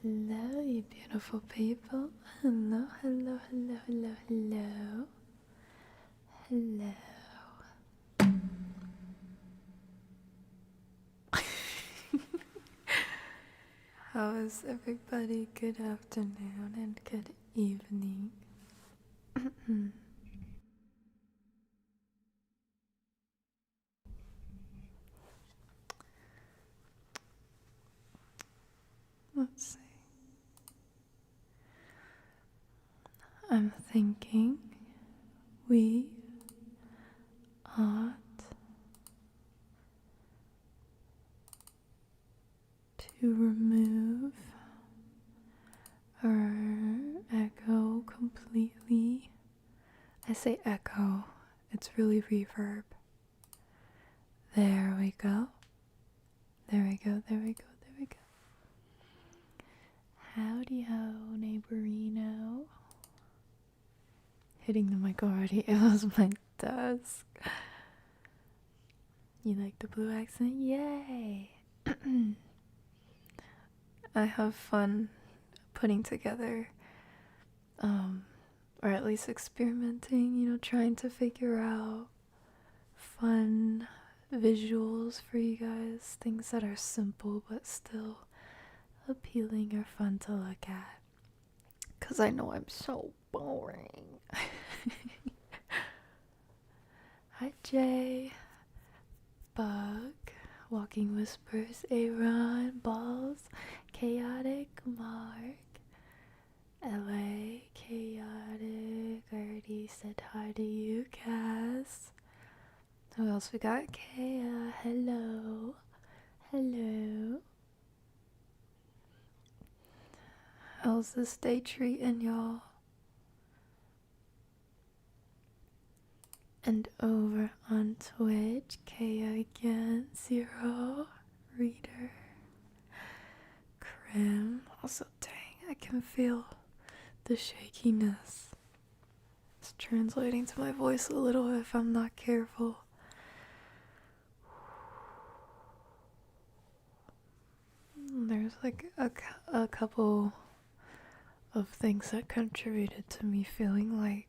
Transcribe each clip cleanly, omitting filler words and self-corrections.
Hello, you beautiful people. Hello, hello, hello, hello, hello. Hello. How is everybody? Good afternoon and good evening. Let's see. I'm thinking we ought to remove our echo completely. I say echo, it's really reverb. There we go. There we go, there we go, there we go. Howdy ho, neighborino. Hitting the mic already, it was my desk. You like the blue accent? Yay! I have fun putting together, or at least experimenting, trying to figure out fun visuals for you guys, things that are simple but still appealing or fun to look at. Because I know I'm so boring. Hi, Jay. Bug. Walking Whispers. Aaron. Balls. Chaotic. Mark. LA. Chaotic. I already said hi to you, Cass. Who else we got? Kaya. Hello. Hello. How's this day treating y'all? And over on Twitch, Kaya again, Zero, Reader, Crim. Also, dang, I can feel the shakiness. It's translating to my voice a little if I'm not careful. There's like a couple of things that contributed to me feeling like,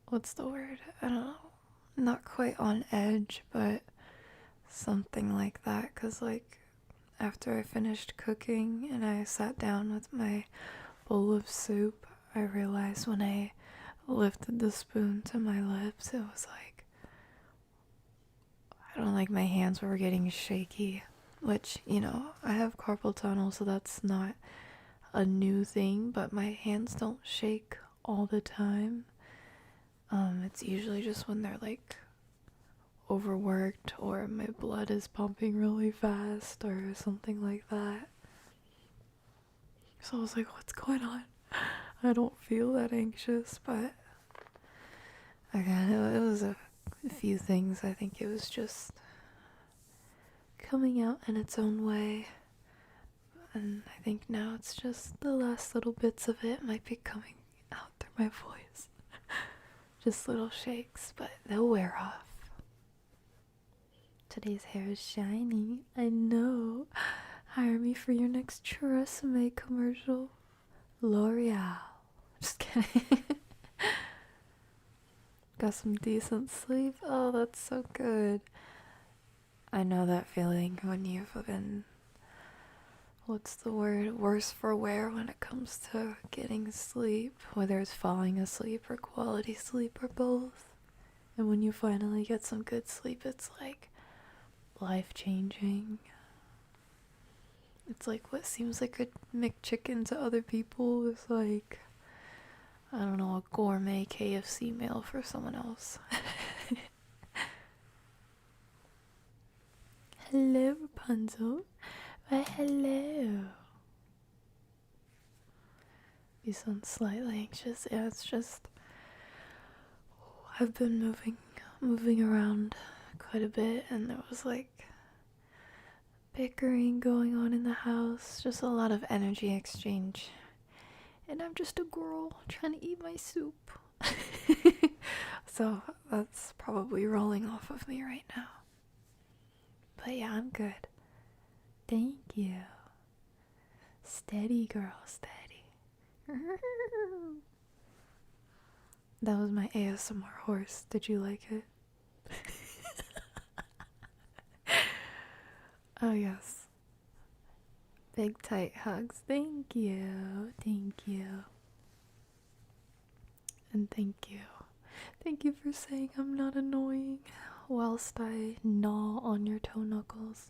what's the word? I don't know. Not quite on edge, but something like that. Because, like, after I finished cooking and I sat down with my bowl of soup, I realized when I lifted the spoon to my lips, it was like, I don't know, like my hands were getting shaky. Which, I have carpal tunnel, so that's not a new thing, but my hands don't shake all the time. It's usually just when they're like overworked or my blood is pumping really fast or something like that. So I was like, what's going on? I don't feel that anxious, but again, it was a few things. I think it was just coming out in its own way. And I think now it's just the last little bits of it might be coming out through my voice. Just little shakes, but they'll wear off. Today's hair is shiny. I know. Hire me for your next Tresemme commercial. L'Oreal. Just kidding. Got some decent sleep. Oh, that's so good. I know that feeling when you've been, what's the word, worse for wear when it comes to getting sleep, whether it's falling asleep or quality sleep or both. And when you finally get some good sleep, it's like life-changing. It's like what seems like a McChicken to other people is like, I don't know, a gourmet KFC meal for someone else. Hello, Rapunzel. Why, hello. You sound slightly anxious. Yeah, it's just, I've been moving around quite a bit, and there was like bickering going on in the house, just a lot of energy exchange. And I'm just a girl trying to eat my soup. So that's probably rolling off of me right now. But yeah, I'm good. Thank you. Steady, girl, steady. That was my ASMR horse. Did you like it? Oh, yes. Big tight hugs. Thank you. Thank you. And thank you. Thank you for saying I'm not annoying whilst I gnaw on your toe knuckles.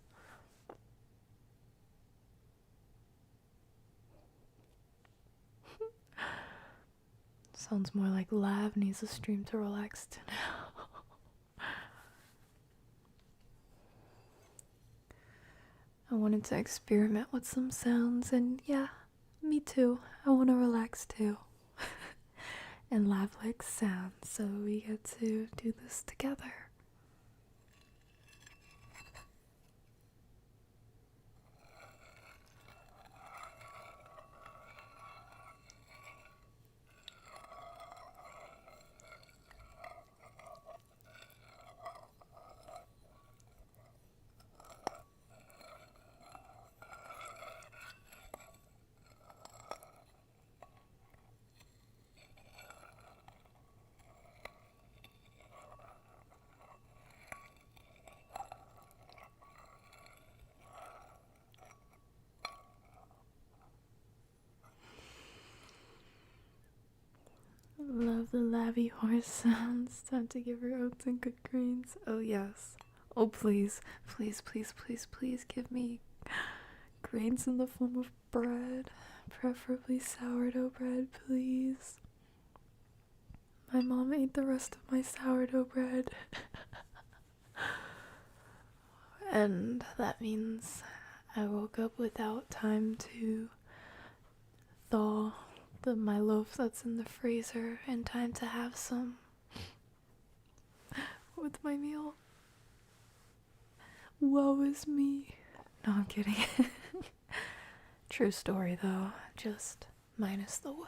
Sounds more like Lav needs a stream to relax to now. I wanted to experiment with some sounds, and yeah, me too. I want to relax too. And Lav likes sounds, so we get to do this together. Love the lavy horse sounds. Time to give her oats and good grains. Oh yes. Oh please, please, please, please, please give me grains in the form of bread. Preferably sourdough bread, please. My mom ate the rest of my sourdough bread. And that means I woke up without time to thaw my loaf that's in the freezer in time to have some with my meal. Woe is me. No, I'm kidding. True story though, just minus the woe.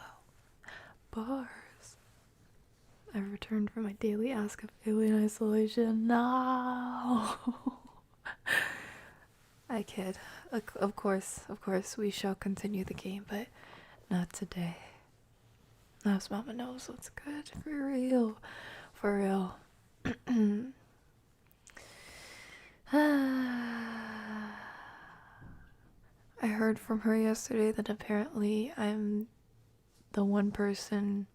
Bars. I returned from my daily ask of alien isolation. No. I kid. Of course, we shall continue the game, but not today. Now Mama knows what's good. For real. For real. I heard from her yesterday that apparently I'm the one person.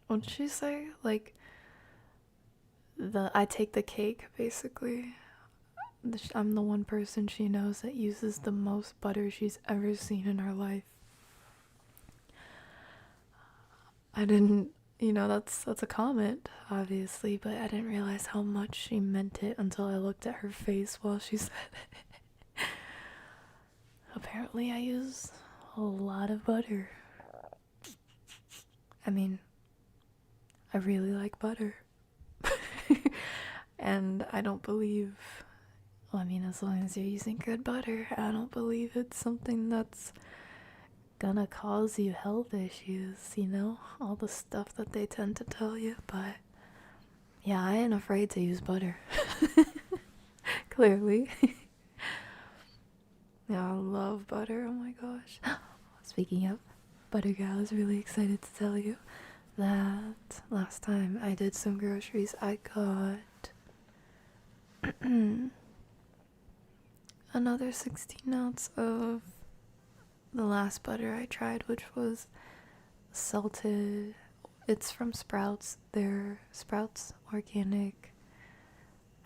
What did she say? Like, I take the cake, basically. I'm the one person she knows that uses the most butter she's ever seen in her life. I didn't, that's a comment, obviously, but I didn't realize how much she meant it until I looked at her face while she said it. Apparently I use a lot of butter. I mean, I really like butter. And I don't believe, as long as you're using good butter, I don't believe it's something that's gonna cause you health issues, all the stuff that they tend to tell you. But yeah, I ain't afraid to use butter. Clearly. Yeah, I love butter. Oh my gosh. Speaking of, Butter Gal is really excited to tell you that last time I did some groceries, I got another 16 ounce of the last butter I tried, which was salted. It's from Sprouts. They're Sprouts organic.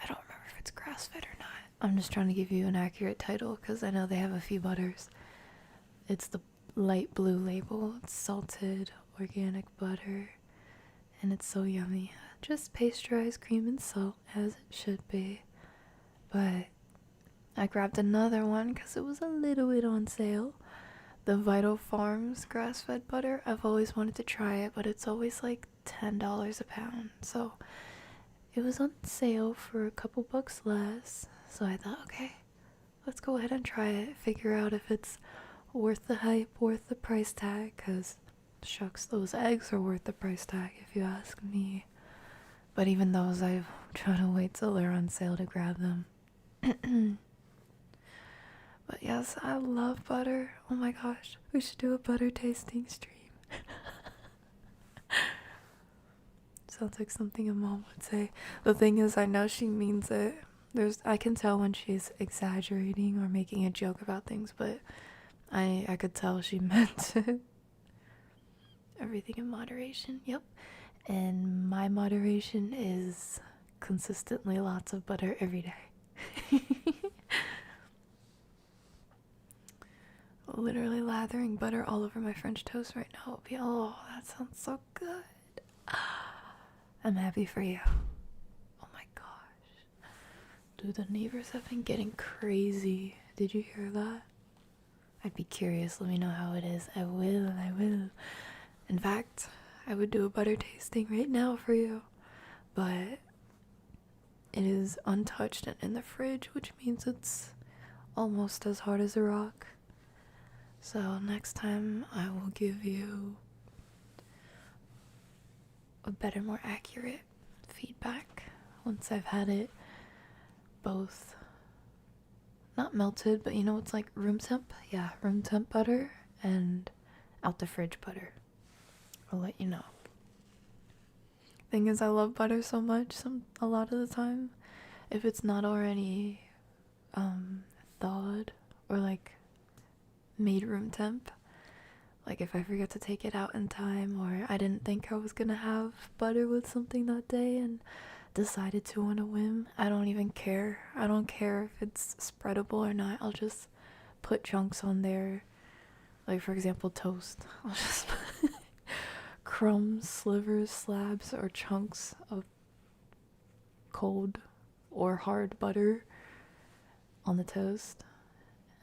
I don't remember if it's grass-fed or not. I'm just trying to give you an accurate title because I know they have a few butters. It's the light blue label. It's salted organic butter, and it's so yummy. Just pasteurized cream and salt, as it should be. But I grabbed another one because it was a little bit on sale. The Vital Farms grass-fed butter. I've always wanted to try it, but it's always like $10 a pound. So it was on sale for a couple bucks less. So I thought, okay, let's go ahead and try it. Figure out if it's worth the hype, worth the price tag. Because, shucks, those eggs are worth the price tag if you ask me. But even those, I'm trying to wait till they're on sale to grab them. But yes, I love butter. Oh my gosh, we should do a butter tasting stream. Sounds like something a mom would say. The thing is, I know she means it. I can tell when she's exaggerating or making a joke about things, but I could tell she meant it. Everything in moderation, yep. And my moderation is consistently lots of butter every day. Literally lathering butter all over my French toast right now. Oh, that sounds so good. I'm happy for you. Oh my gosh. Dude, the neighbors have been getting crazy. Did you hear that? I'd be curious. Let me know how it is. I will. In fact, I would do a butter tasting right now for you. But it is untouched and in the fridge, which means it's almost as hard as a rock. So next time I will give you a better, more accurate feedback once I've had it both not melted, but you know it's like room temp? Yeah, room temp butter and out the fridge butter. I'll let you know. Thing is, I love butter so much a lot of the time. If it's not already thawed or like made room temp, like if I forget to take it out in time, or I didn't think I was gonna have butter with something that day and decided to on a whim, I don't even care. I don't care if it's spreadable or not. I'll just put chunks on there. Like for example, toast. I'll just put crumbs, slivers, slabs, or chunks of cold or hard butter on the toast.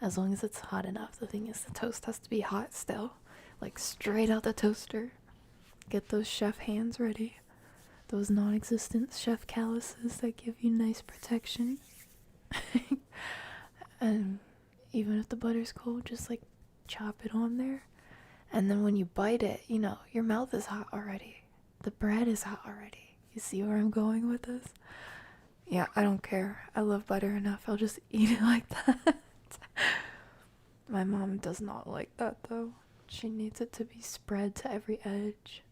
As long as it's hot enough. The thing is, the toast has to be hot still. Like straight out the toaster. Get those chef hands ready. Those non-existent chef calluses that give you nice protection. And even if the butter's cold, just like chop it on there. And then when you bite it, you know, your mouth is hot already. The bread is hot already. You see where I'm going with this? Yeah, I don't care. I love butter enough. I'll just eat it like that. My mom does not like that though. She needs it to be spread to every edge.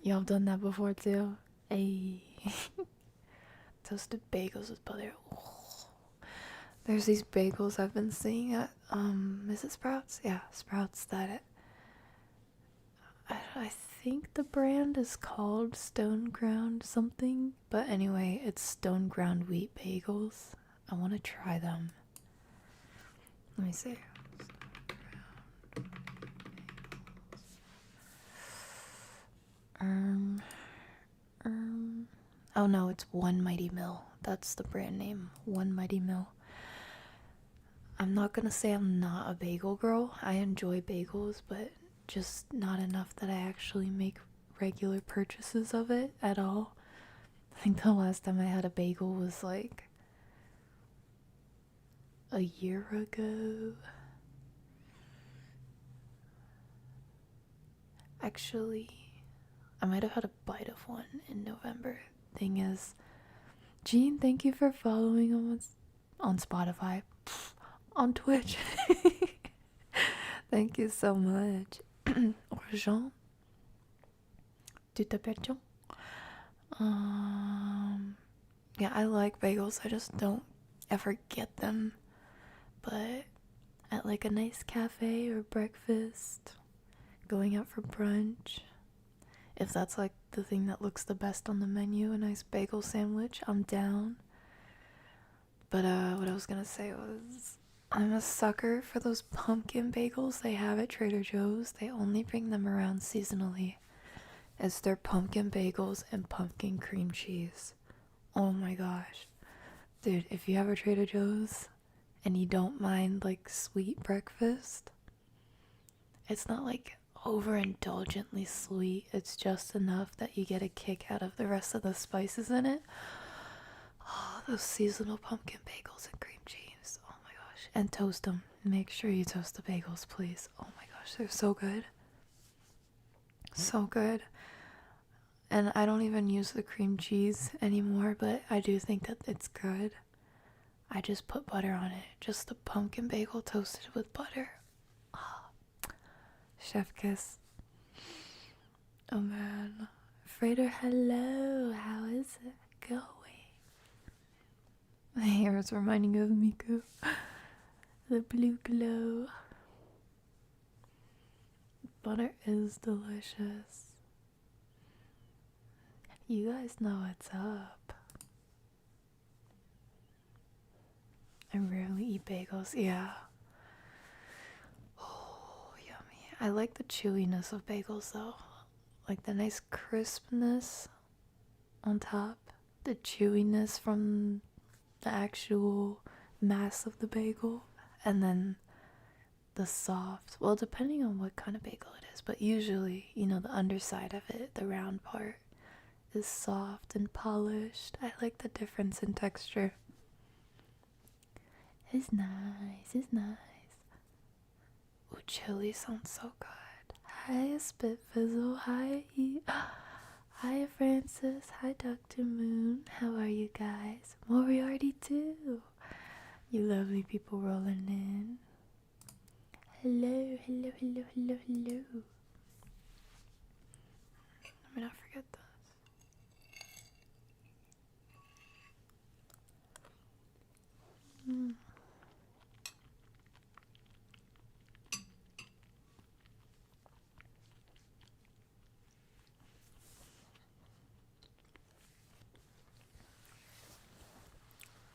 Y'all have done that before too? Ayy. Toasted bagels with butter. Oh. There's these bagels I've been seeing at is it Sprouts? Yeah, Sprouts that I think the brand is called Stone Ground something, but anyway, it's Stone Ground wheat bagels. I want to try them. Let me see. Oh no, it's One Mighty Mill. That's the brand name. One Mighty Mill. I'm not gonna say I'm not a bagel girl. I enjoy bagels, but just not enough that I actually make regular purchases of it at all. I think the last time I had a bagel was like a year ago. Actually, I might have had a bite of one in November. Thing is, Jean, thank you for following on Spotify, on Twitch. Thank you so much. Jean, tu t'appelles Jean? Yeah, I like bagels. I just don't ever get them. But at like a nice cafe or breakfast, going out for brunch, if that's like the thing that looks the best on the menu, a nice bagel sandwich, I'm down. But what I was gonna say was, I'm a sucker for those pumpkin bagels they have at Trader Joe's. They only bring them around seasonally. It's their pumpkin bagels and pumpkin cream cheese. Oh my gosh. Dude, if you have a Trader Joe's and you don't mind like sweet breakfast, it's not like overindulgently sweet. It's just enough that you get a kick out of the rest of the spices in it. Oh, those seasonal pumpkin bagels and cream cheese. Oh my gosh. And toast them. Make sure you toast the bagels, please. Oh my gosh, they're so good. So good. And I don't even use the cream cheese anymore, but I do think that it's good. I just put butter on it. Just the pumpkin bagel toasted with butter. Oh, chef kiss. Oh man. Frater, hello. How is it going? My hair is reminding of Miku. The blue glow. Butter is delicious. You guys know what's up. I rarely eat bagels. Yeah. Oh, yummy. I like the chewiness of bagels though. Like the nice crispness on top. The chewiness from the actual mass of the bagel. And then the soft, well, depending on what kind of bagel it is, but usually, you know, the underside of it, the round part, is soft and polished. I like the difference in texture. It's nice, it's nice. Ooh, chili sounds so good. Hi, Spit Fizzle. Hi, hi, Francis. Hi, Dr. Moon. How are you guys? Moriarty too. You lovely people rolling in. Hello, hello, hello, hello, hello. Let me not forget this.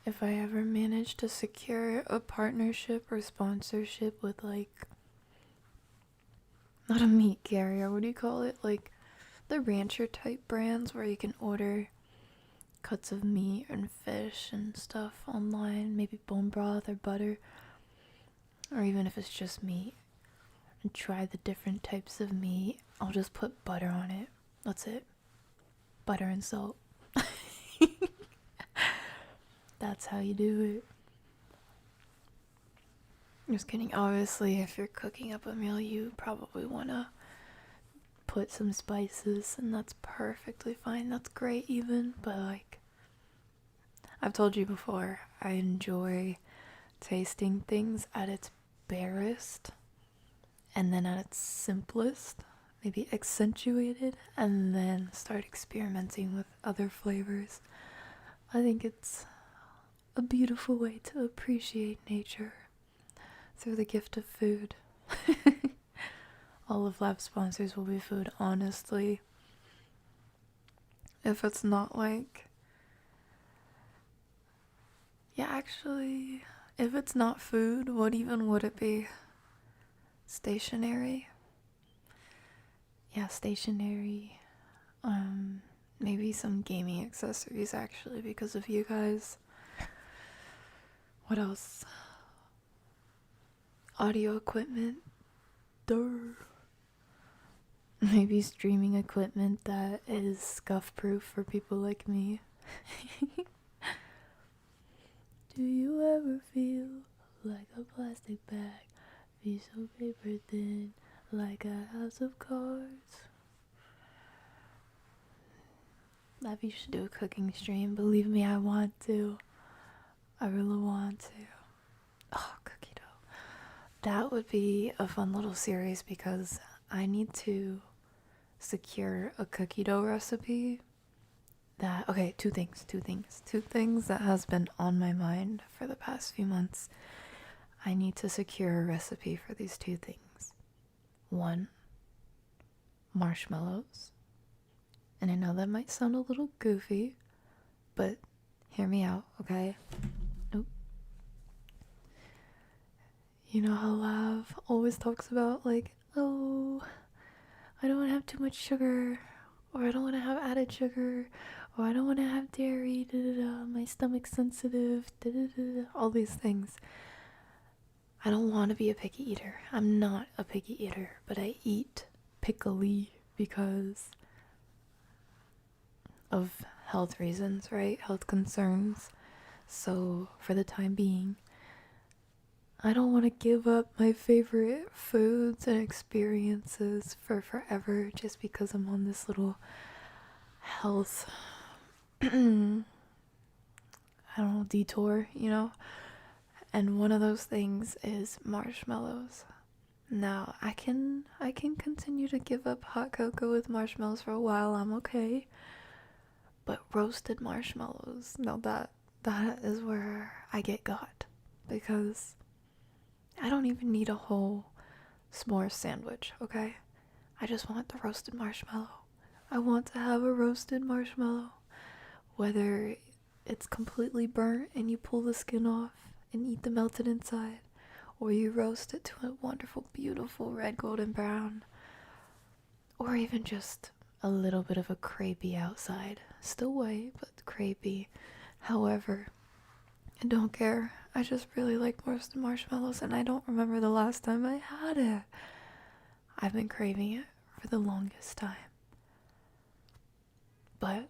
If I ever manage to secure a partnership or sponsorship with, like, not a meat carrier, what do you call it? Like the rancher type brands where you can order cuts of meat and fish and stuff online, maybe bone broth or butter, or even if it's just meat, and try the different types of meat. I'll just put butter on it. That's it. Butter and salt. That's how you do it. Just kidding. Obviously, if you're cooking up a meal, you probably want to put some spices, and that's perfectly fine. That's great even, but like I've told you before, I enjoy tasting things at its barest and then at its simplest, maybe accentuated, and then start experimenting with other flavors. I think it's a beautiful way to appreciate nature through the gift of food. All of Lab's sponsors will be food, honestly. If it's not like... Yeah, actually, if it's not food, what even would it be? Stationery? Yeah, stationery. Maybe some gaming accessories, actually, because of you guys. What else? Audio equipment. Durr. Maybe streaming equipment that is scuff-proof for people like me. Do you ever feel like a plastic bag? Piece of paper thin, like a house of cards? Maybe you should do a cooking stream. Believe me, I want to. I really want to. Oh, cookie dough. That would be a fun little series because I need to secure a cookie dough recipe that... Okay, two things that has been on my mind for the past few months. I need to secure a recipe for these two things. One, marshmallows. And I know that might sound a little goofy, but hear me out, okay? Nope. You know how Lav always talks about, like, oh, I don't want to have too much sugar, or I don't want to have added sugar, or I don't want to have dairy, my stomach's sensitive, all these things. I don't want to be a picky eater. I'm not a picky eater, but I eat pickily because of health reasons, right? Health concerns. So for the time being, I don't want to give up my favorite foods and experiences for forever just because I'm on this little health, I I don't know, detour, you know? And one of those things is marshmallows. Now, I can continue to give up hot cocoa with marshmallows for a while. I'm okay. But roasted marshmallows, no, that is where I get got, because I don't even need a whole s'more sandwich, okay? I just want the roasted marshmallow. I want to have a roasted marshmallow, whether it's completely burnt and you pull the skin off and eat the melted inside, or you roast it to a wonderful, beautiful red golden brown, or even just a little bit of a crepey outside. Still white, but crepey. However, I don't care. I just really like roasted marshmallows, and I don't remember the last time I had it. I've been craving it for the longest time. But,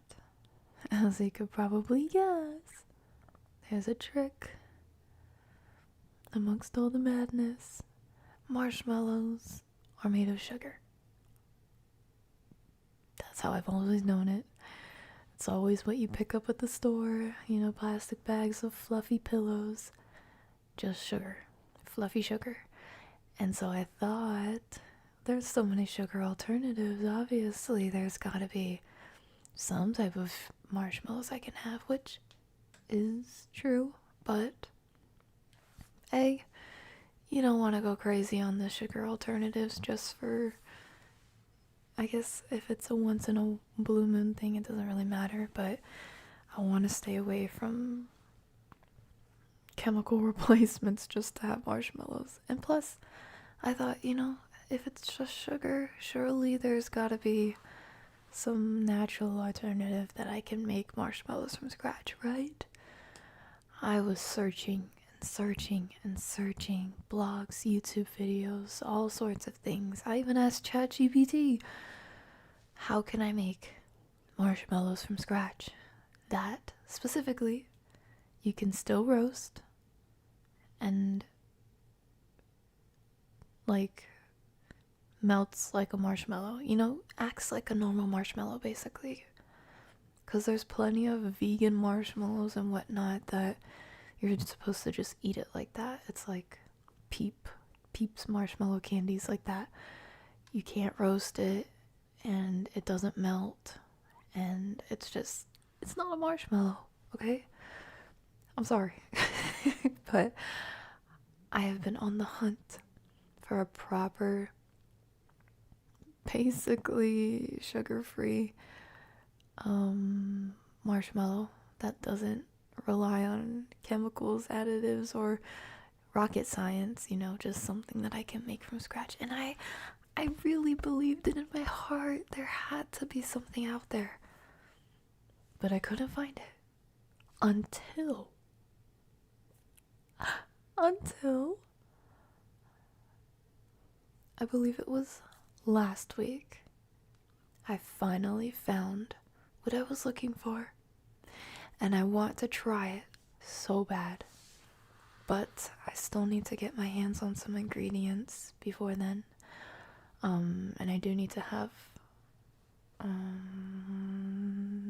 as you could probably guess, there's a trick. Amongst all the madness, marshmallows are made of sugar. That's how I've always known it. It's always what you pick up at the store, you know, plastic bags of fluffy pillows. Just sugar. Fluffy sugar. And so I thought, there's so many sugar alternatives, obviously there's gotta be some type of marshmallows I can have, which is true, but you don't want to go crazy on the sugar alternatives just for, I guess if it's a once in a blue moon thing, it doesn't really matter, but I want to stay away from chemical replacements just to have marshmallows. And plus, I thought, you know, if it's just sugar, surely there's gotta be some natural alternative that I can make marshmallows from scratch, right? I was searching and searching and searching, blogs, YouTube videos, all sorts of things. I even asked ChatGPT, how can I make marshmallows from scratch that specifically you can still roast and like melts like a marshmallow, you know, acts like a normal marshmallow basically, because there's plenty of vegan marshmallows and whatnot that you're supposed to just eat it like that. It's like Peeps marshmallow candies like that. You can't roast it and it doesn't melt, and it's not a marshmallow, okay? I'm sorry. But I have been on the hunt for a proper, basically sugar-free marshmallow that doesn't rely on chemicals, additives, or rocket science, you know, just something that I can make from scratch. And I really believed it in my heart. There had to be something out there. But I couldn't find it. Until I believe it was last week, I finally found what I was looking for. And I want to try it so bad. But I still need to get my hands on some ingredients before then. And I do need to have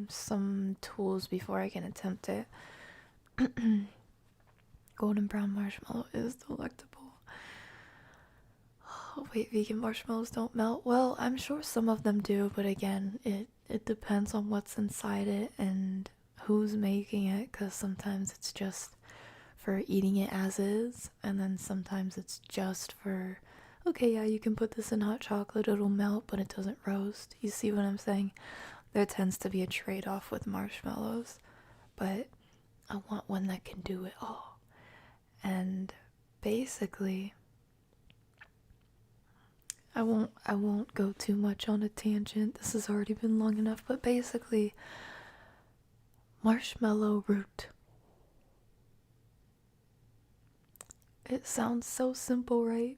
some tools before I can attempt it. Golden brown marshmallow is delectable. Oh, wait, vegan marshmallows don't melt? Well, I'm sure some of them do, but again, it depends on what's inside it and who's making it, because sometimes it's just for eating it as is, and then sometimes it's just for, okay, yeah, you can put this in hot chocolate, it'll melt, but it doesn't roast. You see what I'm saying? There tends to be a trade-off with marshmallows, but I want one that can do it all. And basically, I won't go too much on a tangent. This has already been long enough, but basically, marshmallow root. It sounds so simple, right?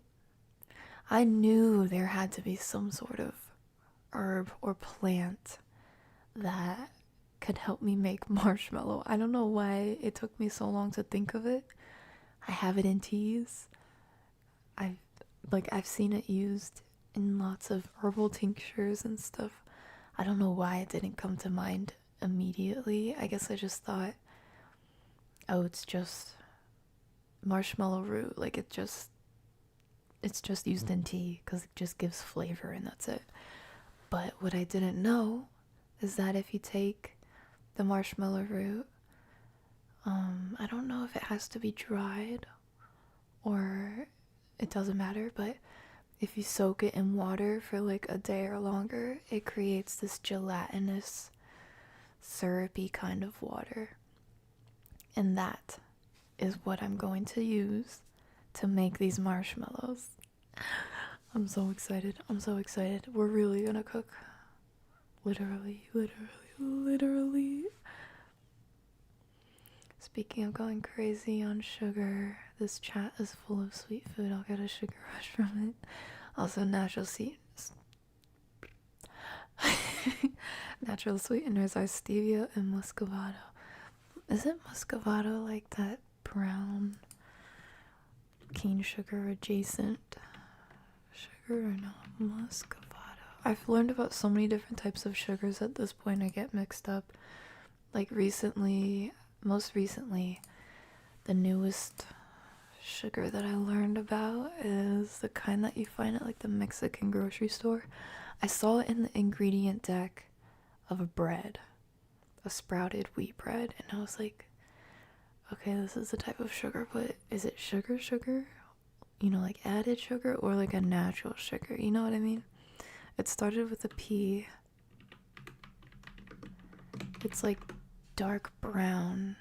I knew there had to be some sort of herb or plant that could help me make marshmallow. I don't know why it took me so long to think of it. I have it in teas. I've seen it used in lots of herbal tinctures and stuff. I don't know why it didn't come to mind immediately. I guess I just thought oh, it's just marshmallow root, like it's just used in tea because it just gives flavor and that's it. But what I didn't know is that if you take the marshmallow root, I don't know if it has to be dried or it doesn't matter, but if you soak it in water for like a day or longer, it creates this gelatinous, syrupy kind of water. And that is what I'm going to use to make these marshmallows. I'm so excited. I'm so excited. We're really gonna cook. Literally. Speaking of going crazy on sugar, this chat is full of sweet food. I'll get a sugar rush from it. Also, natural sweeteners are stevia and muscovado. Isn't muscovado like that brown cane sugar adjacent sugar or no? Muscovado. I've learned about so many different types of sugars at this point I get mixed up. Like most recently, the newest sugar that I learned about is the kind that you find at like the Mexican grocery store. I saw it in the ingredient deck of a bread, a sprouted wheat bread, and I was like, okay, this is the type of sugar, but is it sugar? You know, like added sugar or like a natural sugar? You know what I mean? It started with a P. It's like dark brown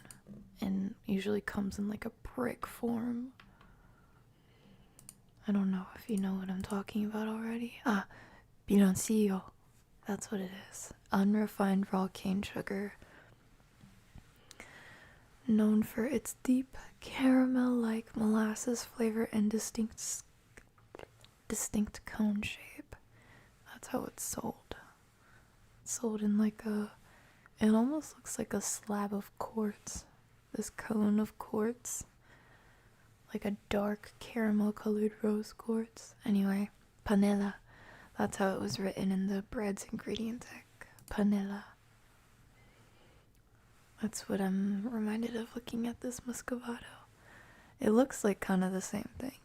and usually comes in like a brick form. I don't know if you know what I'm talking about already. Piloncillo. That's what it is. Unrefined raw cane sugar. Known for its deep caramel-like molasses flavor and distinct cone shape. That's how it's sold. It's sold in like it almost looks like a slab of quartz. This cone of quartz. Like a dark caramel colored rose quartz. Anyway, panela. That's how it was written in the bread's ingredient deck. Panela. That's what I'm reminded of looking at this muscovado. It looks like kind of the same thing.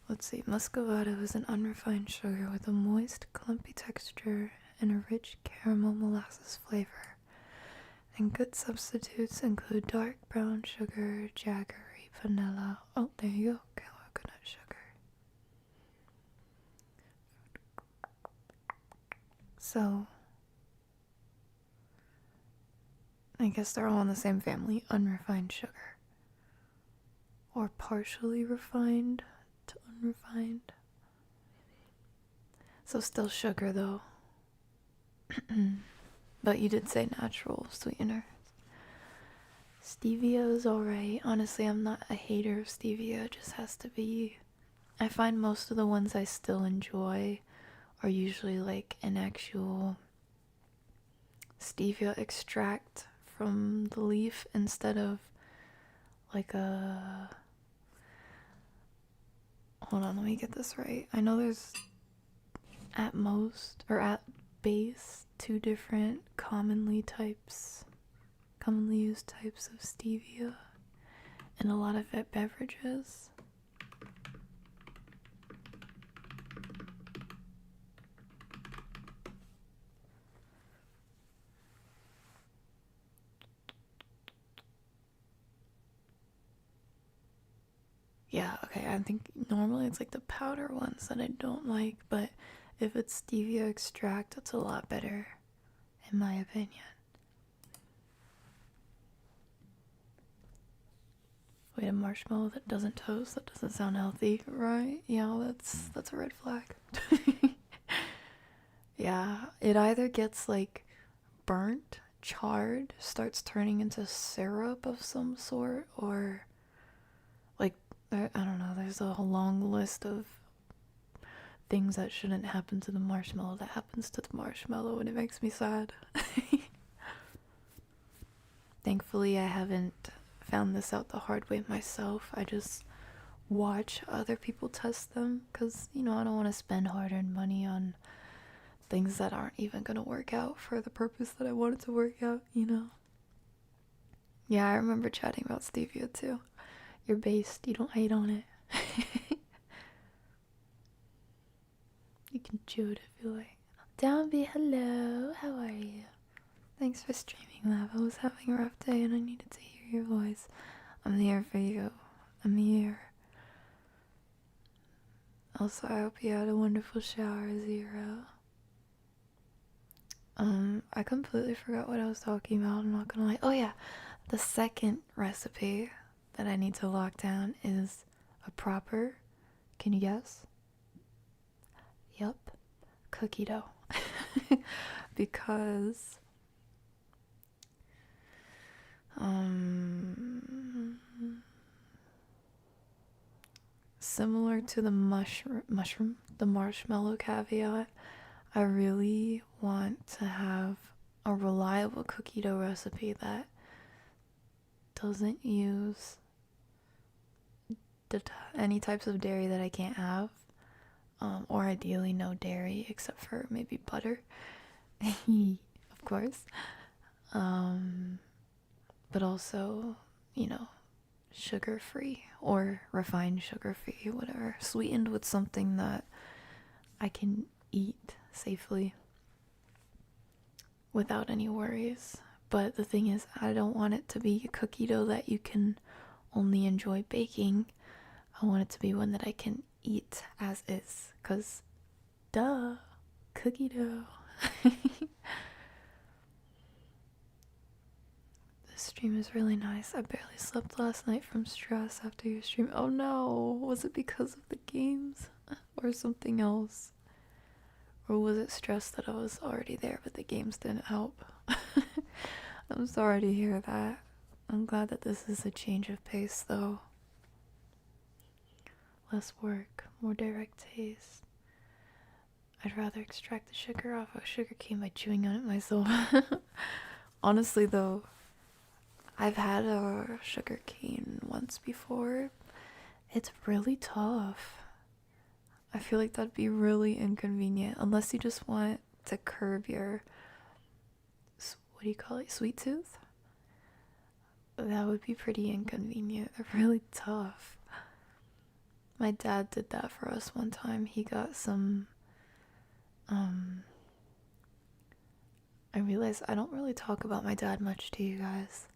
Let's see. Muscovado is an unrefined sugar with a moist, clumpy texture and a rich caramel molasses flavor. And good substitutes include dark brown sugar, jaggery, vanilla. Oh, there you go. Coconut sugar. So, I guess they're all in the same family. Unrefined sugar. Or partially refined to unrefined. So still sugar though. But you did say natural sweetener. Stevia is alright. Honestly, I'm not a hater of stevia. It just has to be... I find most of the ones I still enjoy are usually like an actual stevia extract from the leaf instead of like a... Hold on, let me get this right. I know there's at base 2 different commonly used types of stevia in a lot of beverages. Yeah, okay, I think normally it's like the powder ones that I don't like, but if it's stevia extract, it's a lot better, in my opinion. Wait, a marshmallow that doesn't toast? That doesn't sound healthy, right? Yeah, that's a red flag. Yeah, it either gets like burnt, charred, starts turning into syrup of some sort, or like, I don't know, there's a long list of things that shouldn't happen to the marshmallow that happens to the marshmallow, and it makes me sad. Thankfully, I haven't found this out the hard way myself. I just watch other people test them because, you know, I don't want to spend hard-earned money on things that aren't even going to work out for the purpose that I want it to work out, you know? Yeah, I remember chatting about stevia too. You're based, you don't hate on it. You can chew it if you like. Downbeat, hello, how are you? Thanks for streaming, Lav. I was having a rough day and I needed to hear your voice. I'm here for you. I'm here. Also, I hope you had a wonderful shower, Zero. I completely forgot what I was talking about, I'm not gonna lie. Oh yeah, the second recipe that I need to lock down is a proper, can you guess? Yup, cookie dough. Because similar to the the marshmallow caveat, I really want to have a reliable cookie dough recipe that doesn't use any types of dairy that I can't have, or ideally no dairy except for maybe butter, of course, but also, you know, sugar-free or refined sugar-free, whatever, sweetened with something that I can eat safely without any worries. But the thing is, I don't want it to be a cookie dough that you can only enjoy baking. I want it to be one that I can eat as is, cause duh, cookie dough. This stream is really nice. I barely slept last night from stress after your stream. Oh no, was it because of the games or something else? Or was it stress that I was already there but the games didn't help? I'm sorry to hear that. I'm glad that this is a change of pace though. Less work, more direct taste. I'd rather extract the sugar off of sugar cane by chewing on it myself. Honestly though, I've had a sugar cane once before. It's really tough. I feel like that'd be really inconvenient unless you just want to curb your, what do you call it, sweet tooth? That would be pretty inconvenient. They're really tough. My dad did that for us one time. He got some, I realize I don't really talk about my dad much to you guys.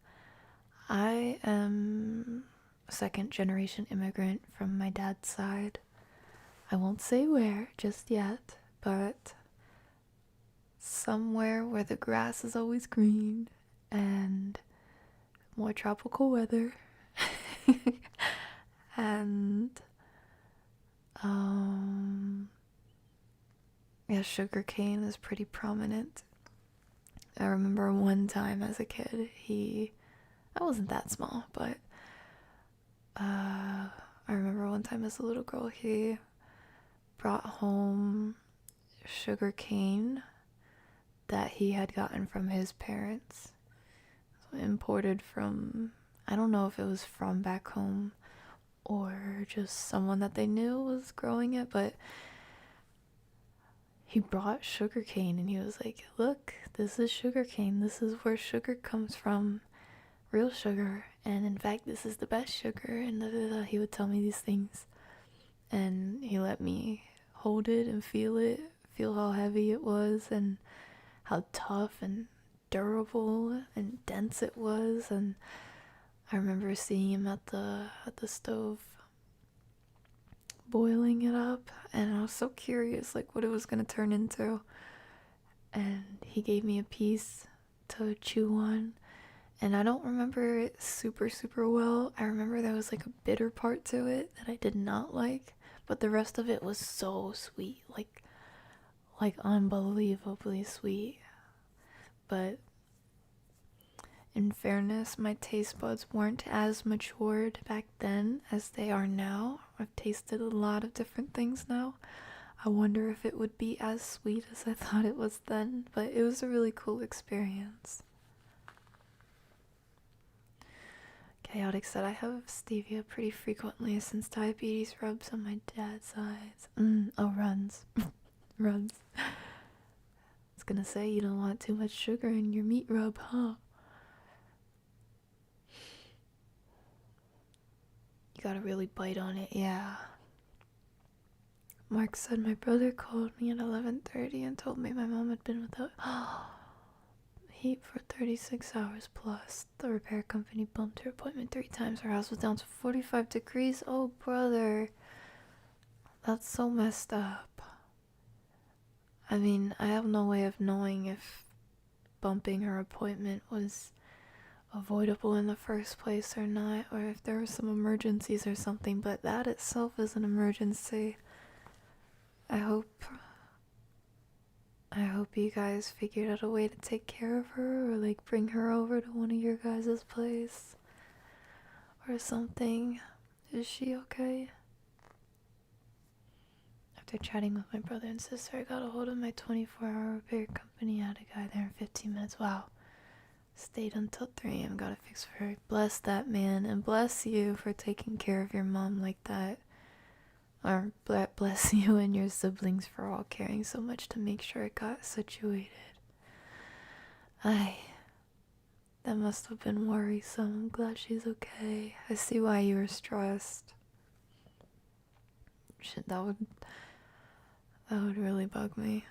I am a second generation immigrant from my dad's side. I won't say where just yet, but somewhere where the grass is always green and more tropical weather. And yeah, sugar cane is pretty prominent. I remember one time as a kid, I wasn't that small, but I remember one time as a little girl, he brought home sugar cane that he had gotten from his parents. So imported from, I don't know if it was from back home or just someone that they knew was growing it, but he brought sugar cane and he was like, look, this is sugar cane. This is where sugar comes from, real sugar. And in fact, this is the best sugar. And he would tell me these things. And he let me hold it and feel how heavy it was and how tough and durable and dense it was. And I remember seeing him at the stove boiling it up, and I was so curious like what it was gonna turn into. And he gave me a piece to chew on, and I don't remember it super well. I remember there was like a bitter part to it that I did not like, but the rest of it was so sweet, like unbelievably sweet. But in fairness, my taste buds weren't as matured back then as they are now. I've tasted a lot of different things now. I wonder if it would be as sweet as I thought it was then, but it was a really cool experience. Chaotic said, I have stevia pretty frequently since diabetes rubs on my dad's eyes. Oh, runs. Runs. I was gonna say, you don't want too much sugar in your meat rub, huh? You gotta really bite on it, yeah. Mark said my brother called me at 11:30 and told me my mom had been without heat for 36 hours plus. The repair company bumped her appointment 3 times. Her house was down to 45 degrees. Oh, brother. That's so messed up. I mean, I have no way of knowing if bumping her appointment was avoidable in the first place or not, or if there were some emergencies or something, but that itself is an emergency. I hope you guys figured out a way to take care of her, or like bring her over to one of your guys' place or something. Is she okay? After chatting with my brother and sister, I got a hold of my 24-hour repair company. I had a guy there in 15 minutes. Wow. Stayed until 3 a.m. Got it fixed for her. Bless that man, and bless you for taking care of your mom like that. Or bless you and your siblings for all caring so much to make sure it got situated. That must have been worrisome. I'm glad she's okay. I see why you were stressed. Shit, that would really bug me.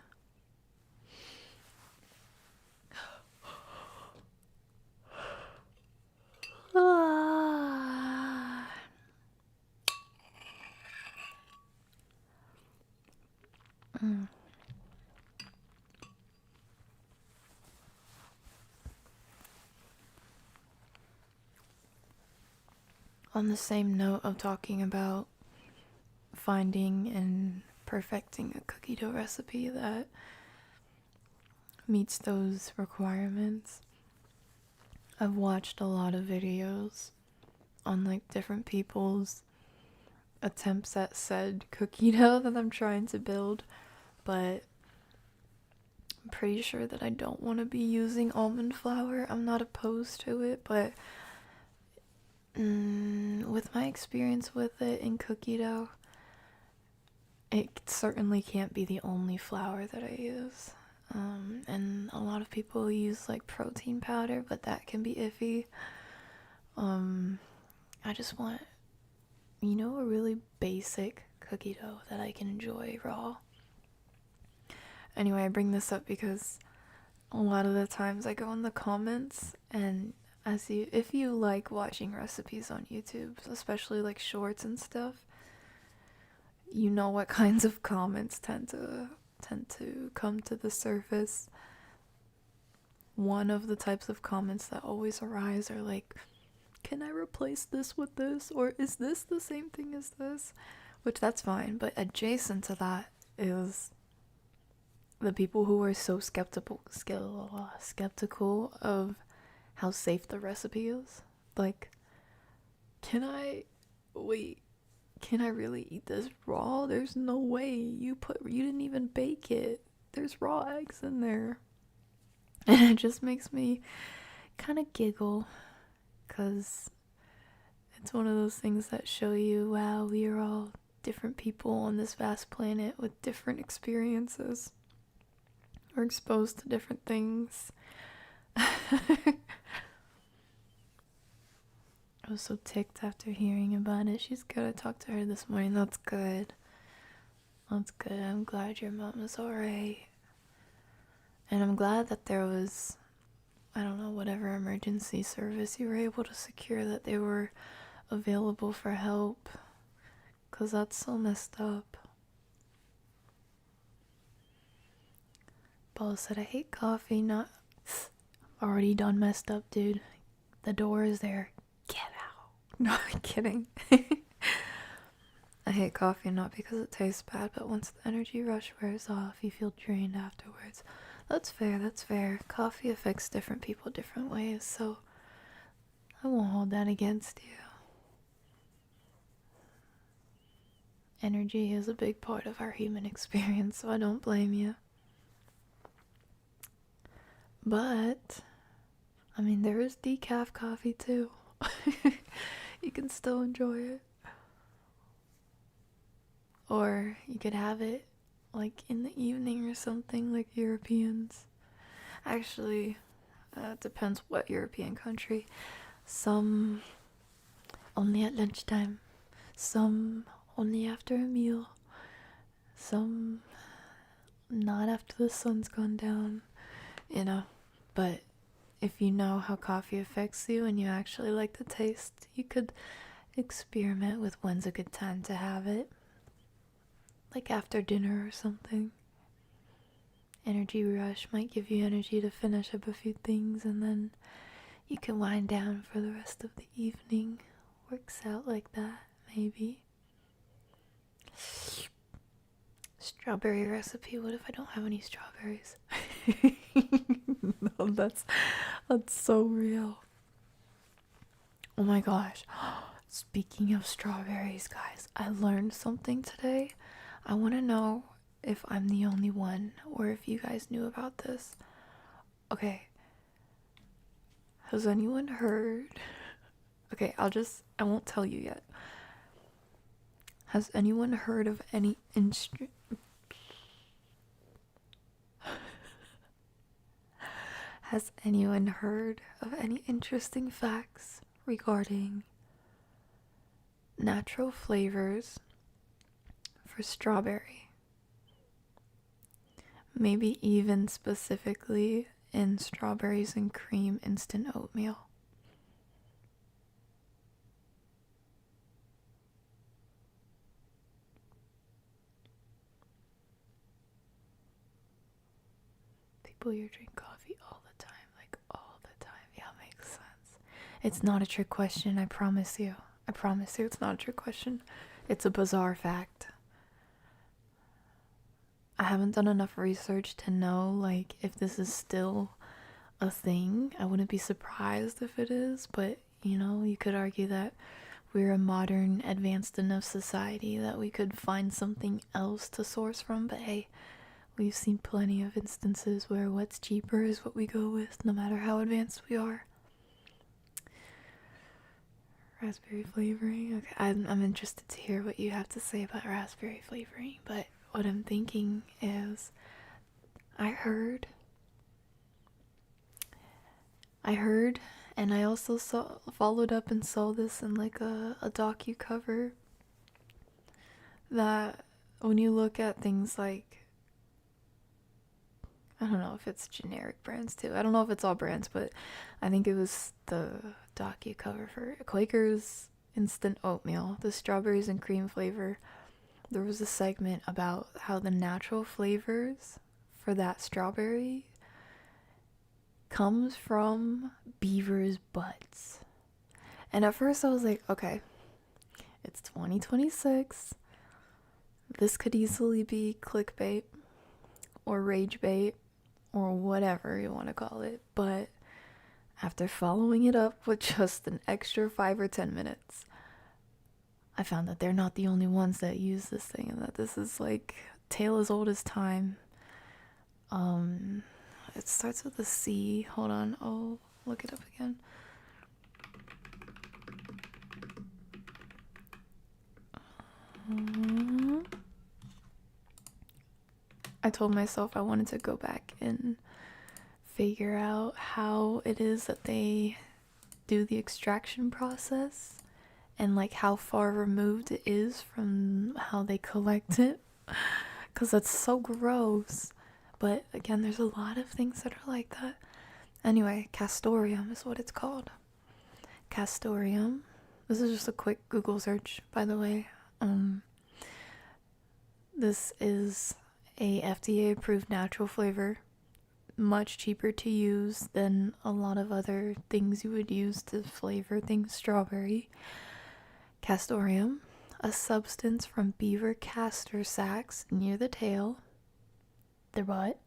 On the same note of talking about finding and perfecting a cookie dough recipe that meets those requirements, I've watched a lot of videos on like different people's attempts at said cookie dough that I'm trying to build, but I'm pretty sure that I don't want to be using almond flour. I'm not opposed to it, but with my experience with it in cookie dough, it certainly can't be the only flour that I use. And a lot of people use like protein powder, but that can be iffy. I just want, a really basic cookie dough that I can enjoy raw. Anyway, I bring this up because a lot of the times I go in the comments, and if you like watching recipes on YouTube, especially like shorts and stuff, you know what kinds of comments tend to come to the surface. One of the types of comments that always arise are like, can I replace this with this, or is this the same thing as this? Which, that's fine, but adjacent to that is the people who are so skeptical of how safe the recipe is. Like, can I really eat this raw? There's no way. You didn't even bake it. There's raw eggs in there. And it just makes me kind of giggle, because it's one of those things that show you, wow, we are all different people on this vast planet with different experiences. We're exposed to different things. I was so ticked after hearing about it. She's good. I talked to her this morning. That's good. I'm glad your mom is alright. And I'm glad that there was, I don't know, whatever emergency service you were able to secure, that they were available for help. 'Cause that's so messed up. Paul said, I hate coffee, not already done messed up, dude. The door is there. Get out. No, I'm kidding. I hate coffee not because it tastes bad, but once the energy rush wears off, you feel drained afterwards. That's fair. Coffee affects different people different ways, so I won't hold that against you. Energy is a big part of our human experience, so I don't blame you. But, I mean, there is decaf coffee too. You can still enjoy it. Or you could have it like in the evening or something, like Europeans. Actually, it depends what European country. Some only at lunchtime. Some only after a meal, some not after the sun's gone down, you know. But if you know how coffee affects you and you actually like the taste, you could experiment with when's a good time to have it. Like after dinner or something. Energy rush might give you energy to finish up a few things, and then you can wind down for the rest of the evening. Works out like that, maybe. Strawberry recipe. What if I don't have any strawberries? No, that's so real. Oh my gosh. Speaking of strawberries, guys, I learned something today. I want to know if I'm the only one or if you guys knew about this. Okay. Has anyone heard? Okay, I won't tell you yet. Has anyone heard of any Has anyone heard of any interesting facts regarding natural flavors for strawberry? Maybe even specifically in strawberries and cream instant oatmeal. People here drink coffee all the time, like all the time. Yeah, makes sense. It's not a trick question, I promise you. I promise you it's not a trick question. It's a bizarre fact. I haven't done enough research to know, like, if this is still a thing. I wouldn't be surprised if it is, but, you know, you could argue that we're a modern, advanced enough society that we could find something else to source from, but hey, we've seen plenty of instances where what's cheaper is what we go with, no matter how advanced we are. Raspberry flavoring. Okay, I'm interested to hear what you have to say about raspberry flavoring, but what I'm thinking is I heard, and I also followed up and saw this in like a docu-cover, that when you look at things like, I don't know if it's generic brands too. I don't know if it's all brands, but I think it was the docu-cover for Quaker's instant oatmeal, the strawberries and cream flavor. There was a segment about how the natural flavors for that strawberry comes from beavers' butts. And at first I was like, okay, it's 2026. This could easily be clickbait or rage bait or whatever you want to call it. But after following it up with just an extra 5 or 10 minutes, I found that they're not the only ones that use this thing, and that this is like tale as old as time. It starts with a C. Hold on, I'll look it up again. I told myself I wanted to go back and figure out how it is that they do the extraction process, and like how far removed it is from how they collect it, because that's so gross. But again, there's a lot of things that are like that. Anyway, castoreum is what it's called. Castoreum. This is just a quick Google search, by the way. This is a FDA approved natural flavor, much cheaper to use than a lot of other things you would use to flavor things strawberry. Castoreum, a substance from beaver castor sacs near the tail, their butt,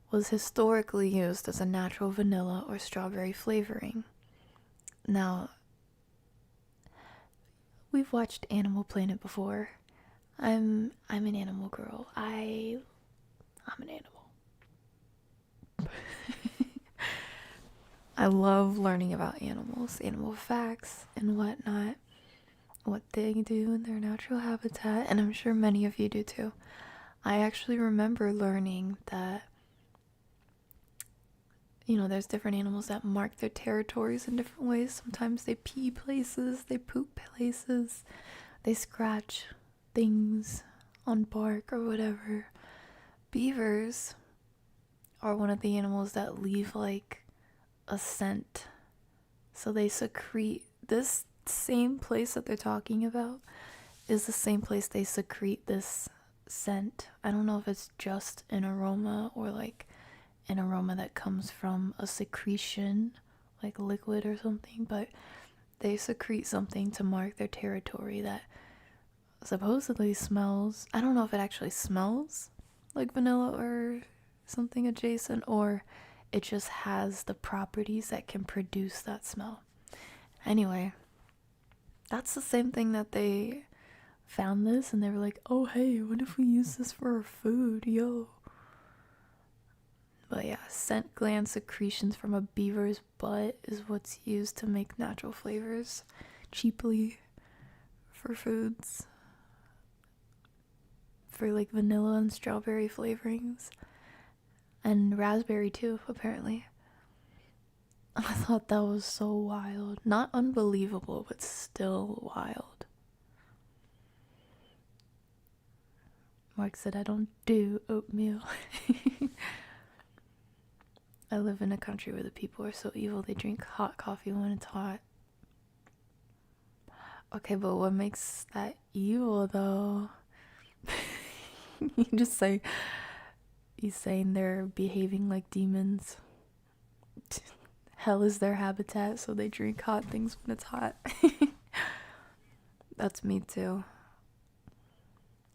was historically used as a natural vanilla or strawberry flavoring. Now, we've watched Animal Planet before. I'm an animal girl. I'm an animal. I love learning about animals, animal facts and whatnot, what they do in their natural habitat, and I'm sure many of you do too. I actually remember learning that, you know, there's different animals that mark their territories in different ways. Sometimes they pee places, they poop places, they scratch things on bark or whatever. Beavers are one of the animals that leave like a scent. So they secrete, this same place that they're talking about is the same place they secrete this scent. I don't know if it's just an aroma or like an aroma that comes from a secretion, like liquid or something, but they secrete something to mark their territory that supposedly smells. I don't know if it actually smells like vanilla or something adjacent, or it just has the properties that can produce that smell. Anyway, that's the same thing that they found this and they were like, oh hey, what if we use this for our food, yo? But yeah, scent gland secretions from a beaver's butt is what's used to make natural flavors cheaply for foods. For like vanilla and strawberry flavorings. And raspberry too, apparently. I thought that was so wild. Not unbelievable, but still wild. Mark said, I don't do oatmeal. I live in a country where the people are so evil they drink hot coffee when it's hot. Okay, but what makes that evil though? You just say, he's saying they're behaving like demons. Hell is their habitat, so they drink hot things when it's hot. That's me too.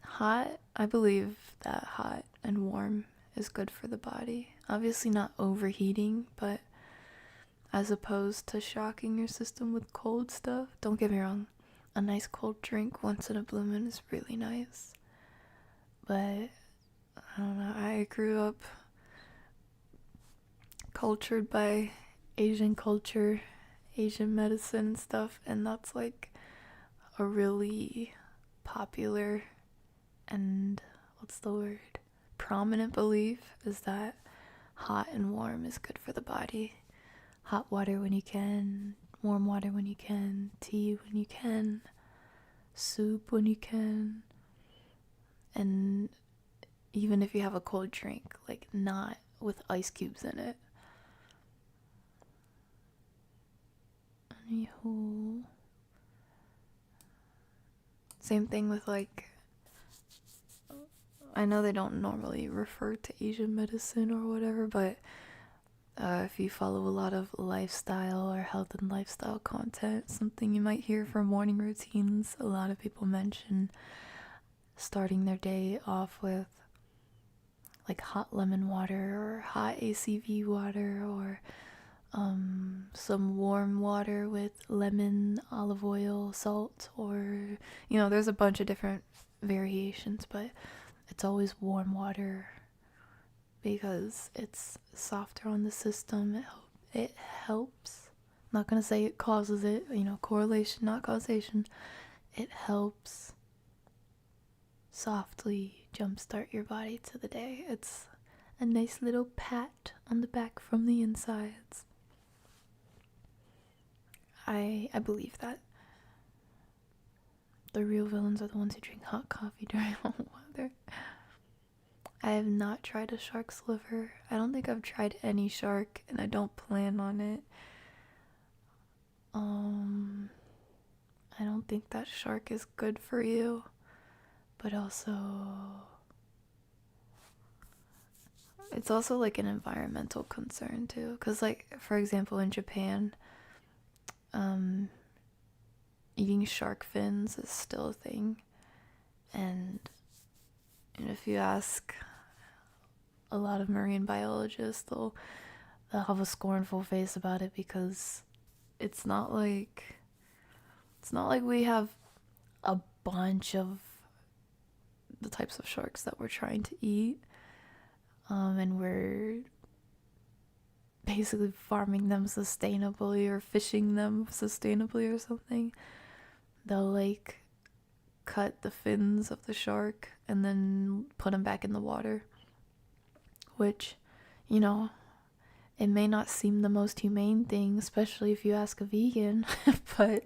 Hot, I believe that hot and warm is good for the body. Obviously not overheating, but as opposed to shocking your system with cold stuff. Don't get me wrong, a nice cold drink once in a blue moon is really nice. But, I don't know, I grew up cultured by Asian culture, Asian medicine and stuff, and that's like a really popular and, what's the word, prominent belief is that hot and warm is good for the body. Hot water when you can, warm water when you can, tea when you can, soup when you can, and even if you have a cold drink, like not with ice cubes in it. Anywho, same thing with like, I know they don't normally refer to Asian medicine or whatever, but if you follow a lot of lifestyle or health and lifestyle content, something you might hear from morning routines, a lot of people mention starting their day off with like hot lemon water or hot ACV water or some warm water with lemon, olive oil, salt, or, you know, there's a bunch of different variations, but it's always warm water because it's softer on the system. It helps. I'm not going to say it causes it, you know, correlation, not causation. It helps softly jumpstart your body to the day. It's a nice little pat on the back from the insides. I believe that the real villains are the ones who drink hot coffee during hot weather. I have not tried a shark's liver. I don't think I've tried any shark, and I don't plan on it. I don't think that shark is good for you, but also it's also like an environmental concern too, because like for example in Japan, eating shark fins is still a thing, and if you ask a lot of marine biologists, they'll have a scornful face about it because it's not like we have a bunch of the types of sharks that we're trying to eat, and we're basically farming them sustainably or fishing them sustainably or something. They'll like cut the fins of the shark and then put them back in the water, which, you know, it may not seem the most humane thing, especially if you ask a vegan, but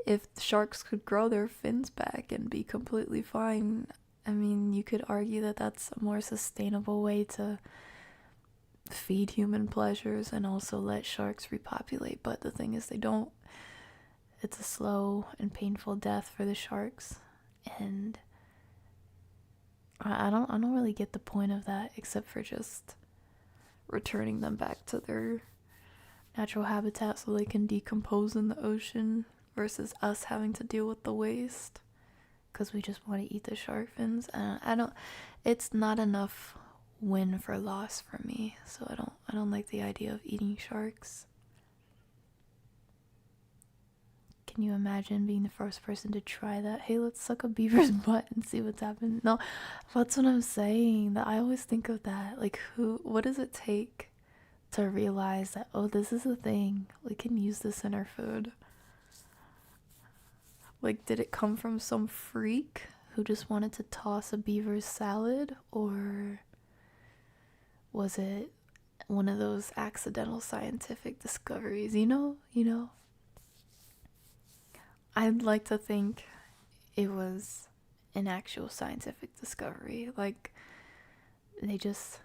if sharks could grow their fins back and be completely fine, I mean, you could argue that that's a more sustainable way to feed human pleasures and also let sharks repopulate. But the thing is, they don't. It's a slow and painful death for the sharks, and I don't really get the point of that, except for just returning them back to their natural habitat so they can decompose in the ocean versus us having to deal with the waste because we just want to eat the shark fins. And it's not enough win for loss for me, so I don't like the idea of eating sharks. Can you imagine being the first person to try that? Hey, let's suck a beaver's butt and see what's happened. No, that's what I'm saying. That I always think of that. Like, what does it take to realize that, oh, this is a thing. We can use this in our food. Like, did it come from some freak who just wanted to toss a beaver's salad? Or was it one of those accidental scientific discoveries? You know? I'd like to think it was an actual scientific discovery. Like, they just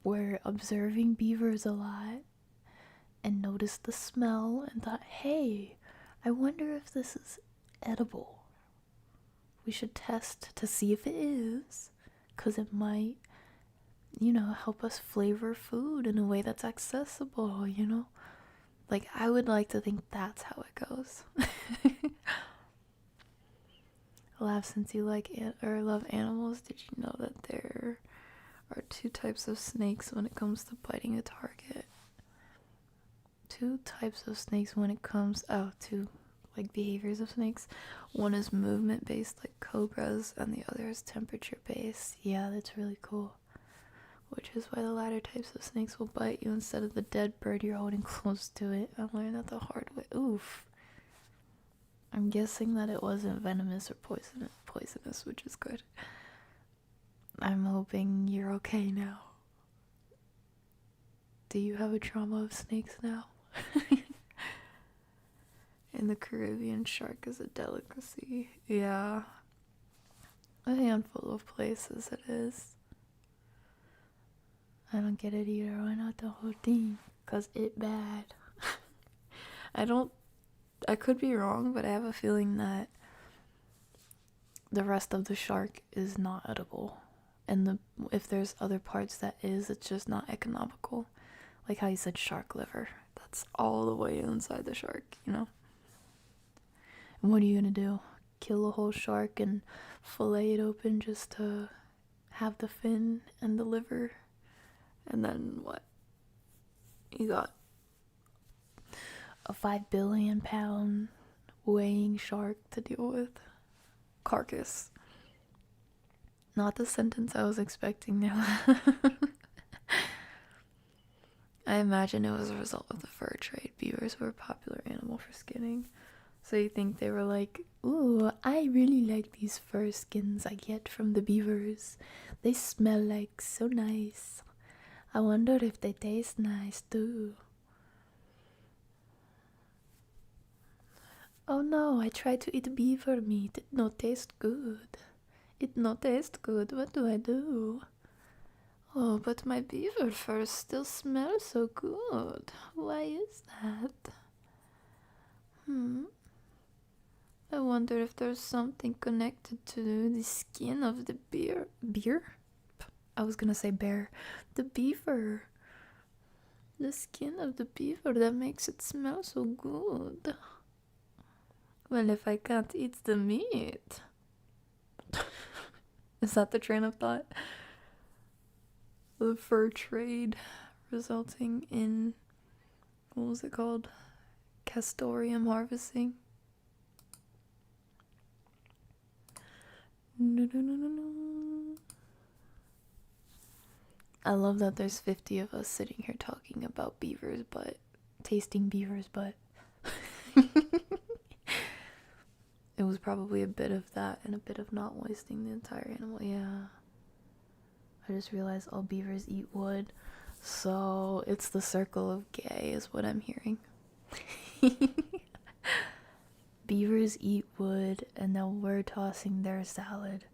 were observing beavers a lot and noticed the smell and thought, hey, I wonder if this is edible. We should test to see if it is, because it might, help us flavor food in a way that's accessible, Like, I would like to think that's how it goes. Laugh, since you love animals, did you know that there are 2 types of snakes when it comes to biting a target? 2 types of snakes when it comes to like behaviors of snakes. One is movement based like cobras, and the other is temperature based. Yeah, that's really cool. Which is why the latter types of snakes will bite you instead of the dead bird you're holding close to it. I learned that the hard way. Oof. I'm guessing that it wasn't venomous or poisonous, which is good. I'm hoping you're okay now. Do you have a trauma of snakes now? In the Caribbean, shark is a delicacy. Yeah. A handful of places it is. I don't get it either. Why not the whole thing? 'Cause it bad. I could be wrong, but I have a feeling that the rest of the shark is not edible. And if there's other parts that is, it's just not economical. Like how you said shark liver. That's all the way inside the shark, And what are you gonna do? Kill a whole shark and fillet it open just to have the fin and the liver? And then what? You got a 5 billion pound weighing shark to deal with. Carcass. Not the sentence I was expecting now. I imagine it was a result of the fur trade. Beavers were a popular animal for skinning. So you think they were like, ooh, I really like these fur skins I get from the beavers. They smell like so nice. I wonder if they taste nice too. Oh no, I tried to eat beaver meat. It not taste good. What do I do? Oh, but my beaver fur still smells so good. Why is that? I wonder if there's something connected to the skin of the beer? I was gonna say bear. The beaver. The skin of the beaver that makes it smell so good. Well, if I can't eat the meat. Is that the train of thought? The fur trade resulting in, what was it called? Castorium harvesting. No. I love that there's 50 of us sitting here talking about beaver's butt, tasting beaver's butt. It was probably a bit of that and a bit of not wasting the entire animal. Yeah. I just realized all beavers eat wood. So it's the circle of gay is what I'm hearing. Beavers eat wood, and now we're tossing their salad.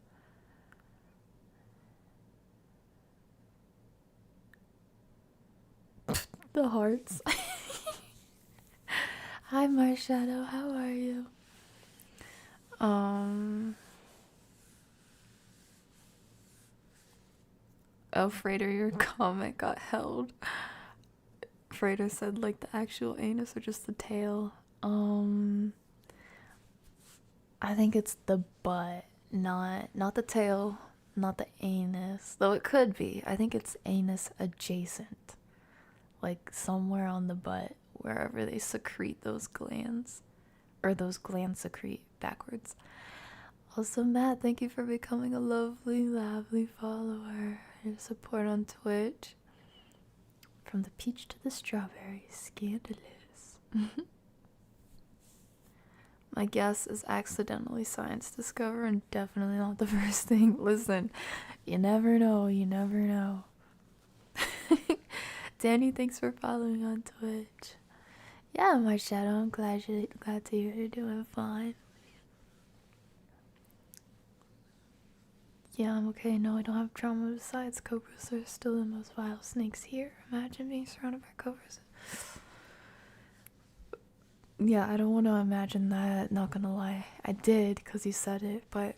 The hearts. Hi, Marshadow. How are you? Oh, Frater, your comment got held. Frater said, like, the actual anus or just the tail? I think it's the butt, not the tail, not the anus. Though it could be. I think it's anus adjacent. Like, somewhere on the butt, wherever they secrete those glands. Or those glands secrete backwards. Also, Matt, thank you for becoming a lovely, lovely follower. Your support on Twitch. From the peach to the strawberry, scandalous. My guess is accidentally science discover and definitely not the first thing. Listen, you never know, you never know. Danny, thanks for following on Twitch. Yeah, my shadow, I'm glad to hear you're doing fine. Yeah, I'm okay. No, I don't have trauma. Besides, cobras are still the most vile snakes here. Imagine being surrounded by cobras. Yeah, I don't want to imagine that, not gonna lie. I did, because you said it, but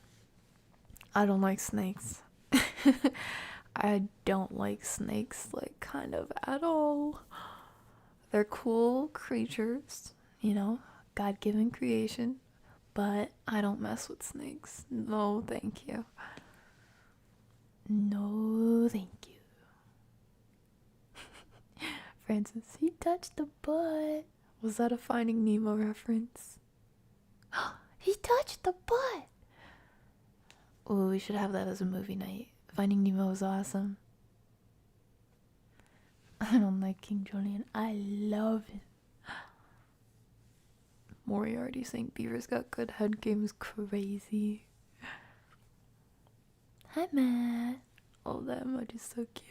I don't like snakes. I don't like snakes, like, kind of at all. They're cool creatures, you know, God-given creation, but I don't mess with snakes. No, thank you. No, thank you. Francis, he touched the butt. Was that a Finding Nemo reference? He touched the butt! Oh, we should have that as a movie night. Finding Nemo was awesome. I don't like King Julian. I love it. Moriarty saying Beaver's got good head game is crazy. Hi, Matt. Oh, that emoji's so cute.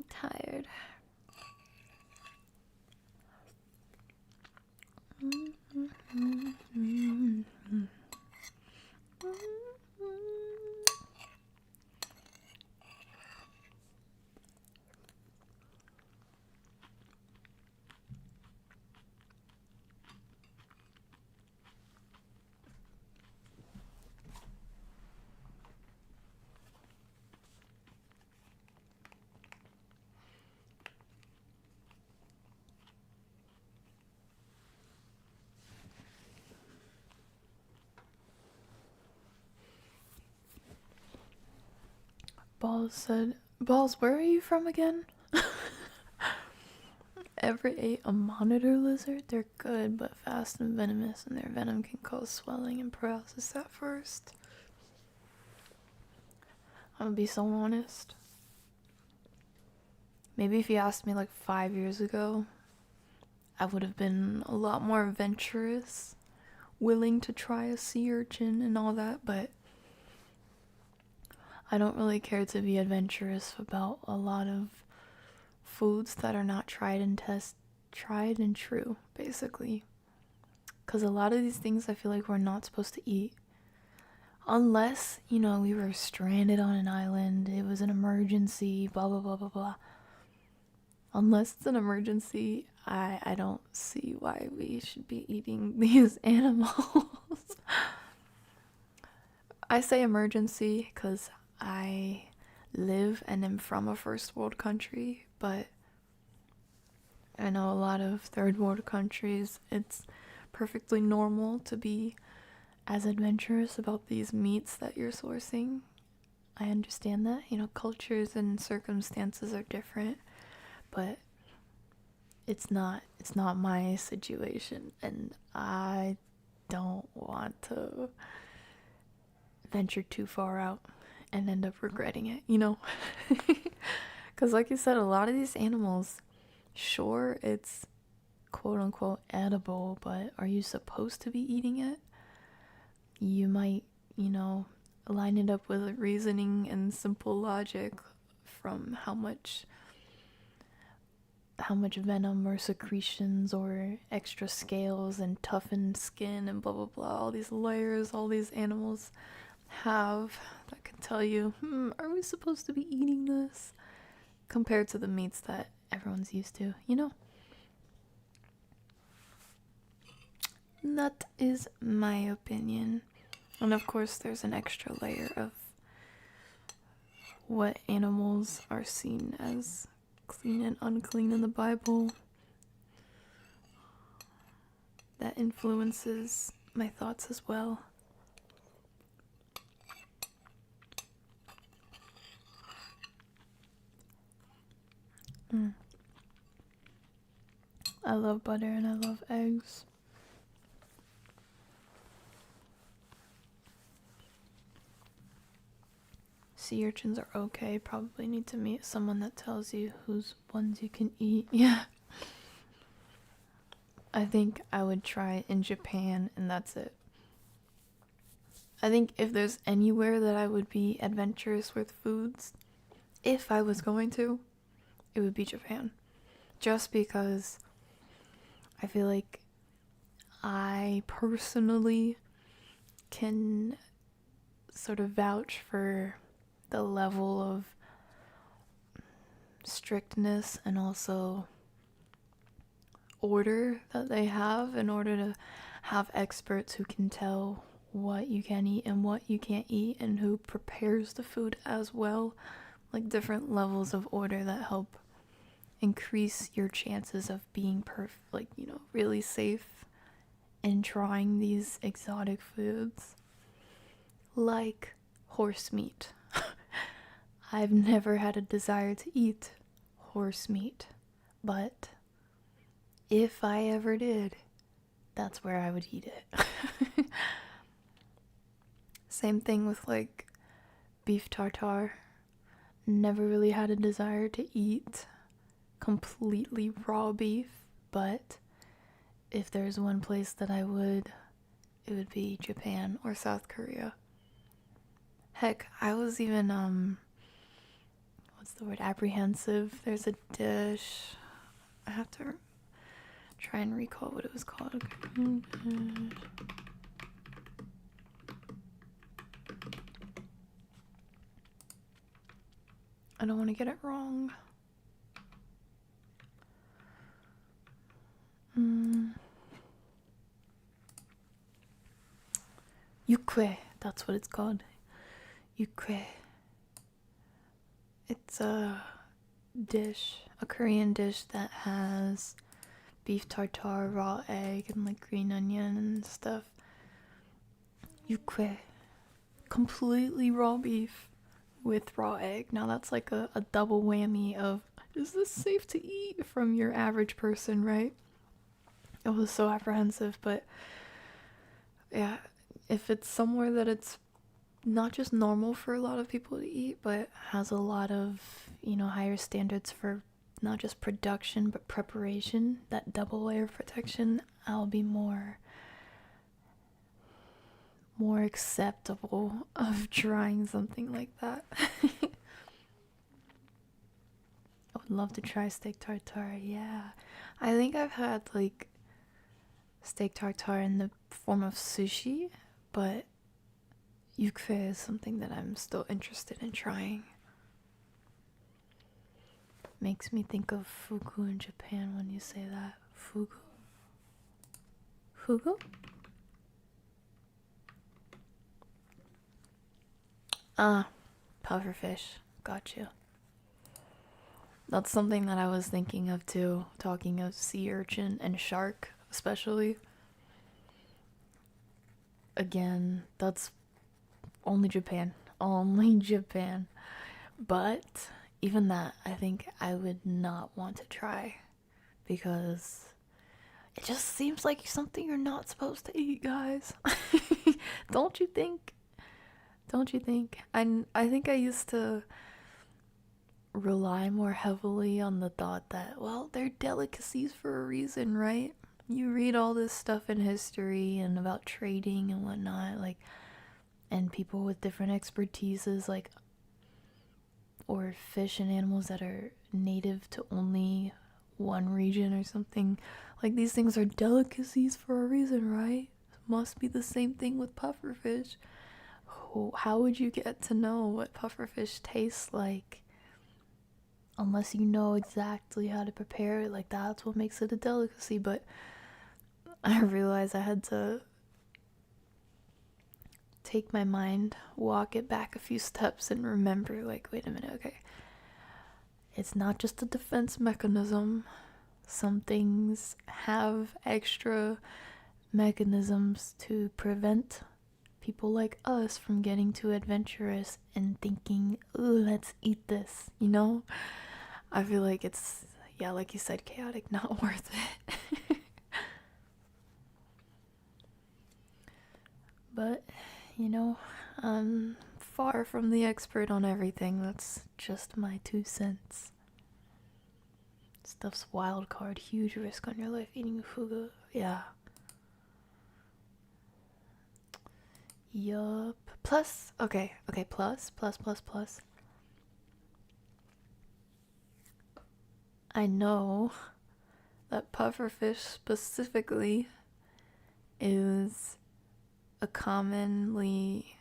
Tired. Balls said, Balls, where are you from again? Ever ate a monitor lizard? They're good, but fast and venomous, and their venom can cause swelling and paralysis at first. I'm gonna be so honest. Maybe if you asked me like 5 years ago, I would have been a lot more adventurous, willing to try a sea urchin and all that, but I don't really care to be adventurous about a lot of foods that are not tried and true, basically. Because a lot of these things I feel like we're not supposed to eat. Unless, you know, we were stranded on an island, it was an emergency, blah, blah, blah, blah, blah. Unless it's an emergency, I don't see why we should be eating these animals. I say emergency because I live and am from a first world country, but I know a lot of third world countries, it's perfectly normal to be as adventurous about these meats that you're sourcing. I understand that, you know, cultures and circumstances are different, but it's not my situation, and I don't want to venture too far out and end up regretting it, you know? Because like you said, a lot of these animals, sure, it's quote-unquote edible, but are you supposed to be eating it? You might, you know, line it up with reasoning and simple logic from how much how much venom or secretions or extra scales and toughened skin and blah blah blah, all these layers all these animals have that can tell you, are we supposed to be eating this, compared to the meats that everyone's used to, you know? That is my opinion. And of course there's an extra layer of what animals are seen as clean and unclean in the Bible that influences my thoughts as well. I love butter and I love eggs. Sea urchins are okay. Probably need to meet someone that tells you whose ones you can eat. Yeah. I think I would try in Japan and that's it. I think if there's anywhere that I would be adventurous with foods, if I was going to, it would be Japan. Just because I feel like I personally can sort of vouch for the level of strictness and also order that they have in order to have experts who can tell what you can eat and what you can't eat and who prepares the food as well. Like different levels of order that help increase your chances of being really safe in trying these exotic foods like horse meat. I've never had a desire to eat horse meat, but if I ever did, that's where I would eat it. Same thing with like beef tartare. Never really had a desire to eat completely raw beef, but if there's one place that I would, it would be Japan or South Korea. Heck, I was even apprehensive. There's a dish, I have to try and recall what it was called. I don't want to get it wrong. Yukwe, that's what it's called. Yukwe. It's a dish, a Korean dish that has beef tartare, raw egg, and like green onion and stuff. Yukwe. Completely raw beef with raw egg. Now that's like a double whammy of, is this safe to eat, from your average person, right? I was so apprehensive, but yeah, if it's somewhere that it's not just normal for a lot of people to eat, but has a lot of, higher standards for not just production, but preparation, that double layer of protection, I'll be more acceptable of trying something like that. I would love to try steak tartare, yeah. I think I've had like steak tartare in the form of sushi, but yukfe is something that I'm still interested in trying. Makes me think of fugu in Japan when you say that. Fugu? Fugu? Pufferfish. Got you. That's something that I was thinking of too, talking of sea urchin and shark especially. Again, that's only Japan. Only Japan. But even that, I think I would not want to try, because it just seems like something you're not supposed to eat, guys. Don't you think? Don't you think? I think I used to rely more heavily on the thought that, well, they're delicacies for a reason, right? You read all this stuff in history and about trading and whatnot, like, and people with different expertises, like, or fish and animals that are native to only one region or something. Like, these things are delicacies for a reason, right? Must be the same thing with pufferfish. How would you get to know what pufferfish tastes like unless you know exactly how to prepare it? Like, that's what makes it a delicacy. But I realized I had to take my mind, walk it back a few steps, and remember, like, wait a minute, okay, it's not just a defense mechanism. Some things have extra mechanisms to prevent people like us from getting too adventurous and thinking, ooh, let's eat this, you know? I feel like it's, yeah, like you said, chaotic, not worth it. But, you know, I'm far from the expert on everything. That's just my 2 cents. Stuff's wild card, huge risk on your life eating fugu. Yeah. Yup. Plus, okay, plus. I know that pufferfish specifically is a commonly,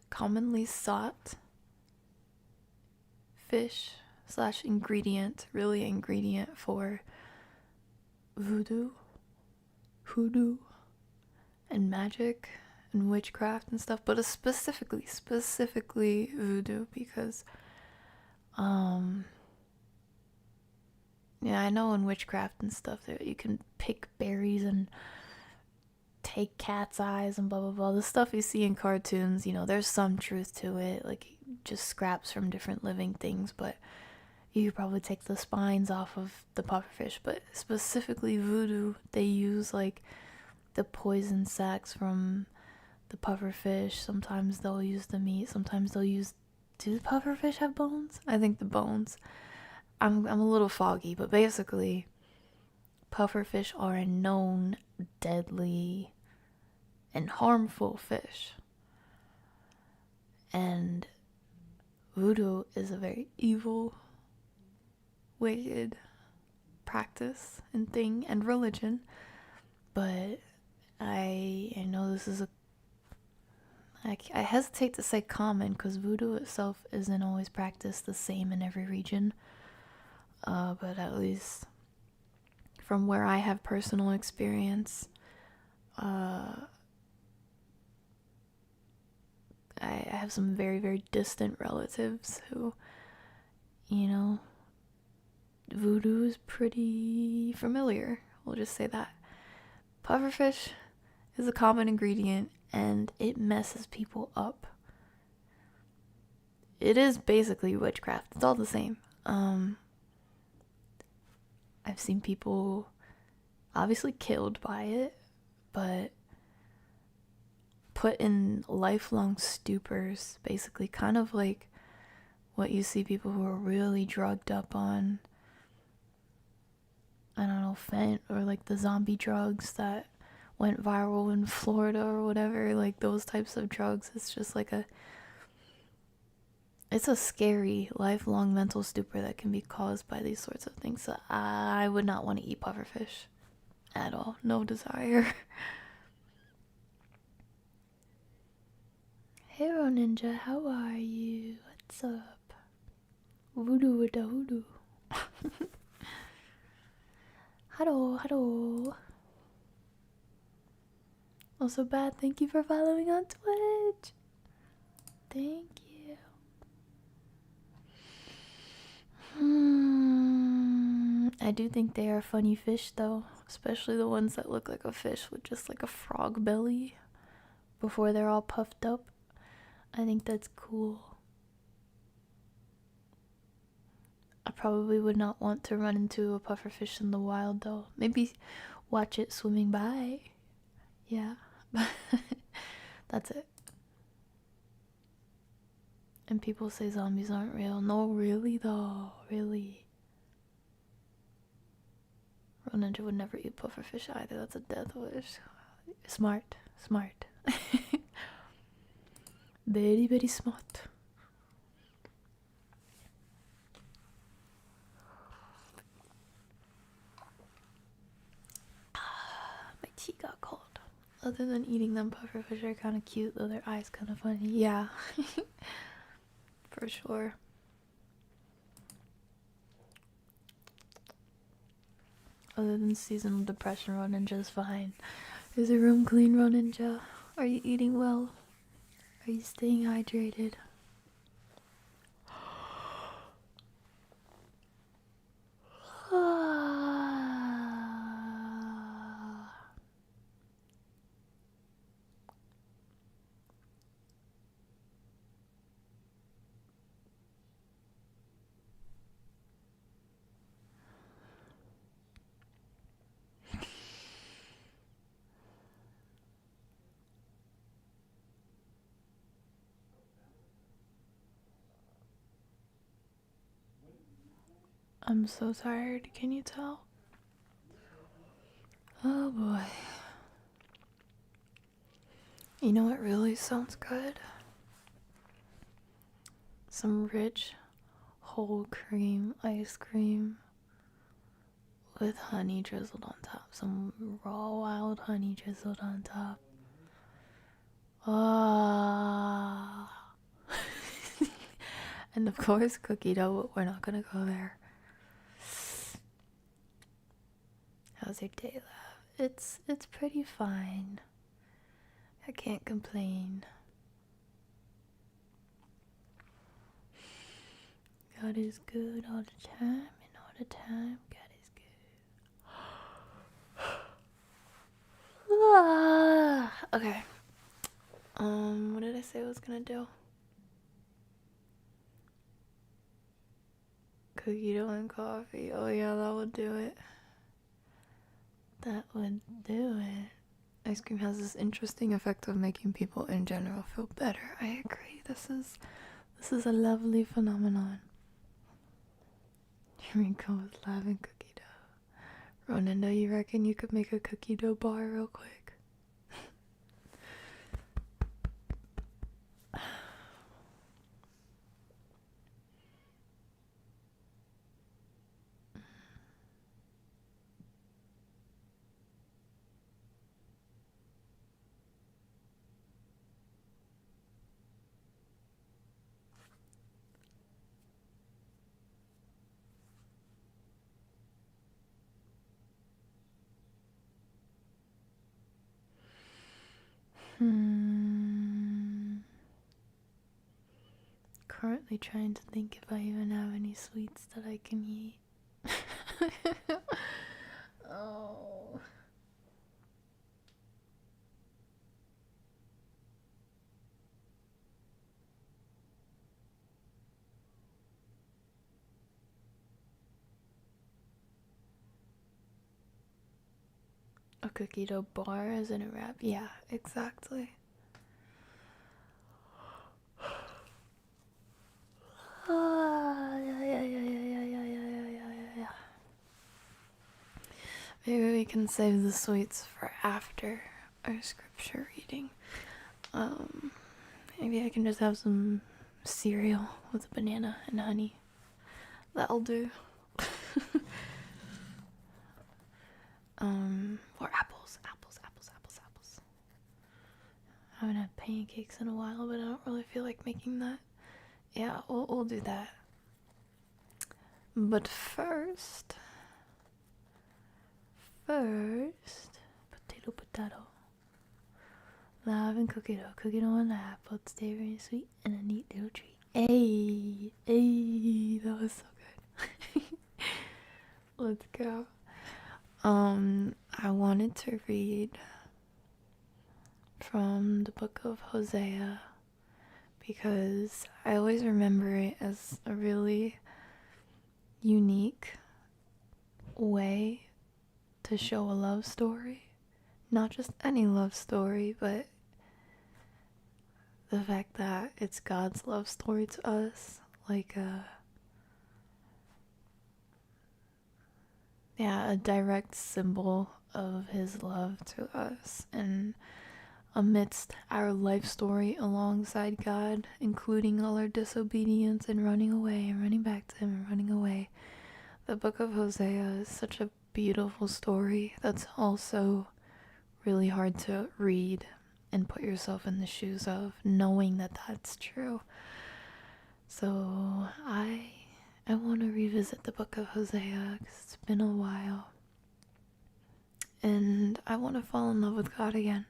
commonly sought fish / ingredient, really ingredient for voodoo, hoodoo, and magic and witchcraft and stuff, but specifically voodoo, because yeah, I know in witchcraft and stuff that you can pick berries and take cat's eyes and blah blah blah. The stuff you see in cartoons, you know, there's some truth to it, like just scraps from different living things, but you probably take the spines off of the pufferfish. But specifically voodoo, they use like the poison sacs from the pufferfish. Sometimes they'll use the meat, sometimes they'll use, do the pufferfish have bones? I think the bones. I'm a little foggy, but basically pufferfish are a known deadly and harmful fish. And voodoo is a very evil, wicked practice and thing and religion. But I know this is I hesitate to say common, because voodoo itself isn't always practiced the same in every region. But at least from where I have personal experience, I have some very, very distant relatives who, you know, voodoo is pretty familiar. We'll just say that. Pufferfish is a common ingredient, and it messes people up. It is basically witchcraft. It's all the same. I've seen people obviously killed by it, but put in lifelong stupors, basically, kind of like what you see people who are really drugged up on, I don't know, fent, or like the zombie drugs that went viral in Florida or whatever, like those types of drugs. It's just like it's a scary lifelong mental stupor that can be caused by these sorts of things. So I would not want to eat pufferfish at all. No desire. Hero Ninja, how are you? What's up? Voodoo with the hoodoo. Hello. Also bad, thank you for following on Twitch. Thank you. I do think they are funny fish though, especially the ones that look like a fish with just like a frog belly before they're all puffed up. I think that's cool. I probably would not want to run into a pufferfish in the wild though. Maybe watch it swimming by. Yeah. That's it. And people say zombies aren't real. No, really though. Really. Ninja would never eat pufferfish either. That's a death wish. Smart. Very, very smart. tea got cold. Other than eating them, pufferfish are kind of cute, though their eyes kind of funny. Yeah, for sure. Other than seasonal depression, Raw Ninja's fine. Is your room clean, Raw Ninja? Are you eating well? Are you staying hydrated? I'm so tired, can you tell? Oh boy. You know what really sounds good? Some rich whole cream ice cream with honey drizzled on top. Some raw wild honey drizzled on top. Ah. And of course cookie dough, but we're not gonna go there. How's your day, love? It's pretty fine. I can't complain. God is good all the time, and all the time God is good. Okay. What did I say I was gonna do? Cookie dough and coffee. Oh yeah, that would do it. That would do it. Ice cream has this interesting effect of making people in general feel better. I agree. This is a lovely phenomenon. Here we go with lavendher cookie dough. Ronendo, you reckon you could make a cookie dough bar real quick? Currently trying to think if I even have any sweets that I can eat. Oh. A cookie dough bar is in a wrap? Yeah, exactly. Yeah. Maybe we can save the sweets for after our scripture reading. Maybe I can just have some cereal with a banana and honey. That'll do. Or apples. I haven't had pancakes in a while, but I don't really feel like making that. Yeah, we'll do that. But first, potato. Lavendher cookie dough and apple. It's very sweet and a neat little treat. Hey, that was so good. Let's go. I wanted to read from the book of Hosea because I always remember it as a really unique way to show a love story. Not just any love story, but the fact that it's God's love story to us, like a direct symbol of his love to us. And amidst our life story alongside God, including all our disobedience and running away and running back to him and running away, the book of Hosea is such a beautiful story that's also really hard to read and put yourself in the shoes of knowing that that's true. So I want to revisit the book of Hosea because it's been a while. And I want to fall in love with God again.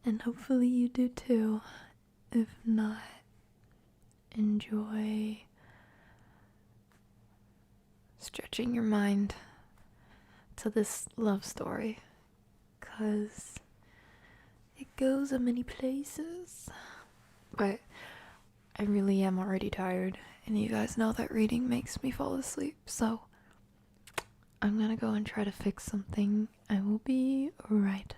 And hopefully you do too. If not, enjoy stretching your mind to this love story. Because it goes in many places. But I really am already tired. And you guys know that reading makes me fall asleep. So I'm gonna go and try to fix something. I will be right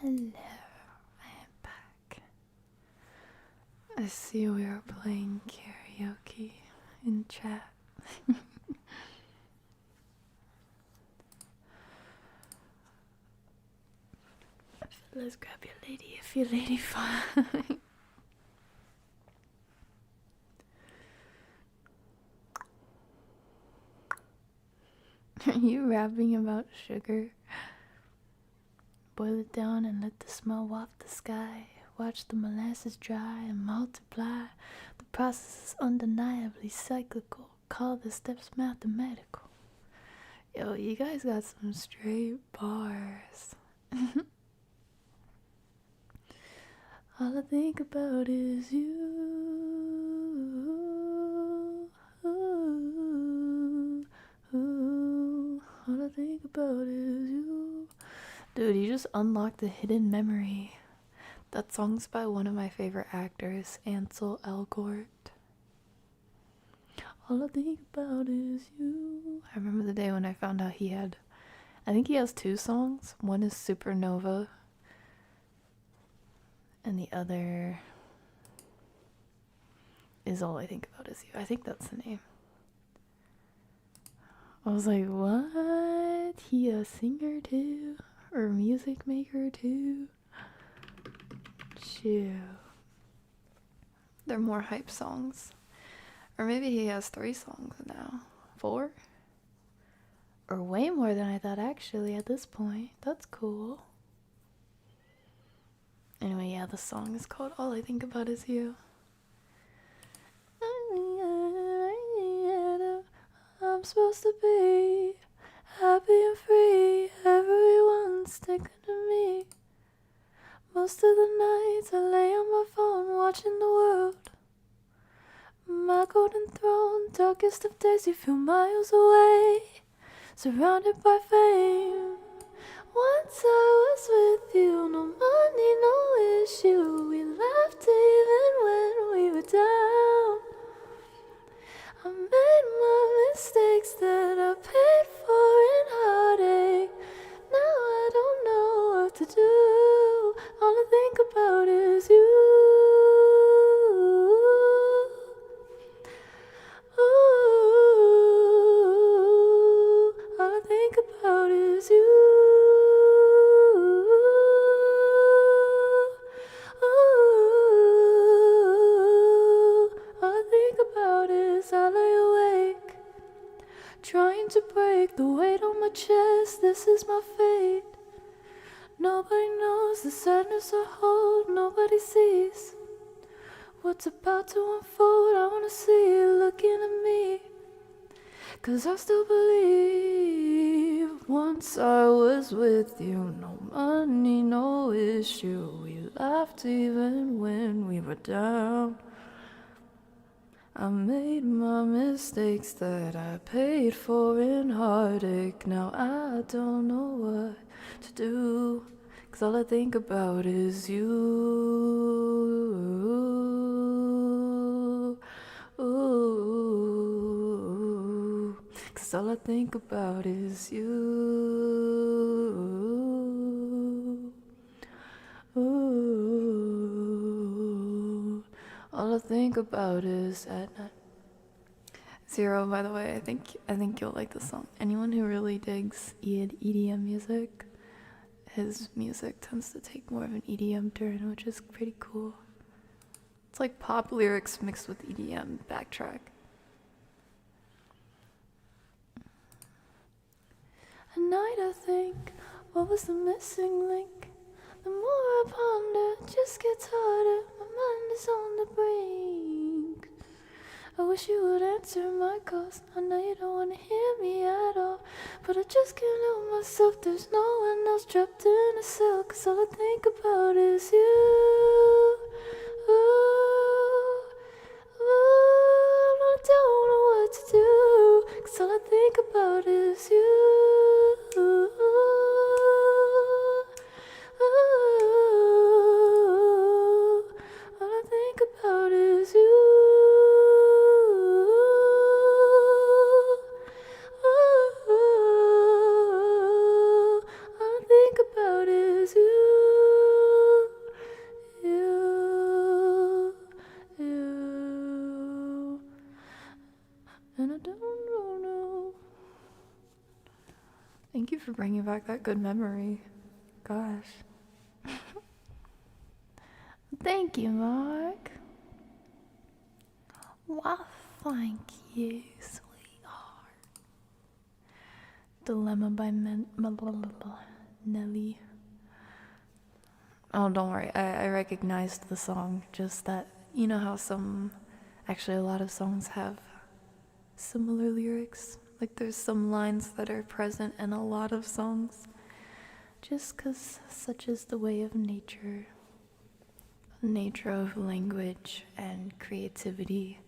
Hello, I am back. I see we are playing karaoke in chat. Let's grab your lady if your lady fine. Are you rapping about sugar? Boil it down and let the smell waft the sky. Watch the molasses dry and multiply. The process is undeniably cyclical. Call the steps mathematical. Yo, you guys got some straight bars. All I think about is you. All I think about is you. Dude, you just unlocked a hidden memory. That song's by one of my favorite actors, 𝗖𝗢𝗡𝗧𝗔𝗖𝗧. All I think about is you. I remember the day when I found out I think he has 2 songs. One is Supernova, and the other is All I Think About Is You. I think that's the name. I was like, what? He a singer too? Or a music maker too? Chill. They're more hype songs. Or maybe he has 3 songs now. 4? Or way more than I thought actually at this point. That's cool. Anyway, yeah, the song is called All I Think About Is You. I'm supposed to be happy and free. Everyone's sticking to me. Most of the nights I lay on my phone watching the world. My golden throne, darkest of days, you feel miles away, surrounded by fame. Once I was with you, no money, no issue. We laughed even when we were down. I made my mistakes that I paid for in heartache. Now I don't know what to do. All I think about is you. Ooh, all I think about is you. Ooh, all I think about is I lay awake, trying to break the weight on my chest. This is my fate. Nobody knows the sadness I hold. Nobody sees what's about to unfold. I wanna see you looking at me, 'cause I still believe. Once I was with you, no money, no issue. We laughed even when we were down. I made my mistakes that I paid for in heartache. Now I don't know what to do, 'cause all I think about is you. Ooh, 'cause all I think about is you. Ooh, all I think about is at night. Zero, by the way, I think you'll like the song. Anyone who really digs EDM music, his music tends to take more of an EDM turn, which is pretty cool. It's like pop lyrics mixed with EDM backtrack. At night I think, what was the missing link? The more I ponder, it just gets harder. My mind is on the brink. I wish you would answer my calls. I know you don't want to hear me at all, but I just can't help myself. There's no one else trapped in a cell, 'cause all I think about is you. Ooh, ooh, I don't know what to do, 'cause all I think about is you. Ooh, all I think about is you. All I think about is you. Thank you for bringing back that good memory. Gosh. Thank you, Mark. Well, thank you, sweetheart. Dilemma by Nelly. Oh, don't worry. I recognized the song. Just that, you know how actually a lot of songs have similar lyrics? Like there's some lines that are present in a lot of songs. Just 'cause such is the way of nature. Nature of language and creativity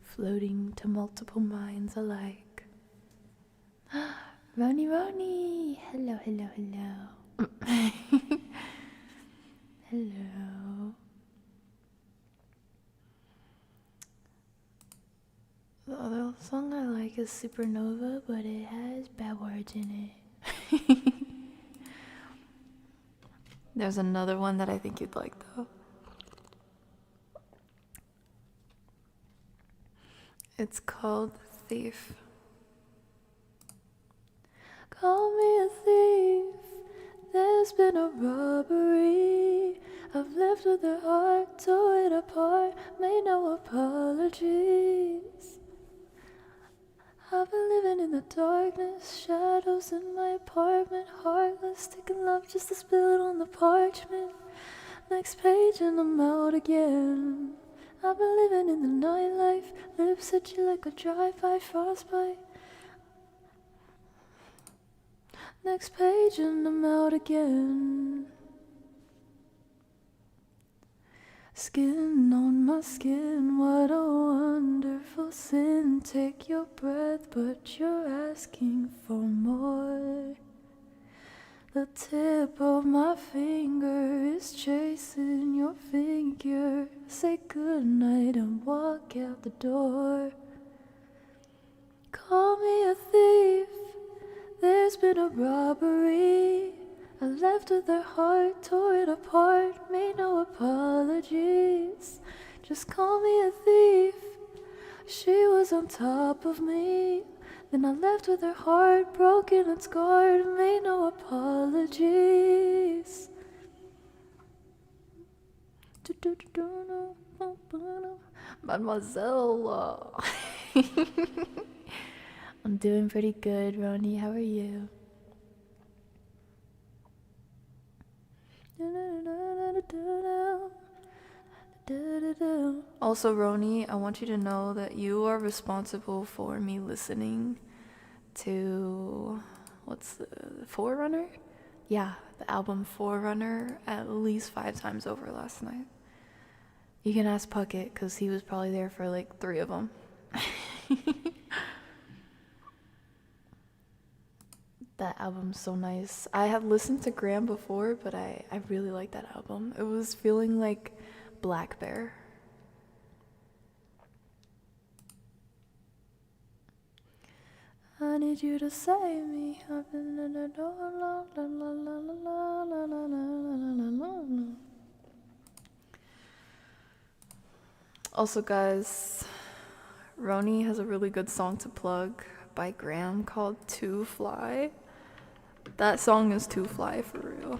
floating to multiple minds alike. Roni! Hello, hello, hello. Hello. The other song I like is Supernova, but it has bad words in it. There's another one that I think you'd like though. It's called Thief. Call me a thief. There's been a robbery. I've lived with their heart, tore it apart, made no apologies. I've been living in the darkness, shadows in my apartment, heartless, taking love just to spill it on the parchment. Next page and I'm out again. I've been living in the nightlife, lips hit you like a drive-by frostbite. Next page and I'm out again. Skin on my skin, what a wonderful sin. Take your breath, but you're asking for more. The tip of my finger is chasing your figure. Say goodnight and walk out the door. Call me a thief. There's been a robbery. I left with her heart, tore it apart, made no apologies. Just call me a thief. She was on top of me. Then I left with her heart broken and scarred, made no apologies. Mademoiselle. I'm doing pretty good, Roni. How are you? Also, Roni, I want you to know that you are responsible for me listening to what's the Forerunner? Yeah, the album Forerunner at least 5 times over last night. You can ask Puckett because he was probably there for like 3 of them. That album's so nice. I had listened to Graham before, but I really like that album. It was feeling like Black Bear. I need you to save me. I've been in the door. La, la, la, la, la, la, la, la, la, la. Also, guys, Roni has a really good song to plug by Graham called To Fly. That song is too fly for real.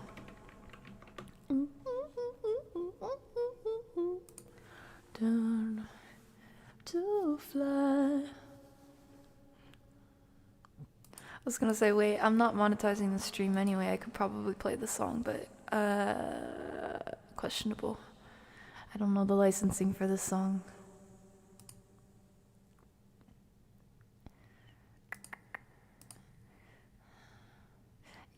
Down to fly. I was gonna say, wait, I'm not monetizing the stream anyway. I could probably play the song, but questionable. I don't know the licensing for this song.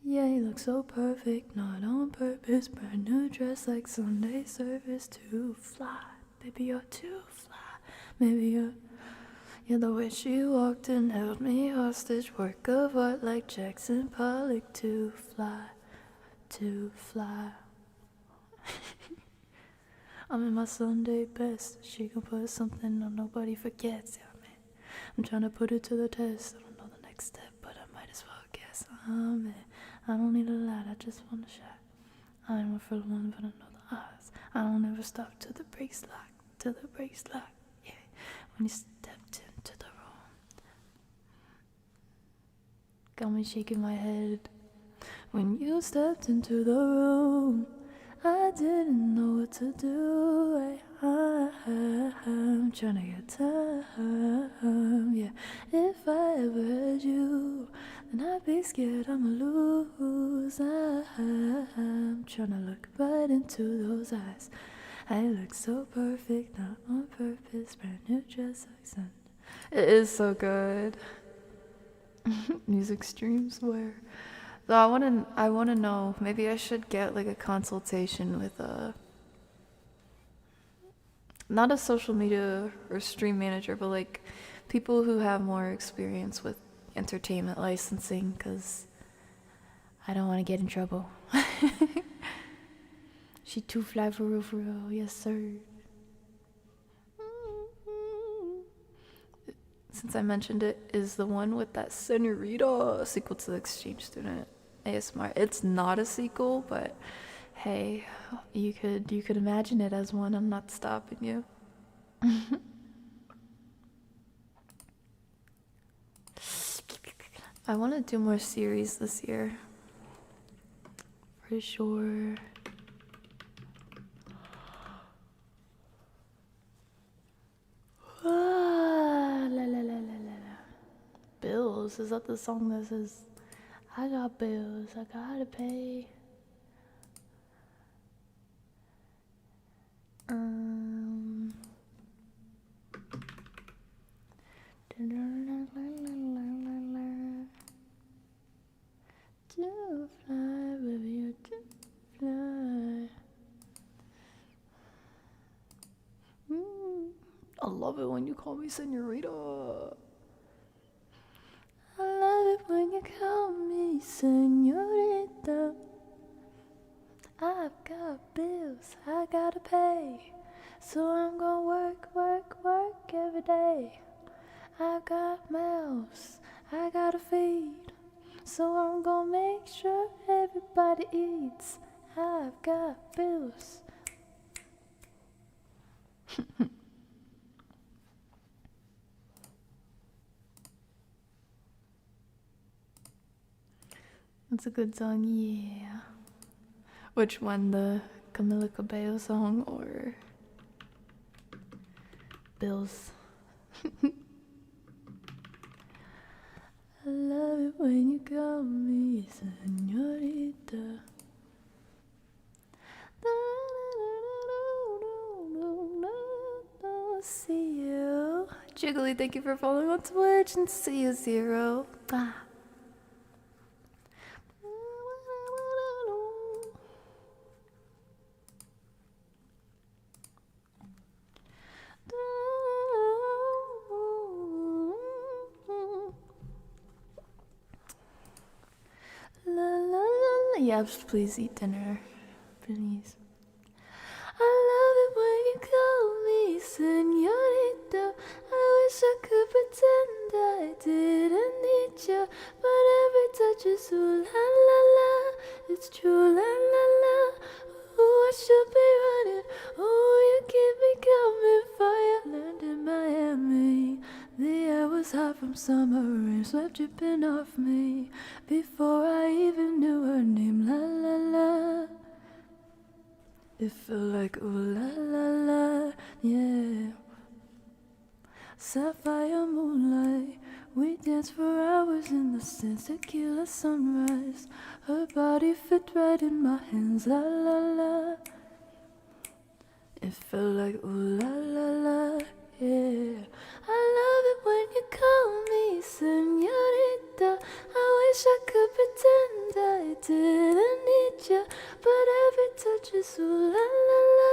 Yeah, you look so perfect, not on purpose. Brand new dress like Sunday service. To fly, baby, you're too fly. Maybe you're the way she walked and held me hostage. Work of art like Jackson Pollock. To fly, to fly. I'm in my Sunday best. She gon' put something on nobody forgets. Yeah, man. I'm trying to put it to the test. I don't know the next step, but I might as well guess. Man. I don't need a lot, I just want a shot. I'm a for the one, but I know the odds. I don't ever stop till the brakes lock, till the brakes lock. Yeah, when you stepped into the room. Got me shaking my head. When you stepped into the room, I didn't know what to do. I'm trying to get time, yeah. If I ever had you, then I'd be scared I'ma lose. I'm trying to look right into those eyes. I look so perfect, not on purpose. Brand new dress accent. It is so good. Music streams where. So I wanna know. Maybe I should get like a consultation with not a social media or stream manager, but like people who have more experience with entertainment licensing, because I don't want to get in trouble. She too fly for real, yes sir. Since I mentioned it, is the one with that senorita sequel to the exchange student ASMR. It's not a sequel, but hey, you could imagine it as one. I'm not stopping you. I want to do more series this year, for sure. Bills, is that the song that says I got bills I gotta pay? To fly, baby, to fly. I love it when you call me senorita. I love it when you call me senorita. I've got bills I gotta pay, so I'm gonna work every day. I got mouths I gotta feed, so I'm gonna make sure everybody eats. I've got bills. That's a good song, yeah. Which one, the Camila Cabello song or Bills? I love it when you call me señorita. See you. Jiggly, thank you for following on Twitch, and see you, Zero. Yes, please eat dinner. Please. I love it when you call me señorita. I wish I could pretend I didn't need you, but every touch is ooh la la la. It's true la la la. Ooh, I should be running. Ooh, you keep me coming for you. Learned in Miami. The air was hot from summer rain, sweat dripping off me before I even knew her name. La la la. It felt like ooh la la la, yeah. Sapphire moonlight, we danced for hours in the sands, tequila sunrise. Her body fit right in my hands, la la la. It felt like ooh la la la, yeah. I love it when you call me señorita. I wish I could pretend I didn't need you, but every touch is ooh la la la.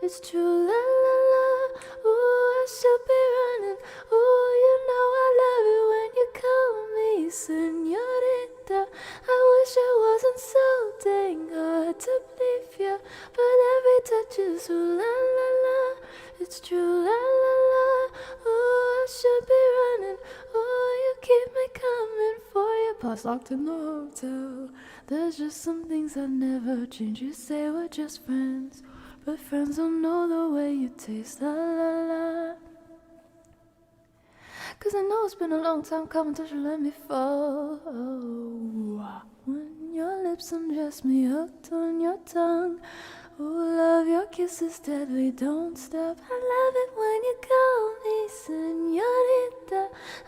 It's true la la la. Ooh, I should be running. Ooh, you know I love it when you call me señorita. I wish I wasn't so dang hard to believe you, but every touch is ooh la la la. It's true la la la. Ooh, I should be running. Ooh, you keep me coming for you. Past locked in the hotel. There's just some things I never change. You say we're just friends, but friends don't know the way you taste. La la la. 'Cause I know it's been a long time coming till you let me fall. When your lips undress me, hooked on your tongue. Oh, love, your kiss is deadly, don't stop. I love it when you call me señorita.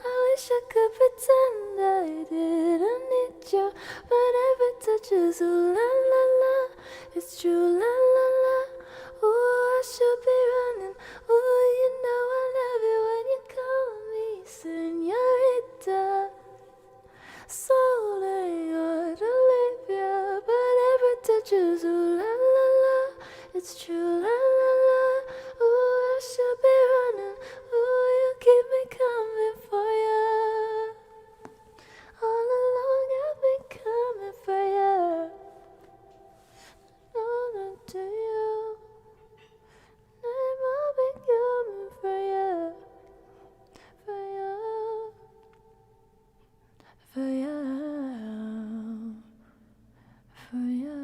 I wish I could pretend I didn't need you, but every touch is ooh la la la. It's true, la la la. Ooh, I should be running. Ooh, you know I love it when you call me señorita. So they ought to leave ya, but every touch is ooh la la la. It's true, la la la. Ooh, I should be running. Ooh, you keep me coming for ya. All along I've been coming for ya. On to you. I've been coming for ya. For ya. For ya. For ya.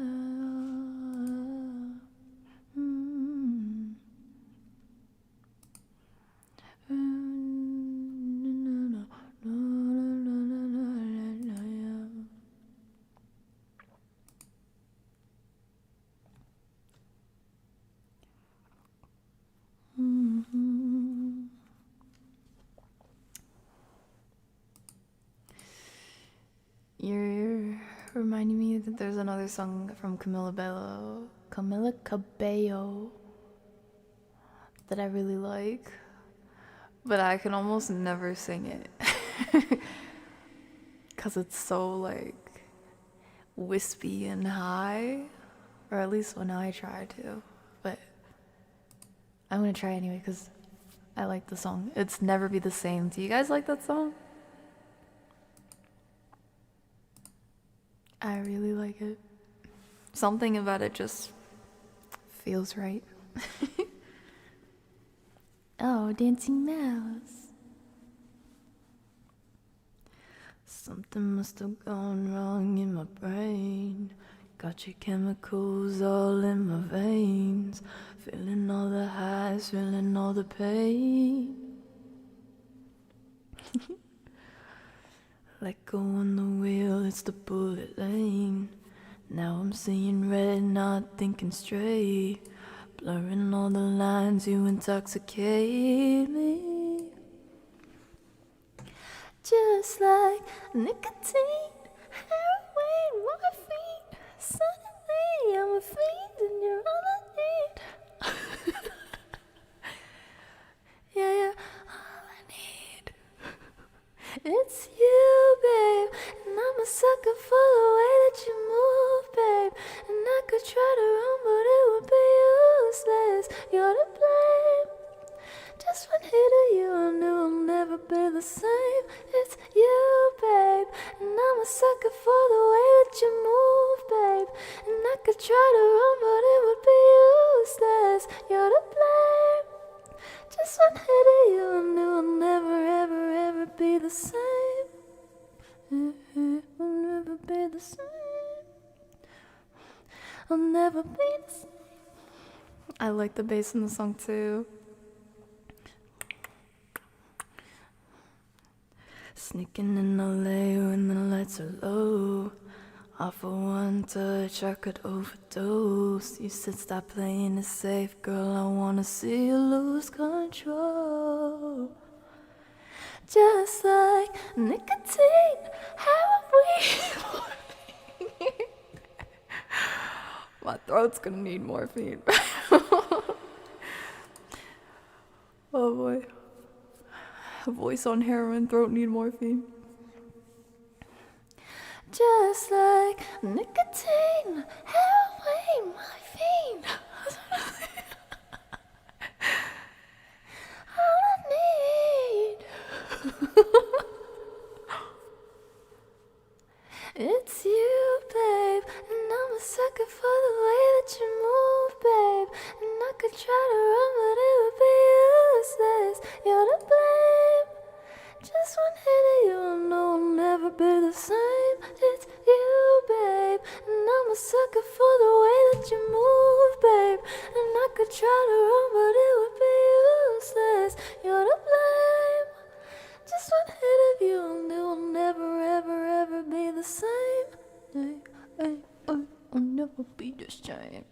You're reminding me that there's another song from Camila Cabello that I really like, but I can almost never sing it because it's so like wispy and high, or at least when I try to, but I'm gonna try anyway because I like the song. It's Never Be the Same. Do you guys like that song? I really like it. Something about it just feels right. Oh, dancing mouse. Something must have gone wrong in my brain. Got your chemicals all in my veins. Feeling all the highs, feeling all the pain. Let go on the wheel, it's the bullet lane. Now I'm seeing red, not thinking straight. Blurring all the lines, you intoxicate me. Just like nicotine, heroin, morphine. Suddenly I'm a fiend and you're all I need. Yeah, all I need. It's you, babe, and I'm a sucker for the way that you move, babe. And I could try to run, but it would be useless. You're to blame. Just one hit of you, I knew I'll never be the same. It's you, babe, and I'm a sucker for the way that you move, babe. And I could try to run, but it would be useless. You're to blame. Just one hit of you, I knew I'll never, ever, ever be the same. I'll never be the same. I'll never be the same. I like the bass in the song too. Sneaking in LA when the lights are low. Off for one touch, I could overdose. You said stop playing it safe, girl, I wanna see you lose control. Just like nicotine, heroin. My throat's gonna need morphine. Oh boy. Voice on heroin, throat need morphine. Just like nicotine, heroin, morphine. All I need. It's you, babe, and I'm a sucker for the way that you move, babe. And I could try to run, but it would be useless. You're to blame. Just one hit of you, I know I'll never be the same. It's you, babe, and I'm a sucker for the way that you move, babe. And I could try to run, but it would be useless. You're to blame. Just this giant.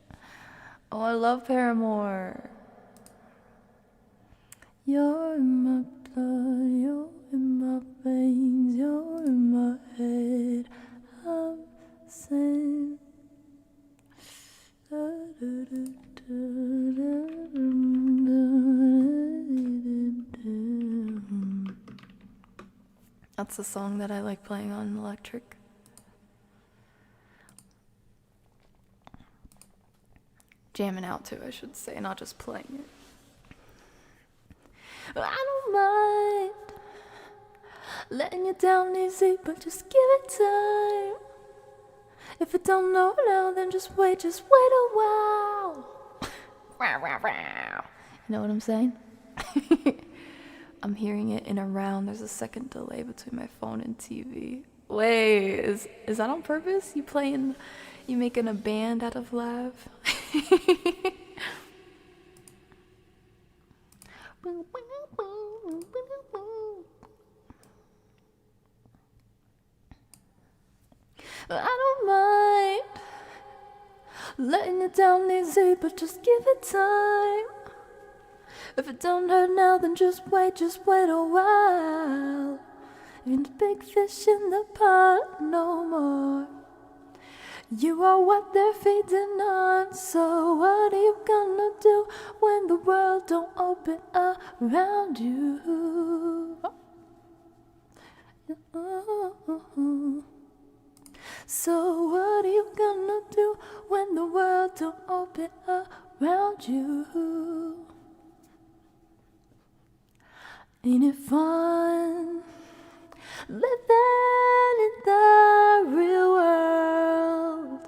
Oh, I love Paramore. You're in my blood, you're in my veins, you're in my head. I'm saying. That's the song that I like playing on electric. Jamming out to, I should say, not just playing it. I don't mind letting you down easy, but just give it time. If you don't know now, then just wait a while. You know what I'm saying? I'm hearing it in a round. There's a second delay between my phone and TV. Wait, is that on purpose? You making a band out of lav? I don't mind letting you down easy, but just give it time. If it don't hurt now, then just wait a while. Ain't the big fish in the pot no more. You are what they're feeding on. So what are you gonna do when the world don't open around you? So what are you gonna do when the world don't open around you? Ain't it fun living in the real world?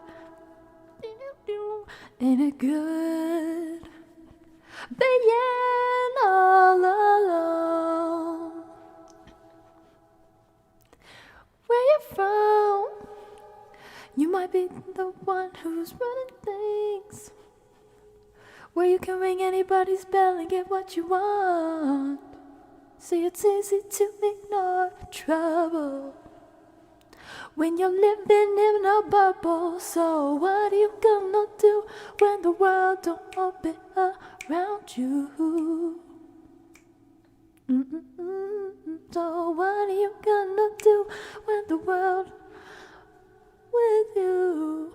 Ain't it good being all alone? Where you from? You might be the one who's running things, where you can ring anybody's bell and get what you want. See, it's easy to ignore trouble when you're living in a bubble. So what are you gonna do when the world don't open around you? So what are you gonna do when the world with you?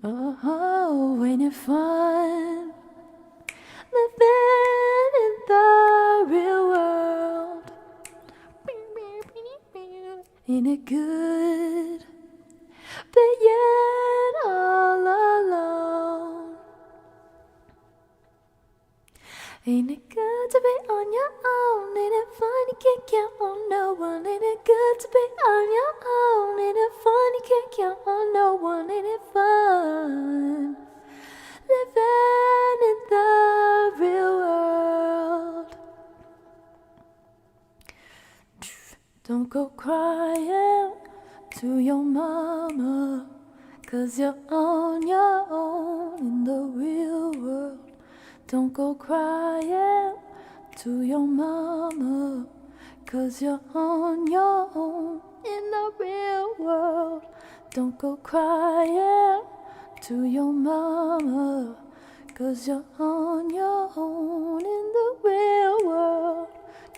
Oh, ain't it fun living in the real world? Ain't it good being all alone? Ain't it good to be on your own? Ain't it fun you can't count on no one? Ain't it good to be on your own? Ain't it fun you can't count on no one? Ain't it fun living in the real world? Don't go crying to your mama, 'cause you're on your own in the real world. Don't go crying to your mama, 'cause you're on your own in the real world. Don't go crying to your mama, 'cause you're on your own in the real world.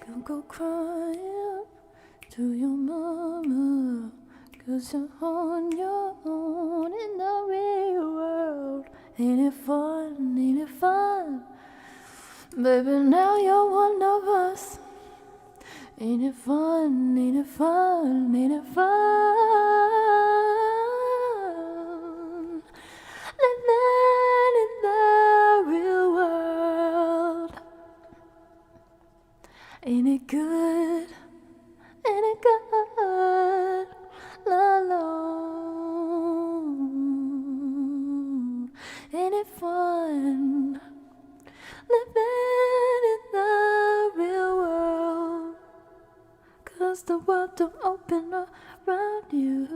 Don't go crying to your mama, 'cause you're on your own in the real world. Ain't it fun, ain't it fun? Baby, now you're one of us. Ain't it fun, ain't it fun, ain't it fun? Living in the real world. Ain't it good? Ain't it good? Alone. Ain't it fun living in the real world? 'Cause the world don't open around you.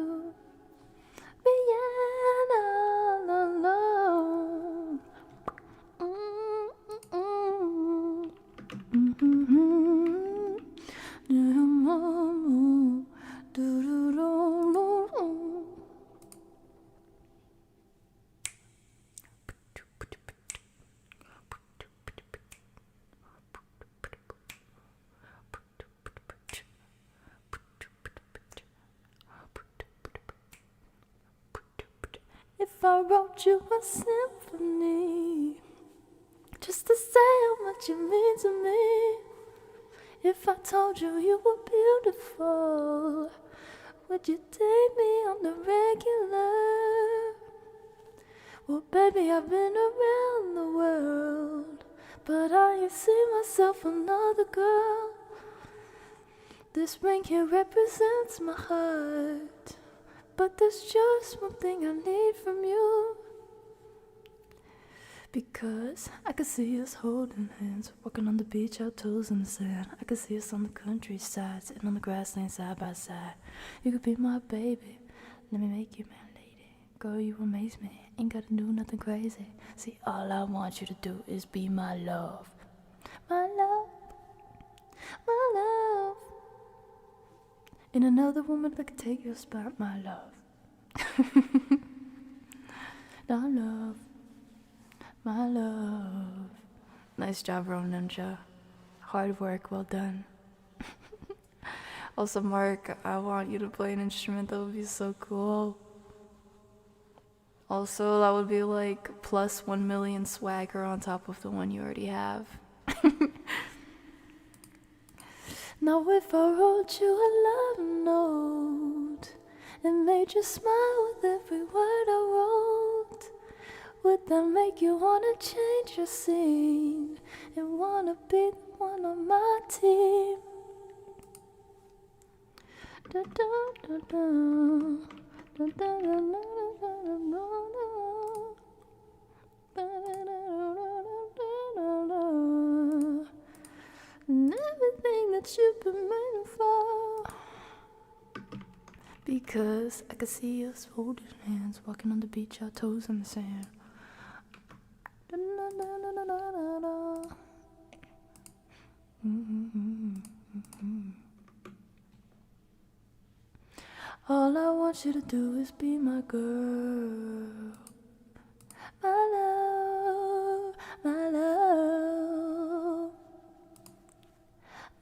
Being all alone. if I wrote you a symphony just to say how much you mean to me? If I told you you were beautiful, would you date me on the regular? Well, baby, I've been around the world, but I ain't seen myself another girl. This ring here represents my heart, but there's just one thing I need from you. Because I could see us holding hands, walking on the beach, our toes in the sand. I could see us on the countryside, sitting on the grassland side by side. You could be my baby, let me make you my lady. Girl, you amaze me, ain't gotta do nothing crazy. See, all I want you to do is be my love. My love, my love. In another woman that could take your spot, my love. My love. My love. Nice job, Ninja. Hard work, well done. Also, Mark, I want you to play an instrument. That would be so cool. Also, that would be like plus 1 million swagger on top of the one you already have. Now if I wrote you a love note and made you smile with every word I wrote, would that make you wanna change your scene and wanna be the one on my team? Da, da, da, da. Da, da, da, da, da, da, da. And everything that you've been waiting for. Because I could see us holding hands, walking on the beach, our toes in the sand. All I want you to do is be my girl. My love, my love.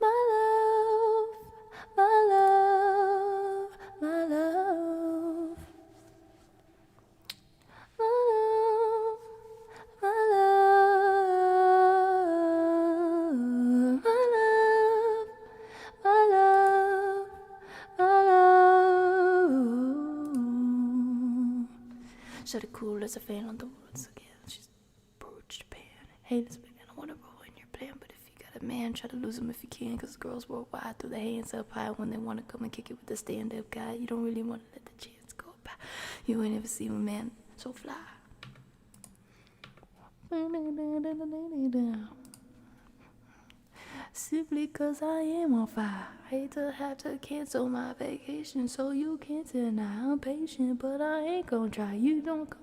My love, my love, my love. My love, my love. My love, my love, my love. Shut it cool as a fan on the woods again. She's approached Japan. Hey, this big, I don't want to roll in your plan, but if you got a man, try to lose him if you can, cause girls worldwide throw their hands up high when they want to come and kick it with the stand-up guy. You don't really want to let the chance go by. You ain't ever seen a man so fly. Simply cause I am on fire. Hate to have to cancel my vacation, so you can't deny I'm patient, but I ain't gonna try. You don't come,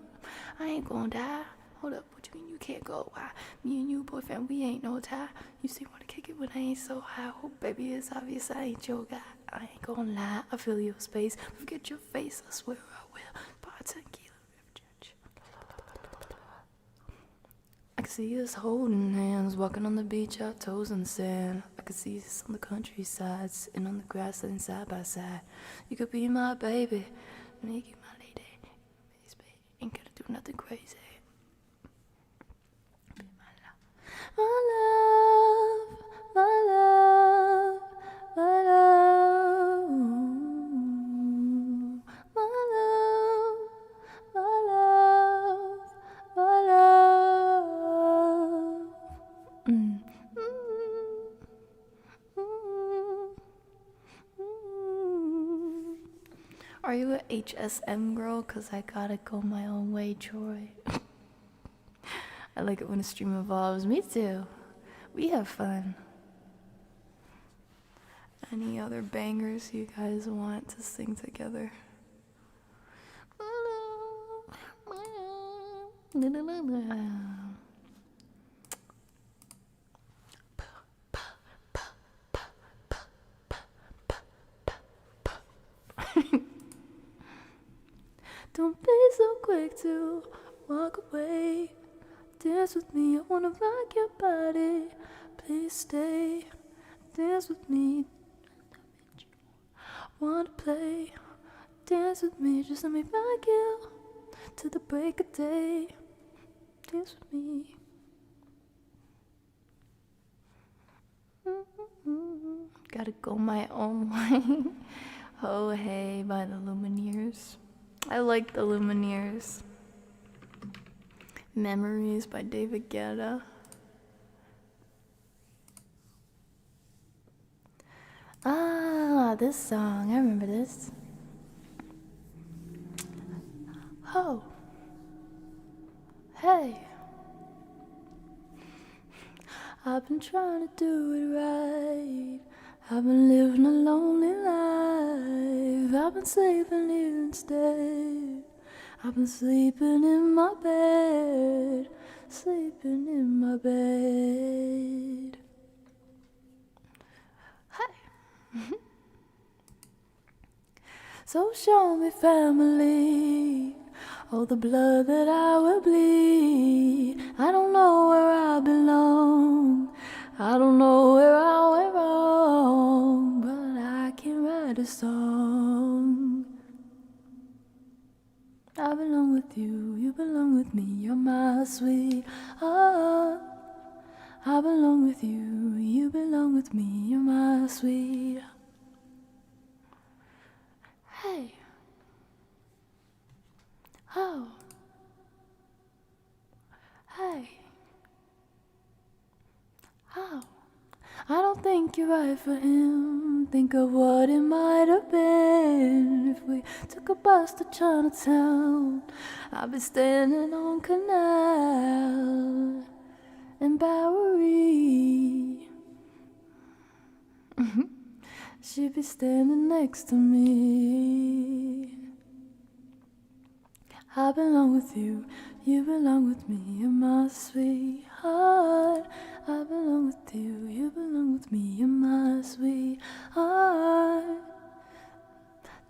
I ain't gonna die. Hold up, what you mean you can't go? Why? Me and you, boyfriend, we ain't no tie. You still wanna kick it when I ain't so high. Oh, baby, it's obvious I ain't your guy. I ain't gonna lie, I feel your space. Forget your face, I swear I will. Bartend kilo judge. I can see us holding hands, walking on the beach, our toes in the sand. I can see us on the countryside, sitting on the grassland side by side. You could be my baby, make you my lady. Ain't gotta do nothing crazy. My love, my love, my love, my love, my love, my love. Are you a HSM girl? Cause I gotta go my own way, Troy. I like it when a stream evolves. Me too. We have fun. Any other bangers you guys want to sing together? Don't be so quick to walk away. Dance with me, I wanna rock your body. Please stay. Dance with me. Wanna play. Dance with me, just let me rock you. to the break of day. Dance with me. Gotta go my own way. Oh Hey by the Lumineers. I like the Lumineers. Memories by David Guetta. Ah, this song, I remember this. Oh, hey, I've been trying to do it right. I've been living a lonely life. I've been sleeping here instead. I've been sleeping in my bed, sleeping in my bed. Hey. So show me family, all the blood that I will bleed. I don't know where I belong, I don't know where I went wrong, but I can write a song. I belong with you, you belong with me, you're my sweetheart. I belong with you, you belong with me, you're my sweetheart. Hey. Oh. Hey. Oh. I don't think you're right for him. Think of what it might have been if we took a bus to Chinatown. I'd be standing on Canal and Bowery. She'd be standing next to me. I belong with you, you belong with me, you're my sweetheart. I belong with you, you belong with me, you're my sweetheart.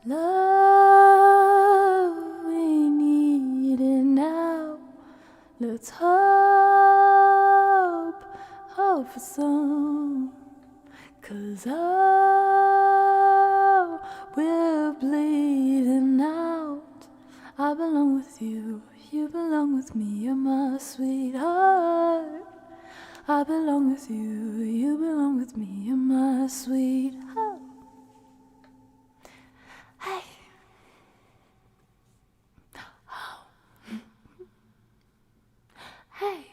Love, we need it now. Let's hope for some. 'Cause oh, we're bleeding out. I belong with you, you belong with me, you're my sweetheart. I belong with you, you belong with me, you're my sweetheart. Hey. Oh. Hey.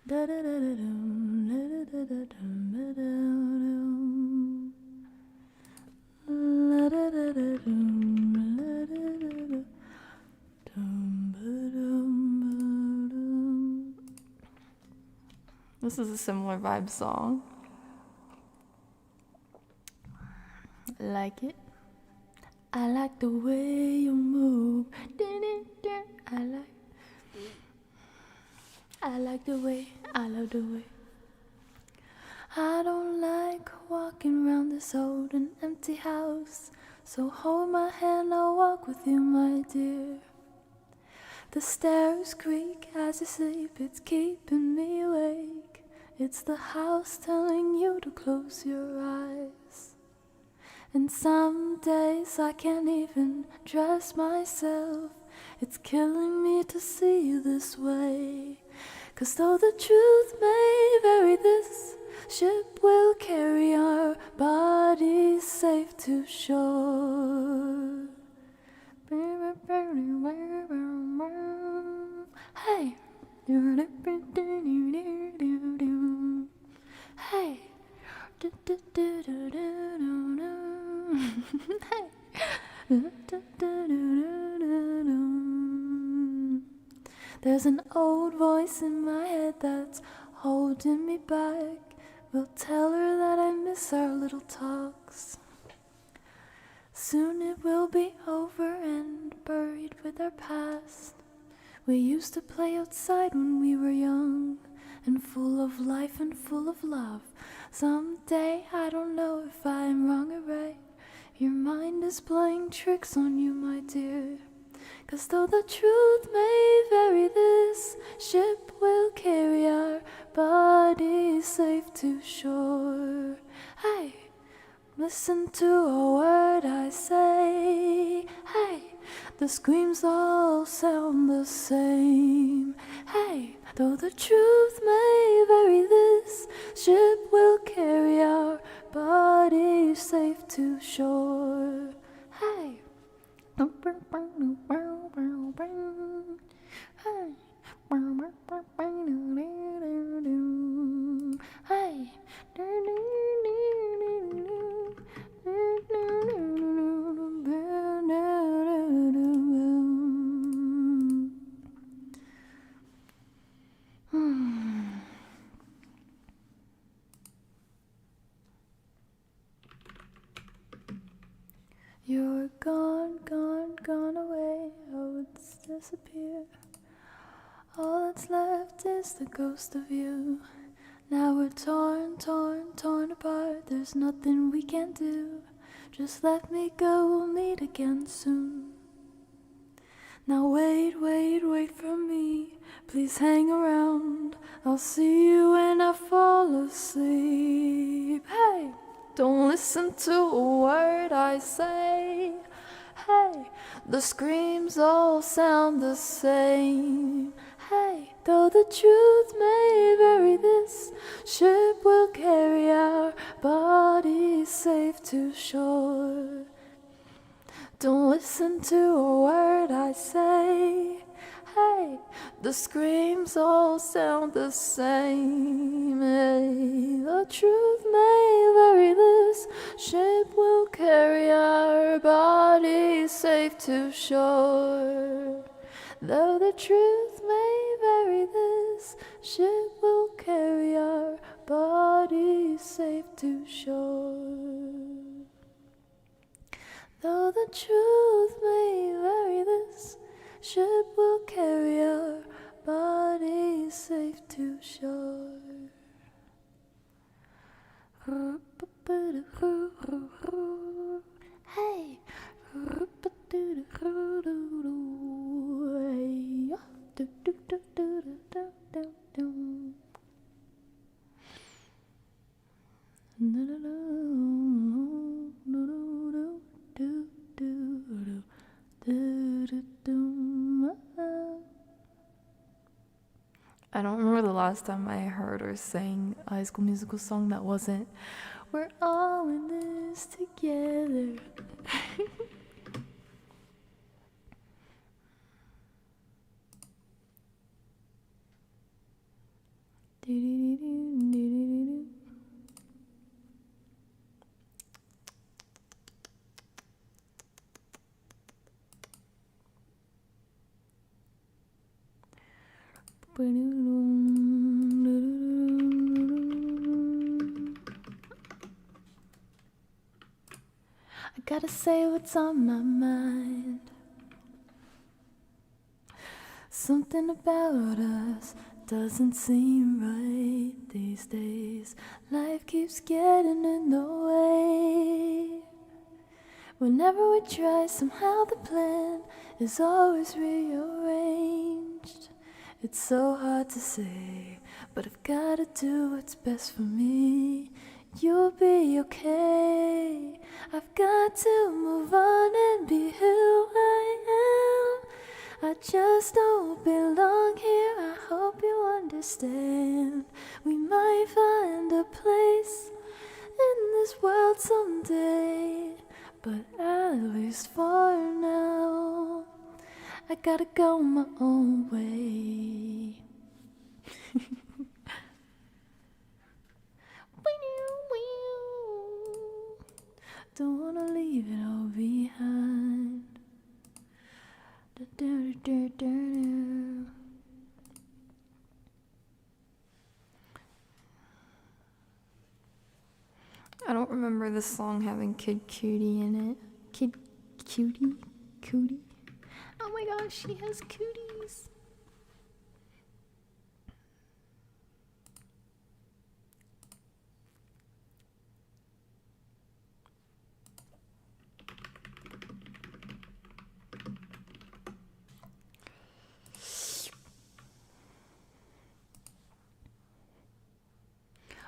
Da da da da dum, da da da da dum, da da dum. La da da da dum, la da da da dum, ba dum, ba dum. This is a similar vibe song. Like it. I like the way you move. I like the way, I love the way. I don't like walking around this old and empty house, so hold my hand, I'll walk with you, my dear. The stairs creak as you sleep, it's keeping me awake. It's the house telling you to close your eyes. And some days I can't even dress myself. It's killing me to see you this way. 'Cause though the truth may vary, this ship will carry our bodies safe to shore. Hey. Hey. There's an old voice in my head that's holding me back. We'll tell her that I miss our little talks. Soon it will be over and buried with our past. We used to play outside when we were young and full of life and full of love. Someday, I don't know if I'm wrong or right, your mind is playing tricks on you, my dear. 'Cause though the truth may vary, this ship will carry our bodies safe to shore. Hey, listen to a word I say. Hey, the screams all sound the same. Hey, though the truth may vary, this ship will carry our bodies safe to shore. Hey. Hey. You're gone, gone, gone away. Oh, it's disappeared. All that's left is the ghost of you. Now we're torn, torn, torn apart. There's nothing we can do. Just let me go, we'll meet again soon. Now wait, wait, wait for me. Please hang around. I'll see you when I fall asleep. Hey, don't listen to a word I say. Hey, the screams all sound the same. Hey, though the truth may vary, this ship will carry our bodies safe to shore. Don't listen to a word I say. Hey, the screams all sound the same. Hey, the truth may vary, this ship will carry our bodies safe to shore. Though the truth may vary, this ship will carry our bodies safe to shore. Though the truth may vary, this ship will carry our bodies safe to shore. Hey. I don't remember the last time I heard or sang a High School Musical song that wasn't "We're all in this together." I gotta say what's on my mind. Something about us doesn't seem right these days. Life keeps getting in the way. Whenever we try, somehow the plan is always rearranged. It's so hard to say, but I've gotta do what's best for me. You'll be okay. I've got to move on and be who I am. I just don't belong here. I hope you understand. We might find a place in this world someday, but at least for now, I gotta go my own way. Don't wanna leave it all behind. I don't remember this song having Kid Cutie in it. Kid Cutie? Cootie? Oh my gosh, she has cooties.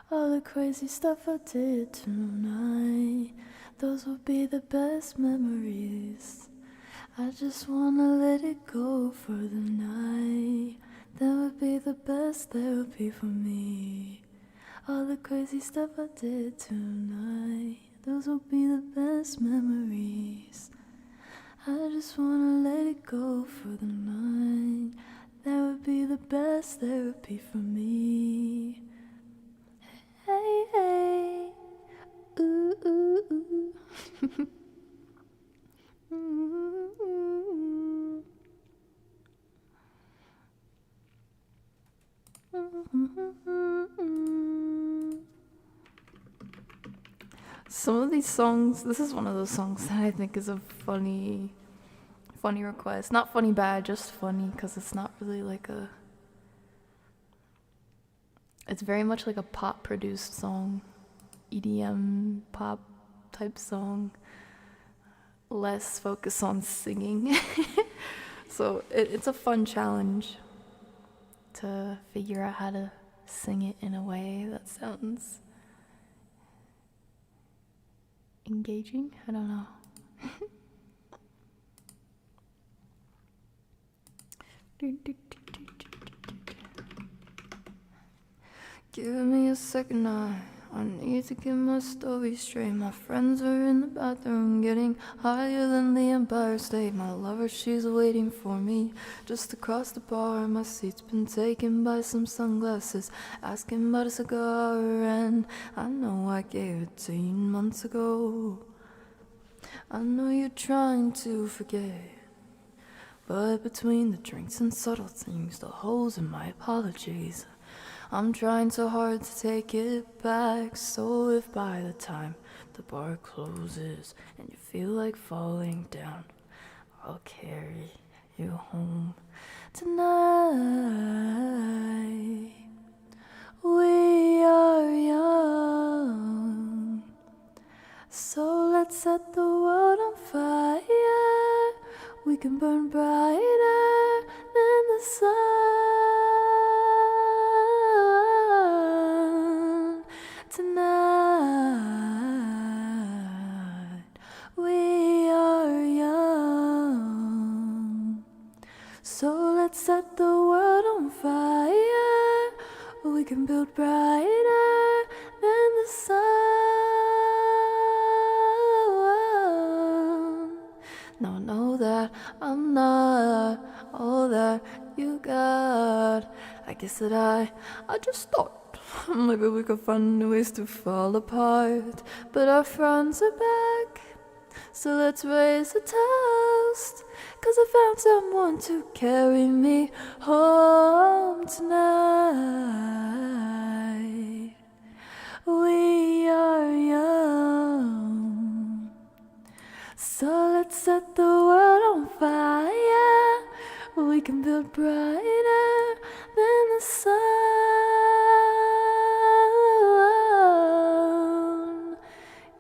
All the crazy stuff I did tonight, those will be the best memories. I just wanna let it go for the night. That would be the best therapy for me. All the crazy stuff I did tonight, those will be the best memories. I just wanna let it go for the night. That would be the best therapy for me. Hey, hey, ooh, ooh, ooh. Some of these songs, this is one of those songs that I think is a funny request. Not funny bad, just funny, because it's not really like a... It's very much like a pop-produced song. EDM, pop type song. Less focus on singing. So it's a fun challenge to figure out how to sing it in a way that sounds engaging. I don't know. Give me a second, I need to get my story straight. My friends are in the bathroom getting higher than the Empire State. My lover, she's waiting for me just across the bar. My seat's been taken by some sunglasses, asking about a cigar, and I know I gave it 18 months ago. I know you're trying to forget, but between the drinks and subtle things, the holes in my apologies, I'm trying so hard to take it back. So if by the time the bar closes and you feel like falling down, I'll carry you home tonight. We are young, so let's set the world on fire. We can burn brighter than the sun. Tonight, we are young, so let's set the world on fire. We can build brighter than the sun. Now know that I'm not all that you got. I guess that I just thought maybe we could find new ways to fall apart, but our friends are back, so let's raise a toast, 'cause I found someone to carry me home tonight. We are young, so let's set the world on fire. We can build brighter than the sun.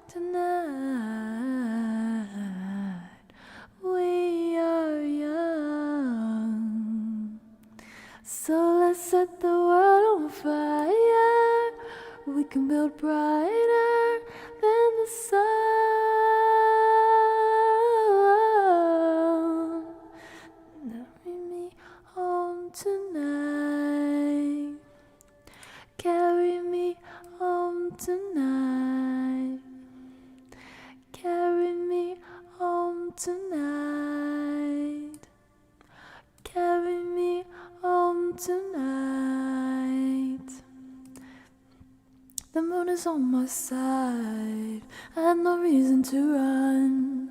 Tonight, we are young, so let's set the world on fire. We can build brighter than the sun. Carry me home tonight. Carry me home tonight. Carry me home tonight. Carry me home tonight. The moon is on my side. I had no reason to run.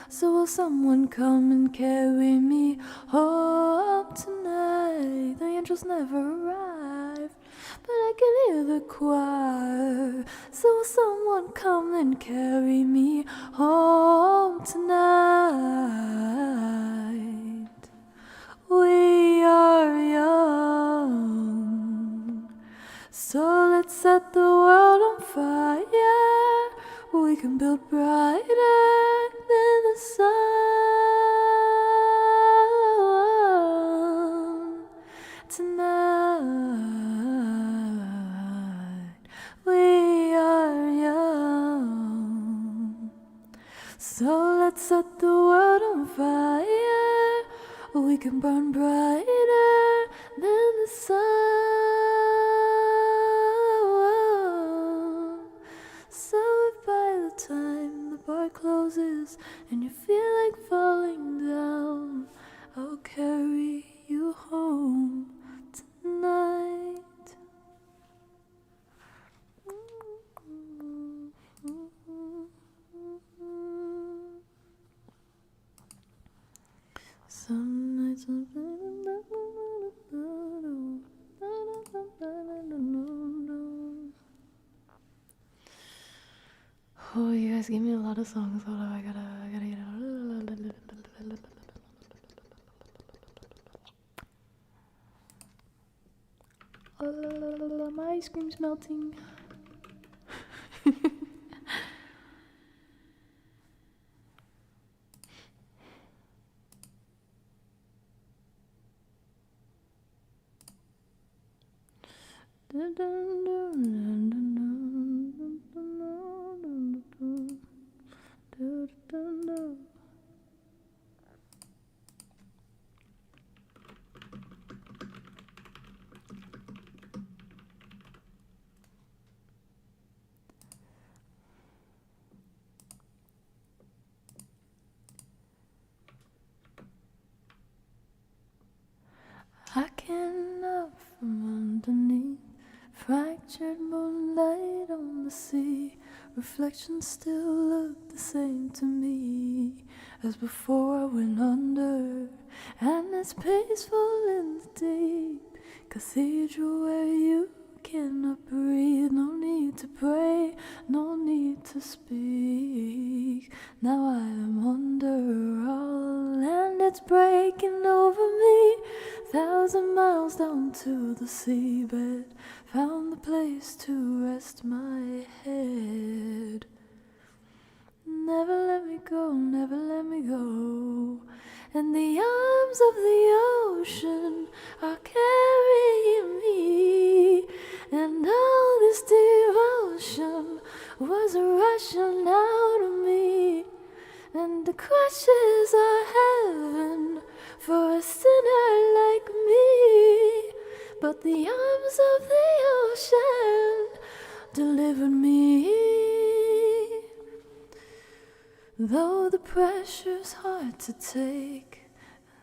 So will someone come and carry me home tonight? The angels never arrive, but I can hear the choir. So will someone come and carry me home tonight? We are young, so let's set the world on fire. We can build brighter than the sun. Tonight, we are young, so let's set the world on fire. we can burn brighter than the sun. So if by the time the bar closes and you feel like falling down, I'll carry you home tonight. Some nights oh, you guys gave me a lot of songs. Hold on, I gotta get it. Oh, my ice cream's melting. I came up from underneath, fractured moonlight on the sea. Reflections still look the same to me as before I went under. And it's peaceful in the deep cathedral where you cannot breathe. No need to pray, no need to speak. Now I am under all, and it's breaking over me. 1,000 miles down to the seabed, found the place to rest my head. Never let me go, never let me go. And the arms of the ocean are carrying me, and all this devotion was rushing out of me. And the crashes are heaven for a sinner like me, but the arms of the ocean delivered me. Though the pressure's hard to take,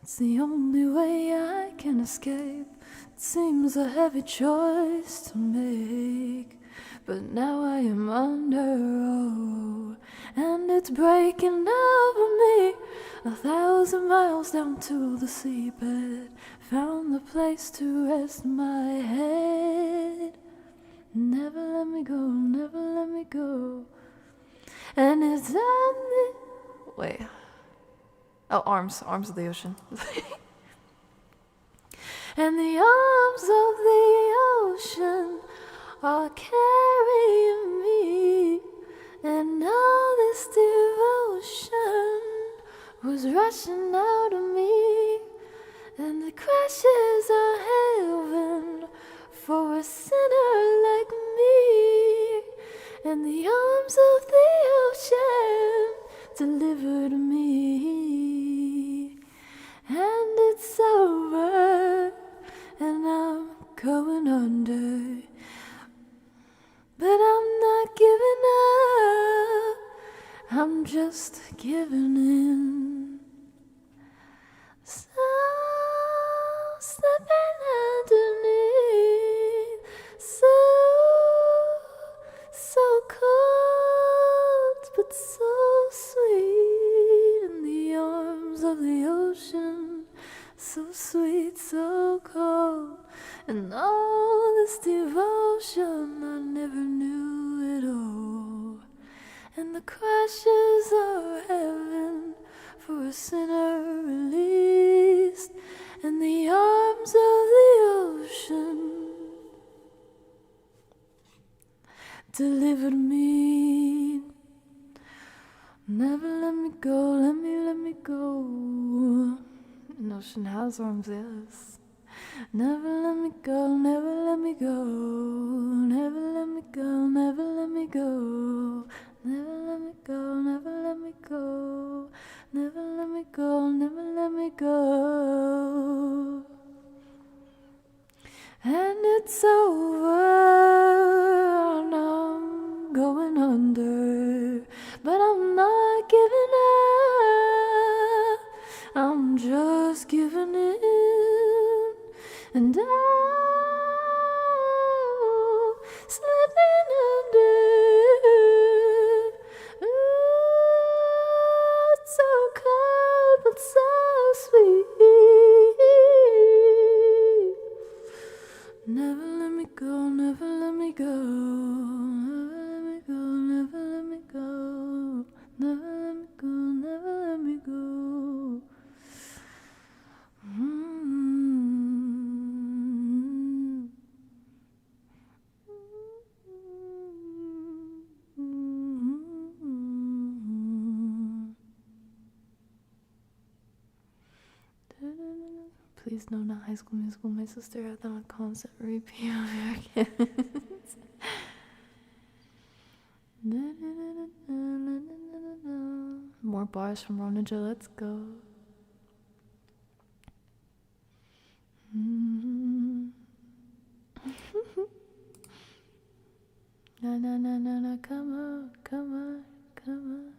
it's the only way I can escape. It seems a heavy choice to make, but now I am under, oh, and it's breaking over me. 1,000 miles down to the seabed, found the place to rest my head. Never let me go, never let me go. And it's on the... Wait. Oh, arms of the ocean. And the arms of the ocean are carrying me, and all this devotion was rushing out of me. And the crashes are heaven for a sinner like me, and the arms of the ocean delivered me. And it's over, and I'm going under, but I'm not giving up, I'm just giving in. So slipping underneath, so cold, but so sweet in the arms of the ocean. So sweet, so cold, and all this devotion I never knew it all. And the crashes are heaven for a sinner released, and the arms of the ocean delivered me. Never let me go, let me go. An ocean has arms, yes. Never let me go, never let me go. Never let me go, never let me go. Never let me go, never let me go. never let me go, never let me go. And it's over, and I'm going under, but I'm not giving up, I'm just giving in, and I'm slipping under. Ooh, it's so cold but so sweet. Never let me go, never let me go, never let me go, never let me go, never let me go, never let me go. Please no, not High School Musical. My sister had that on constant repeat on her kids. More bars from Roninja, let's go. Na na na na na, come on, come on, come on.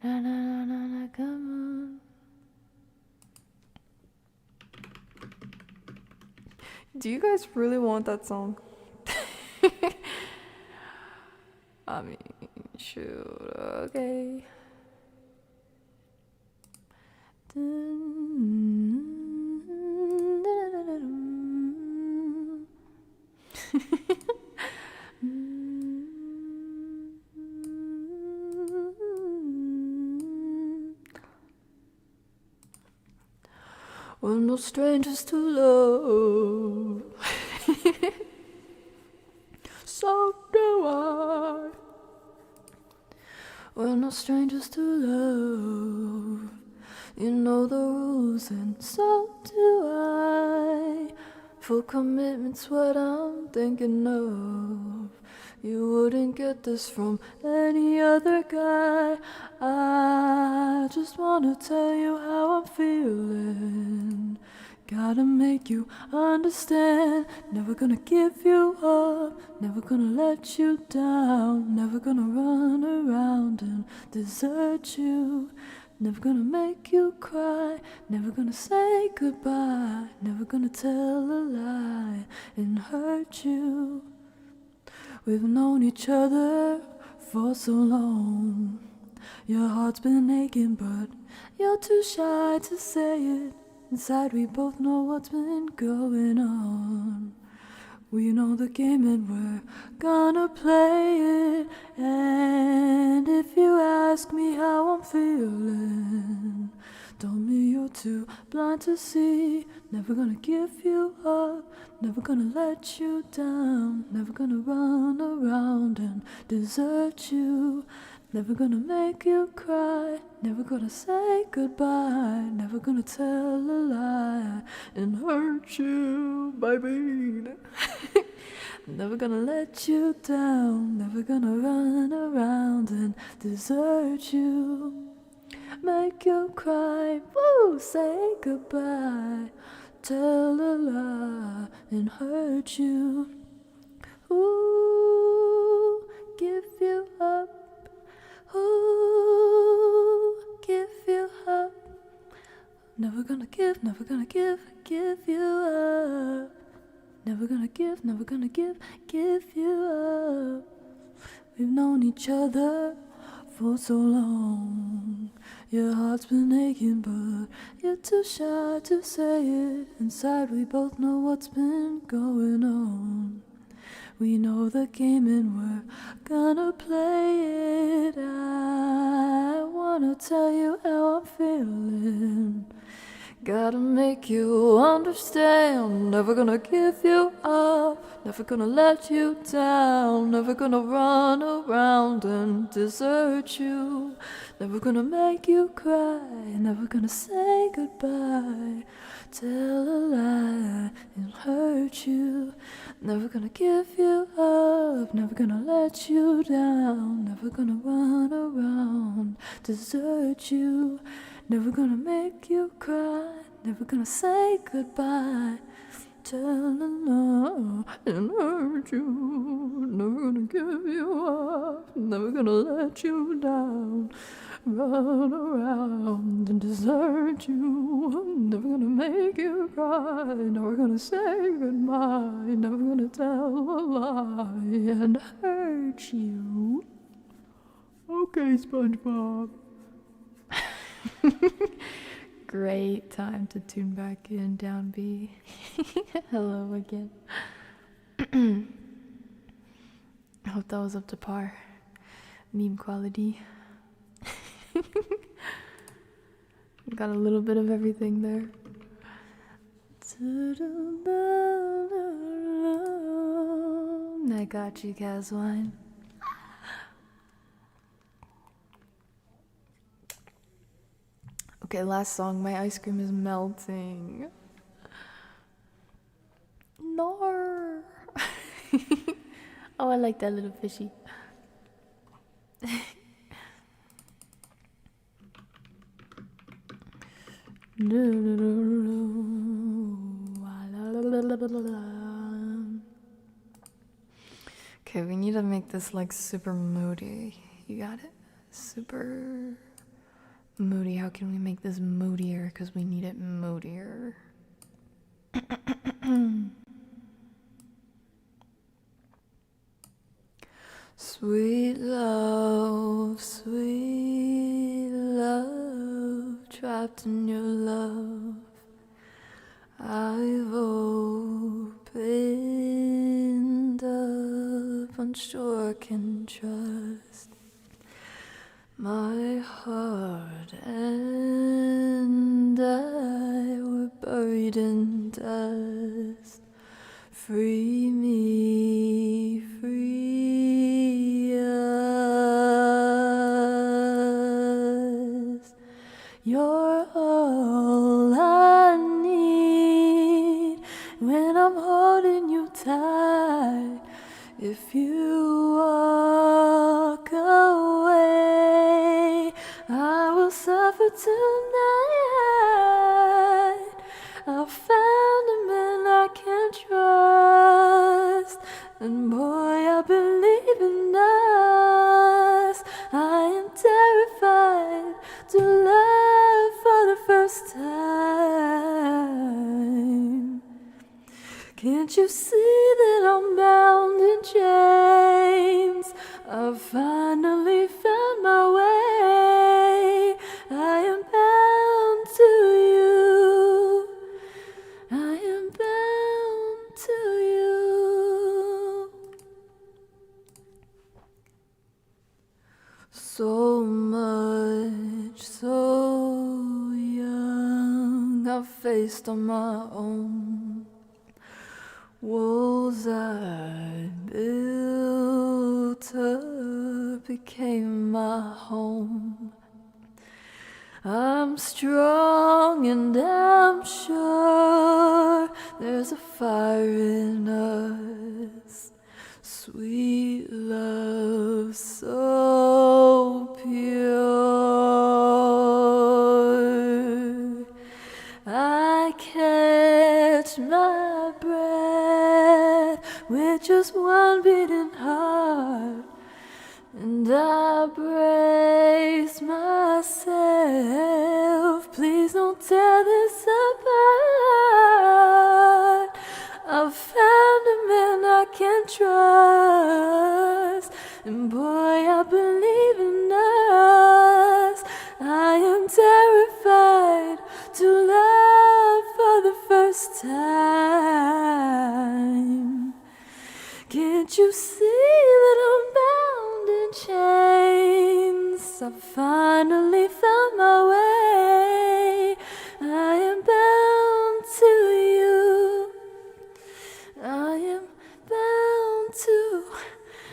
Na na na na na, come on. Do you guys really want that song? I mean, shoot, okay. We're no strangers to love. So do I. We're no strangers to love. You know the rules, and so do I. Full commitment's what I'm thinking of. You wouldn't get this from any other guy. I just wanna tell you how I'm feeling. Gotta make you understand. Never gonna give you up, never gonna let you down, never gonna run around and desert you, never gonna make you cry, never gonna say goodbye, never gonna tell a lie and hurt you. We've known each other for so long. Your heart's been aching, but you're too shy to say it. Inside we both know what's been going on. We know the game and we're gonna play it. And if you ask me how I'm feeling, tell me you're too blind to see. Never gonna give you up, never gonna let you down, never gonna run around and desert you, never gonna make you cry, never gonna say goodbye, never gonna tell a lie and hurt you, baby. Never gonna let you down, never gonna run around and desert you, make you cry, woo, say goodbye, tell a lie and hurt you. Ooh, give you up. Ooh, give you up. Never gonna give you up. Never gonna give you up. We've known each other for so long. Your heart's been aching, but you're too shy to say it. Inside we both know what's been going on. We know the game and we're gonna play it. I wanna tell you how I'm feeling. Gotta make you understand. Never gonna give you up, never gonna let you down, never gonna run around and desert you, never gonna make you cry, never gonna say goodbye, tell a lie and hurt you, never gonna give you up. up, never gonna let you down, never gonna run around, desert you, never gonna make you cry, never gonna say goodbye, telling no and hurt you, never gonna give you up, never gonna let you down, run around and desert you, never gonna make you cry, never gonna say goodbye, never gonna tell a lie and hurt you. Okay, SpongeBob. Great time to tune back in, Down B. Hello again. I hope that was up to par. Meme quality. Got a little bit of everything there. I got you, Caswine. Okay, last song. My ice cream is melting. No. Oh, I like that little fishy. Okay, we need to make this like super moody. You got it? Super moody. How can we make this moodier? Because we need it moodier. Sweet love, trapped in your love, I've opened up, unsure I can trust my heart and I were buried in dust. Free me, free us. You're all I need when I'm holding you tight. If you walk away, I will suffer tonight. I found a man I can trust, and boy, I believe in us. I am terrified to love for the first time. Can't you see that I'm bound in chains? I've finally found my way. I am bound to you. I am bound to you. So much, so young, I've faced on my own. Walls I built up became my home. I'm strong and I'm sure there's a fire in us. Sweet love, so pure. I catch my breath with just one beating heart, and I brace myself. Please don't tear this apart. I've found a man I can trust, and boy, I believe in us. I am terrified to love for the first time. Can't you see that I'm bound in chains? I finally found my way. I am bound to you. I am bound to.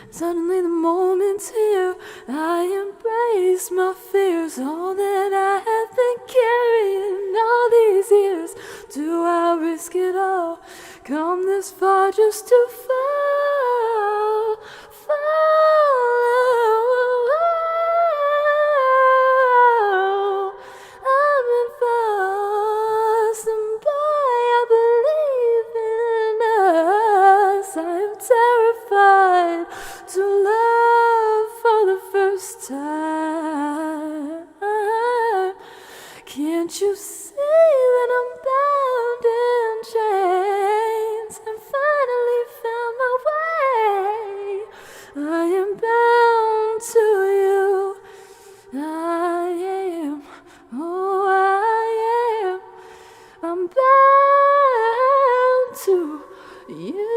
Suddenly the moment's here. I embrace my fears, all that I have been carrying all these years. Do I risk it all? Come this far just to fall? terrified to love for the first time. Can't you see that I'm bound in chains and finally found my way? I am bound to you. I am, oh I am, I'm bound to you.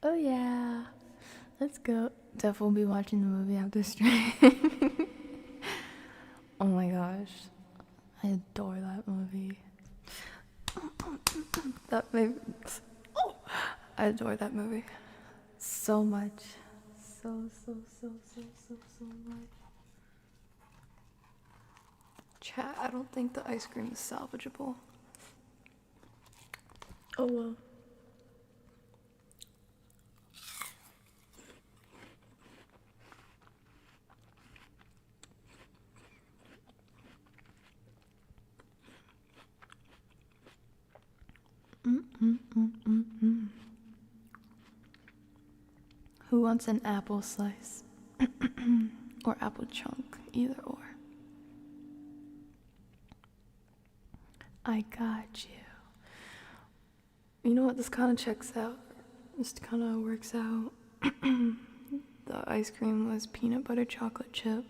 Oh yeah, let's go. Def will be watching the movie after stream. Oh my gosh, I adore that movie. I adore that movie so much, so much. Chat, I don't think the ice cream is salvageable. Oh well. Who wants an apple slice? Or apple chunk, either or. I got you. You know what, this kind of checks out. This kind of works out. The ice cream was peanut butter chocolate chip.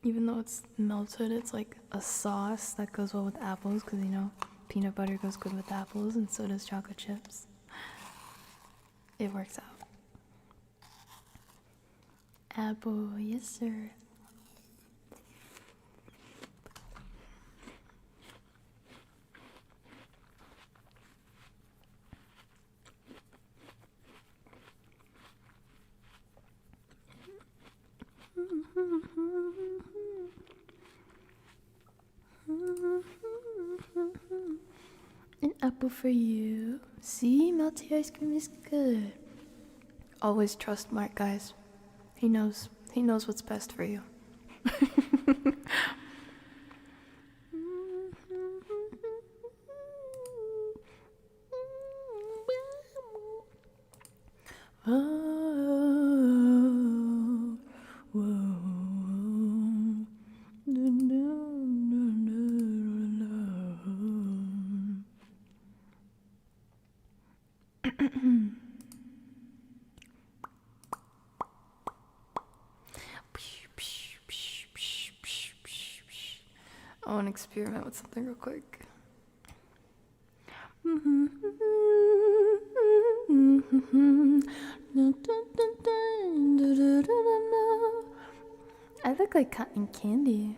Even though it's melted, it's like a sauce that goes well with apples, because you know, peanut butter goes good with apples, and so does chocolate chips. It works out. Apple, yes sir. An apple for you. See, melty ice cream is good. Always trust Mark, guys. He knows what's best for you. I want to experiment with something real quick. I look like cotton candy.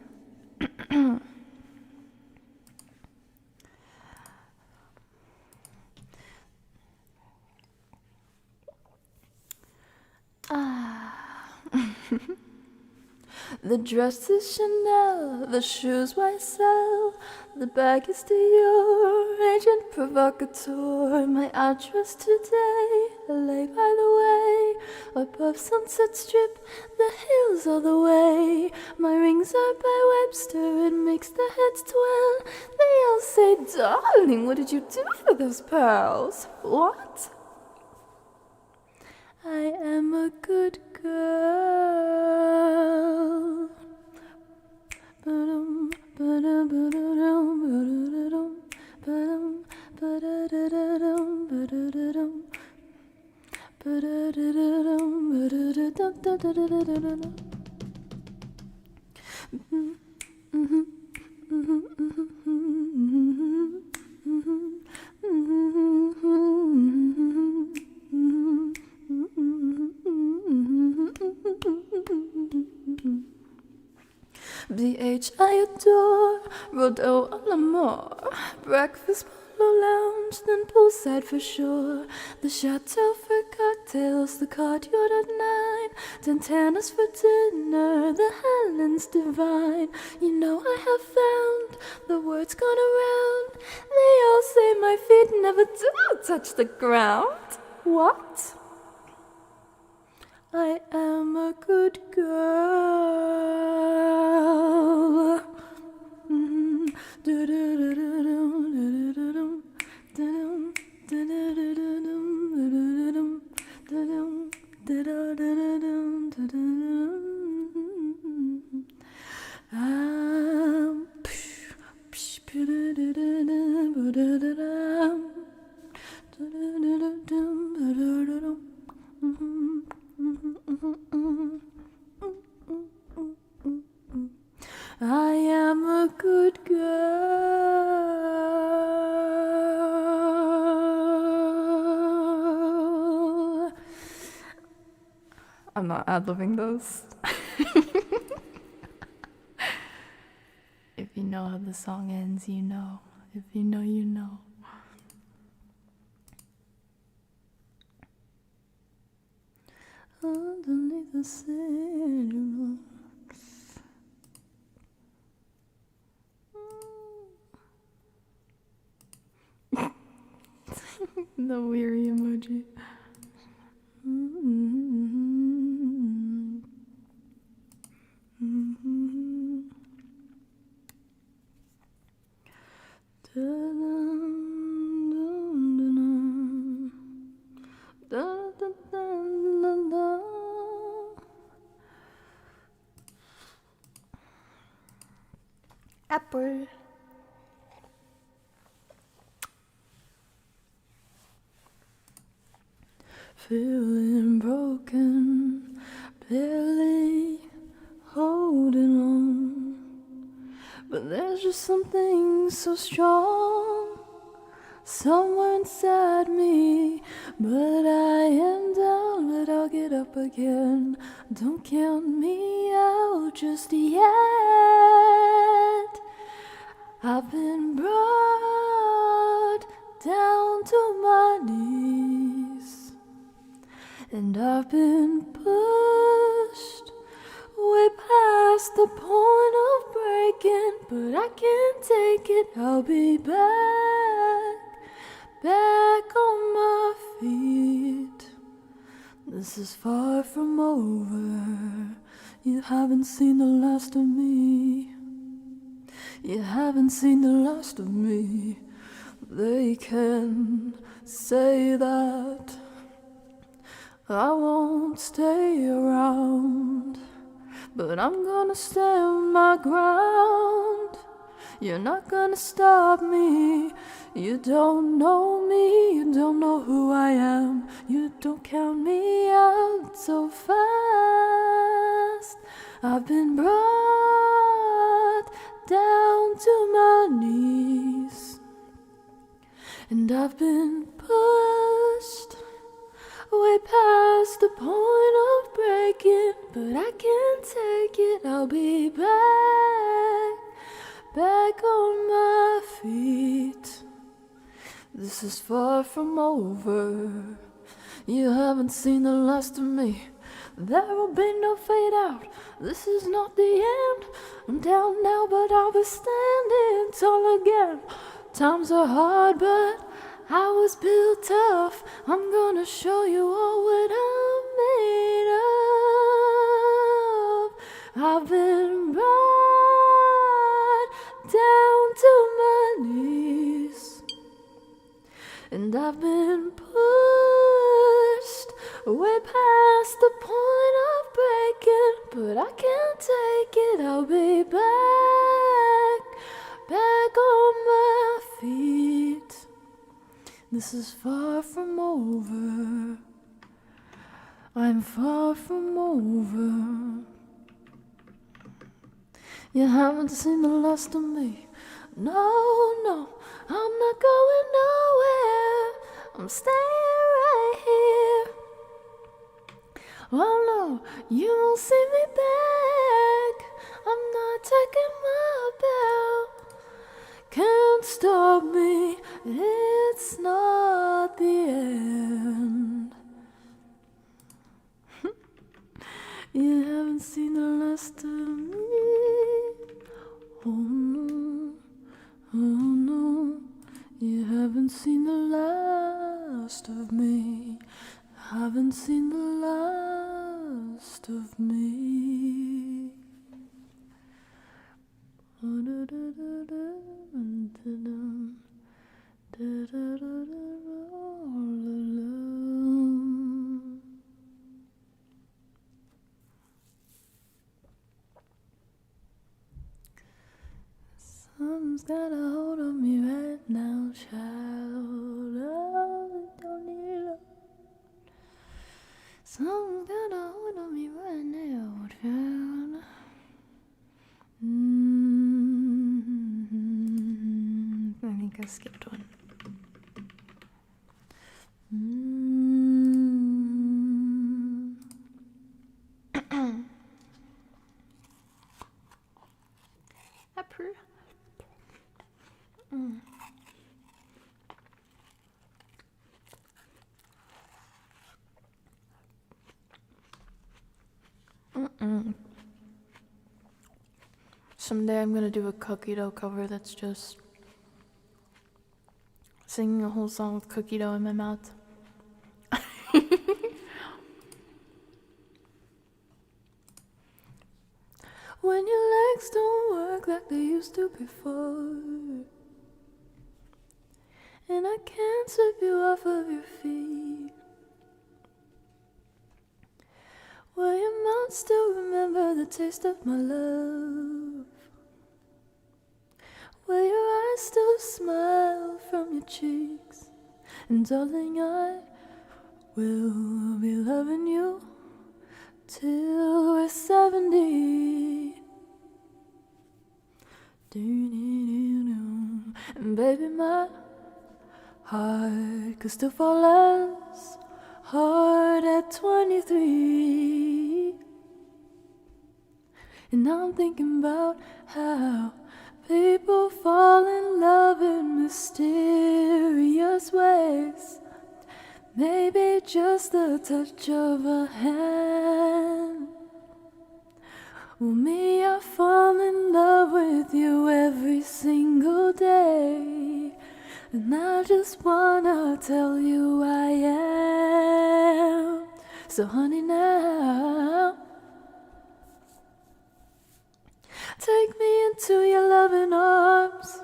The dress is Chanel, the shoes YSL, the bag is Dior, agent provocateur. My address today, LA by the way, above Sunset Strip, the hills all the way. My rings are by Webster, it makes the heads twirl. They all say, darling, what did you do for those pearls? What? I am a good girl. BH I adore, Rodeo a la mort, breakfast polo lounge, first and poolside for sure. The chateau for cocktails, the courtyard at 9. 10 tennis for dinner, the Helen's divine. You know I have found the words gone around. They all say my feet never do touch the ground. What? I am a good girl. I am a good girl. I'm not ad-libbing those. If you know how the song ends, you know. If you know, you know. Underneath the city. The weary emoji. Apple. Feeling broken, barely holding on. But there's just something so strong somewhere inside me. But I am down, but I'll get up again. Don't count me out just yet. I've been brought down to my knees, and I've been pushed way past the point of breaking. But I can't take it, I'll be back on my feet. This is far from over. You haven't seen the last of me. You haven't seen the last of me. They can say that I won't stay around, but I'm gonna stand my ground. You're not gonna stop me. You don't know me, you don't know who I am. You don't count me out so fast. I've been brought down to my knees, and I've been pushed way past the point of breaking. But I can't take it, I'll be back on my feet. This is far from over. You haven't seen the last of me. There will be no fade out. This is not the end. I'm down now, but I'll be standing tall again. Times are hard, but I was built tough. I'm gonna show you all what I'm made of. I've been brought down to my knees, and I've been pushed way past the point of breaking. But I can't take it, I'll be back on my feet. This is far from over. I'm far from over. You haven't seen the last of me. No, I'm not going nowhere. I'm staying right here. Oh no, you won't see me back. I'm not taking my bell. Can't stop me. It's it's not the end. You haven't seen the last of me. Oh no, oh no. You haven't seen the last of me. Haven't seen the last of me. Something's got a hold on me right now, child. Oh, don't need love. Something's got a hold on me right now, child. I think I skipped one. Approve. Someday I'm gonna do a cookie dough cover that's just singing a whole song with cookie dough in my mouth. When your legs don't work like they used to before, and I can't sweep you off of your feet, will your mouth still remember the taste of my love? Will your eyes still smile from your cheeks? And darling, I will be loving you till we're 70. And baby, my heart could still fall as hard at 23. And I'm thinking about how people fall in love in mysterious ways. Maybe just the touch of a hand. Well, me, I fall in love with you every single day, and I just wanna tell you I am. So honey, now take me into your loving arms.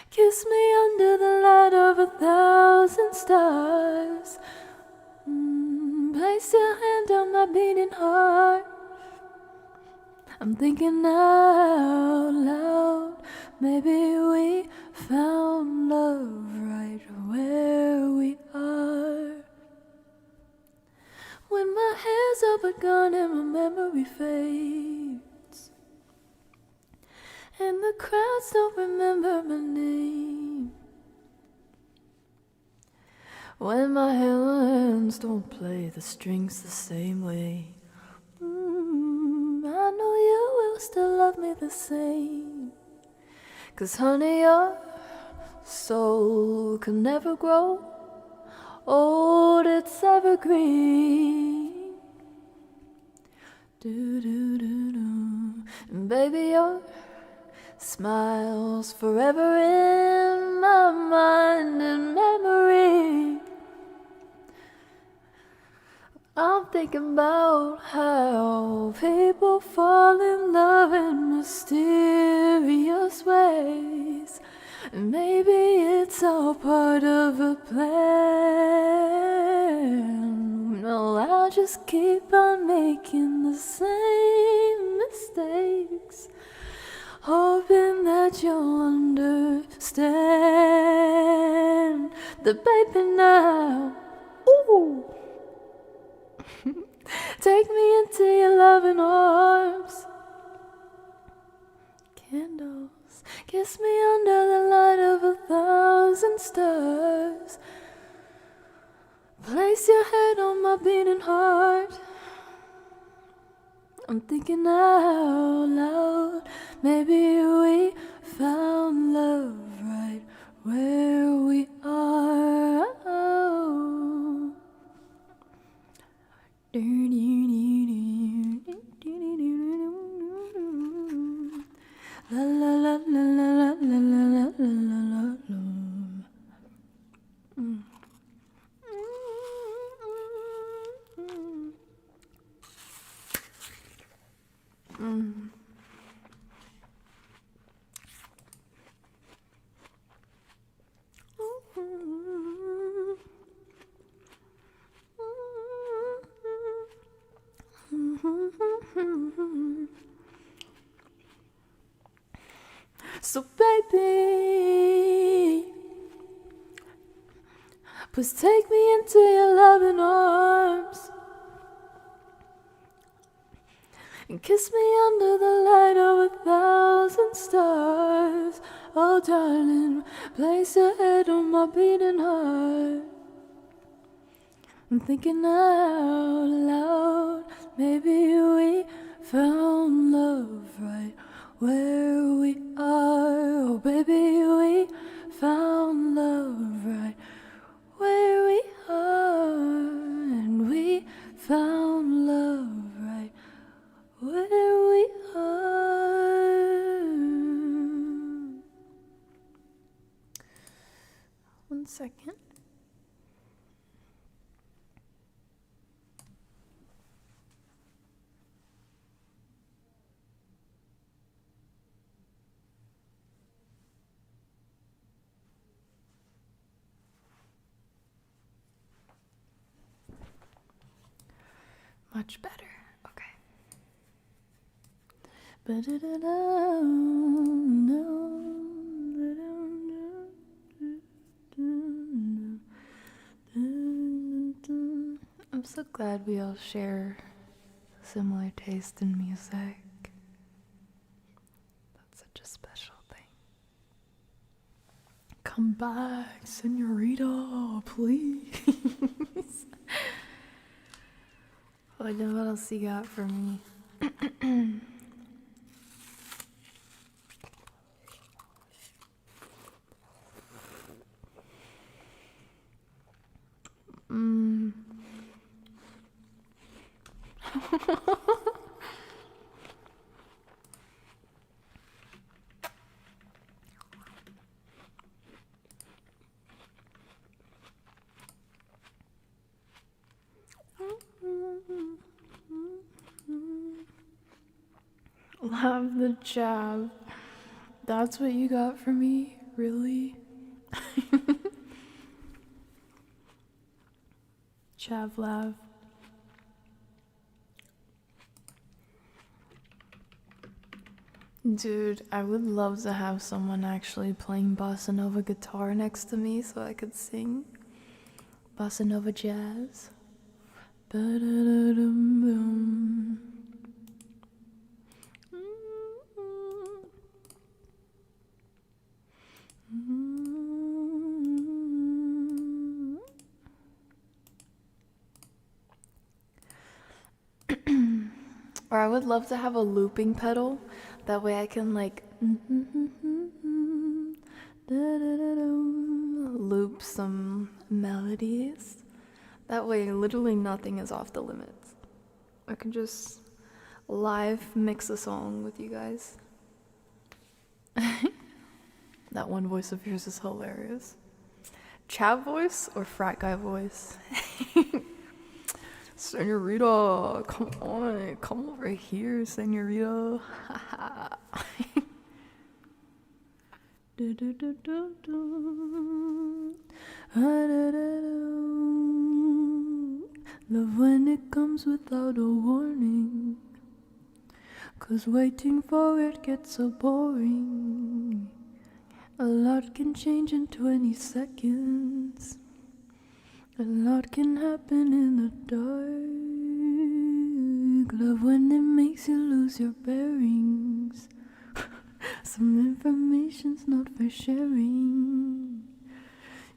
Kiss me under the light of 1,000 stars. Place your hand on my beating heart. I'm thinking out loud. Maybe we found love right where we are. When my hair's all but gone and my memory fades, and the crowds don't remember my name, when my hands don't play the strings the same way, I know you will still love me the same. 'Cause honey, your soul can never grow old, it's evergreen. Do-do-do-do. And baby, your smile's forever in my mind and memory. I'm thinking about how people fall in love in mysterious ways. Maybe it's all part of a plan. No, I'll just keep on making the same mistakes, hoping that you'll understand. The baby now, ooh, take me into your loving arms. Candles, kiss me under the light of 1,000 stars. Place your head on my beating heart. I'm thinking out loud. Maybe we found love right where we are. La la la la la la la la la la la. So baby, please take me into your loving arms and kiss me under the light of 1,000 stars. Oh darling, place your head on my beating heart. I'm thinking out loud, maybe we found love right where we are. Oh baby, we found love right where we are. And we found love right where we are. 1 second. Much better. Okay. I'm so glad we all share similar taste in music. That's such a special thing. Come back, senorita, please. What else you got for me? Love the jab. That's what you got for me? Really? Chavlav. Dude, I would love to have someone actually playing bossa nova guitar next to me so I could sing bossa nova jazz. Ba-da-da-dum-bum. Or I would love to have a looping pedal. That way I can like loop some melodies. That way literally nothing is off the limits. I can just live mix a song with you guys. That one voice of yours is hilarious. Chav voice or frat guy voice? Senorita, come on, come over here, senorita. Love when it comes without a warning, 'cause waiting for it gets so boring. A lot can change in 20 seconds. A lot can happen in the dark. Love when it makes you lose your bearings. Some information's not for sharing.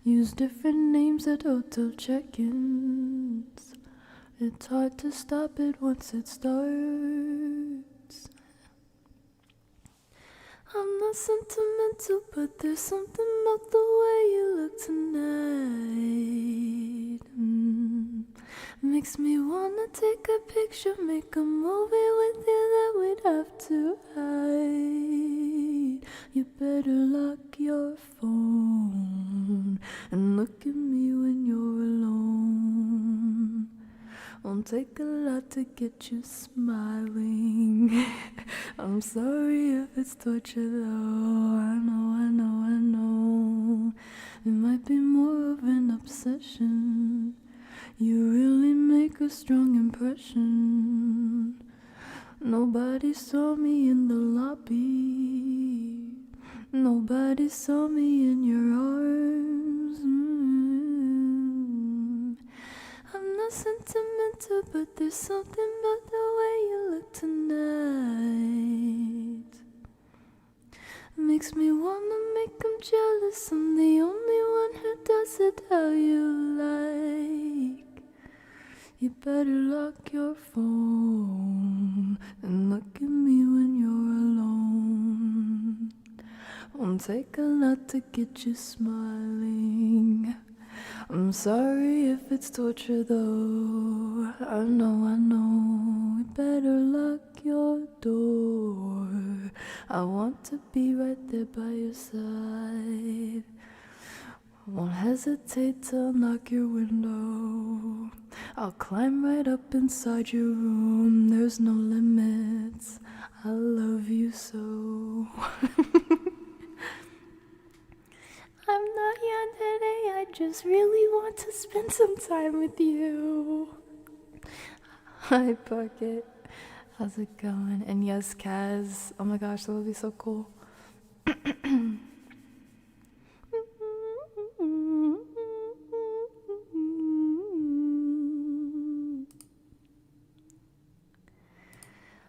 Use different names at hotel check-ins. It's hard to stop it once it starts. I'm not not sentimental, but there's something about the way you look tonight. Makes me wanna take a picture, make a movie with you that we'd have to hide. You better lock your phone and look at me when you're alone. Won't take a lot to get you smiling. I'm sorry if it's torture though. I know. It might be more of an obsession. You really make a strong impression. Nobody saw me in the lobby. Nobody saw me in your arms. I'm not sentimental, but there's something about the way you look tonight. Makes me wanna make them jealous. I'm the only one who does it how you like. You better lock your phone and look at me when you're alone. Won't take a lot to get you smiling. I'm sorry if it's torture though. I know. You better lock your door. I want to be right there by your side. Won't hesitate to unlock your window. I'll climb right up inside your room. There's no limits. I love you so. I'm not yandere, I just really want to spend some time with you. Hi, Bucket. How's it going? And yes, Kaz. Oh my gosh, that would be so cool.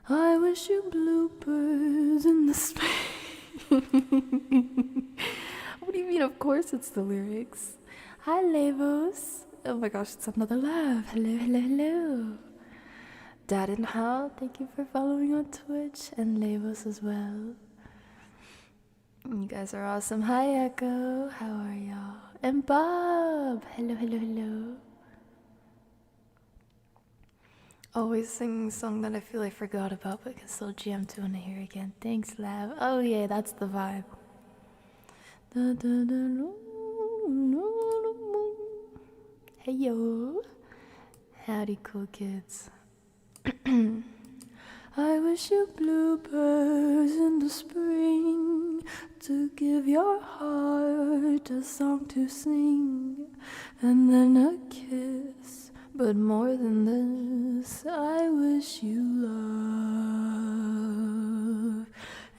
I wish you bluebirds in the space. What do you mean? Of course it's the lyrics. Hi, Lavos. Oh my gosh, it's another love. Hello. Dad and Hal, thank you for following on Twitch, and Lavos as well. You guys are awesome. Hi, Echo. How are y'all? And Bob. Hello. Always singing a song that I feel I forgot about, but can still jam to when I hear again. Thanks, Lav. Oh yeah, that's the vibe. Hey yo. Howdy, cool kids. I wish you bluebirds in the spring to give your heart a song to sing, and then a kiss. But more than this, I wish you love.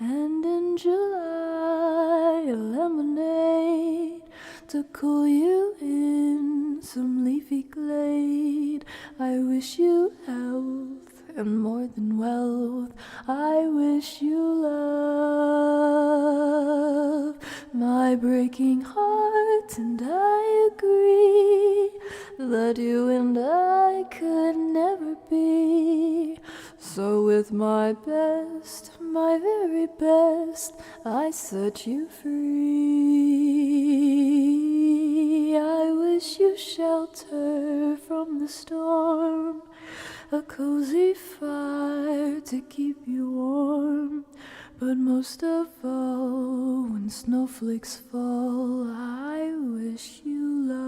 And in July, a lemonade to cool you in some leafy glade. I wish you health and more than wealth. I wish you love. My breaking heart and I agree that you and I could never be. So with my best, my very best, I set you free. I wish you shelter from the storm, a cozy fire to keep you warm. But most of all, when snowflakes fall, I wish you love.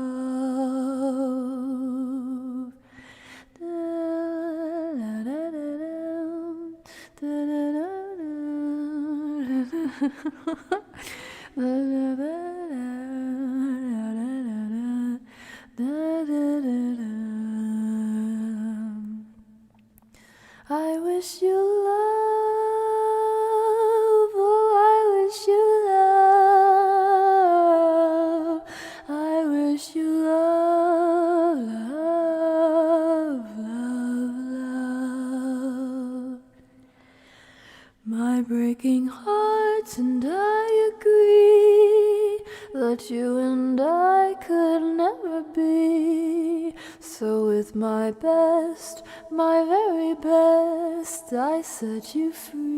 I wish you love, oh, I wish you love. I wish you love. My breaking heart and I agree that you and I could never be. So with my best, my very best, I set you free.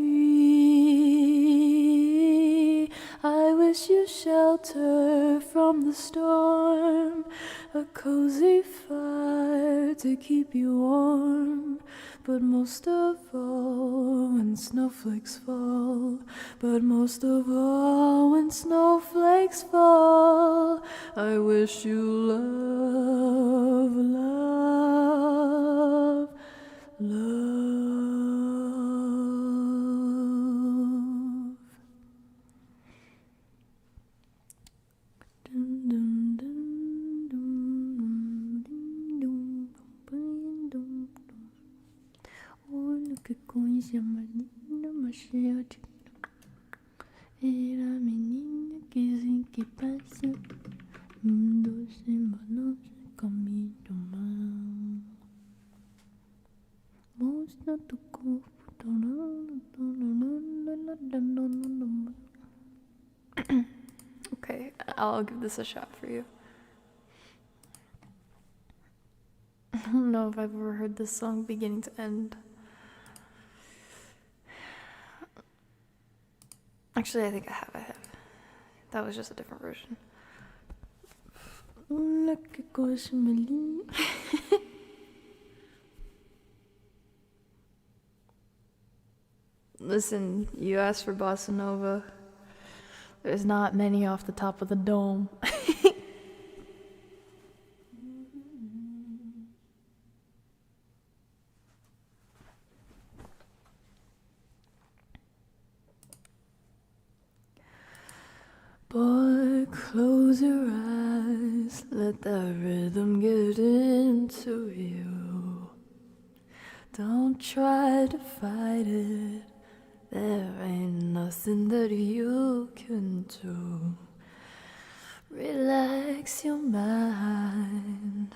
I wish you shelter from the storm, a cozy fire to keep you warm. But most of all, when snowflakes fall, but most of all, when snowflakes fall, I wish you love, love, love. Dun, dun, dun, dun, dun, dun, dun, dun. Olha que coisa mais linda, mais cheia de... Era a menina que sim que passa, doce balança, caminho do mar. Mostra teu corpo. Okay, I'll give this a shot for you. I don't know if I've ever heard this song beginning to end. Actually, I think I have. That was just a different version. Listen, you asked for bossa nova. There's not many off the top of the dome. Boy, close your eyes, let that rhythm get into you. Don't try to fight it, there ain't nothing that you can do. Relax your mind,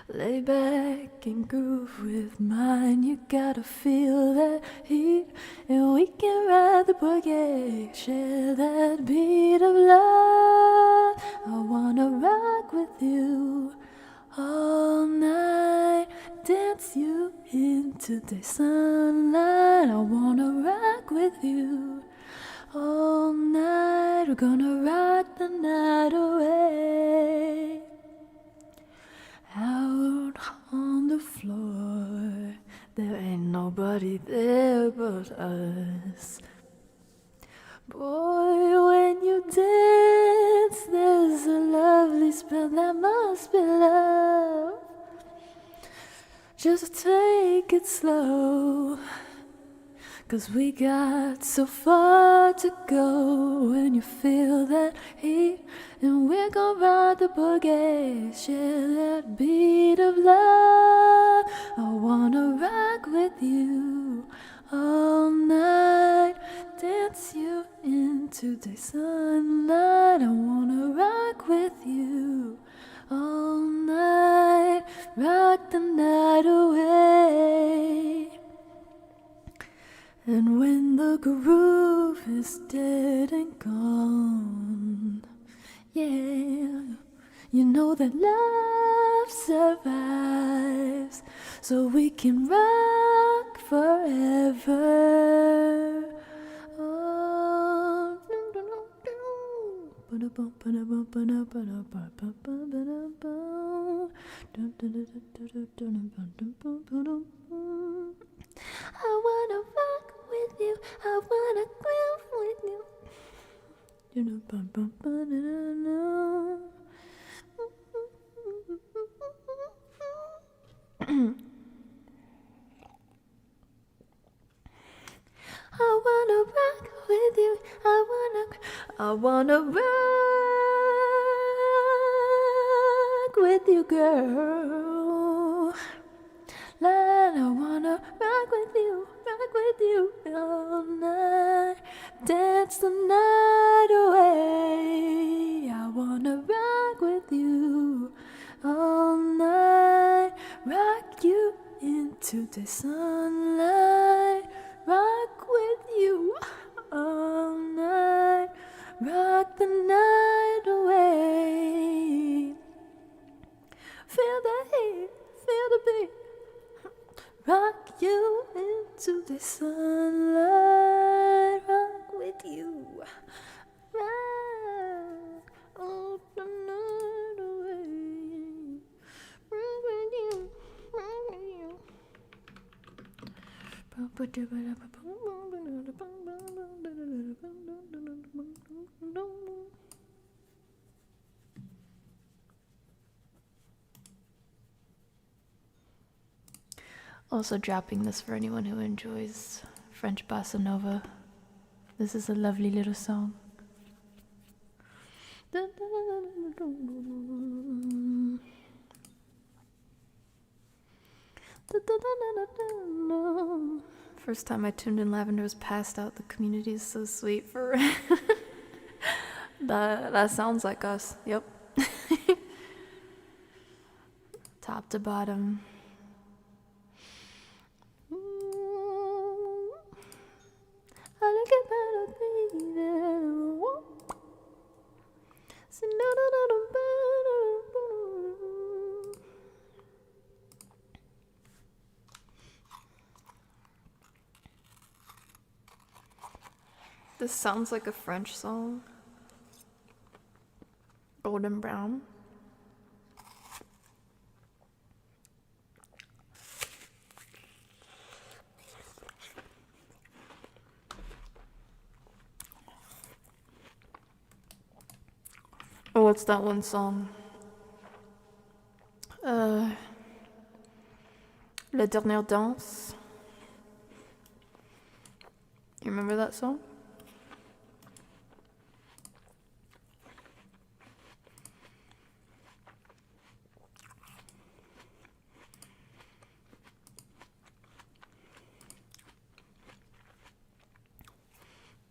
lay back and groove with mine. You gotta feel that heat, and we can ride the boogie, share that beat of love. I wanna rock with you all night, dance you into the sunlight. I wanna rock with you all night. We're gonna rock the night away. Out on the floor, there ain't nobody there but us. Boy, when you dance, there's a lovely spell that must be love. Just take it slow, 'cause we got so far to go. When you feel that heat, and we're gonna ride the boogie, share that beat of love. I wanna rock with you all night, dance you into the sunlight. I wanna rock with you all night, rock the night away. And when the groove is dead and gone, yeah, you know that love survives, so we can rock forever. Oh, I wanna rock with you, I wanna groove with you. You know, I wanna rock with you, I wanna rock with you, girl. I wanna rock with you all night, dance the night away. I wanna rock with you all night, rock you into the sunlight, rock with you all night, rock the night away. Feel the heat, feel the beat, rock you into the sunlight, rock with you Also dropping this for anyone who enjoys French bossa nova. This is a lovely little song. First time I tuned in Lavender was passed out. The community is so sweet for that sounds like us. Yep. Top to bottom. This sounds like a French song. Golden brown. Oh, what's that one song? La dernière danse. You remember that song?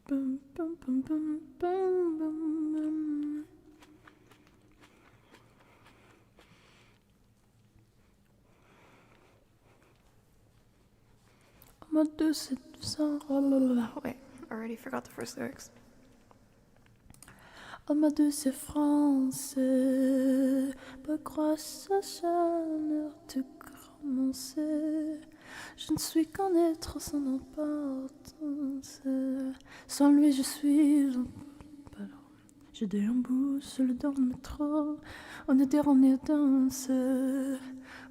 Boom, boom, boom, boom, boom, boom, boom. Wait, I already forgot the first lyrics. Oh ma douce France, pourquoi ça chaleur de commencer? Je ne suis qu'un être sans importance. Sans lui, je suis je déambule dans le métro. On est en danse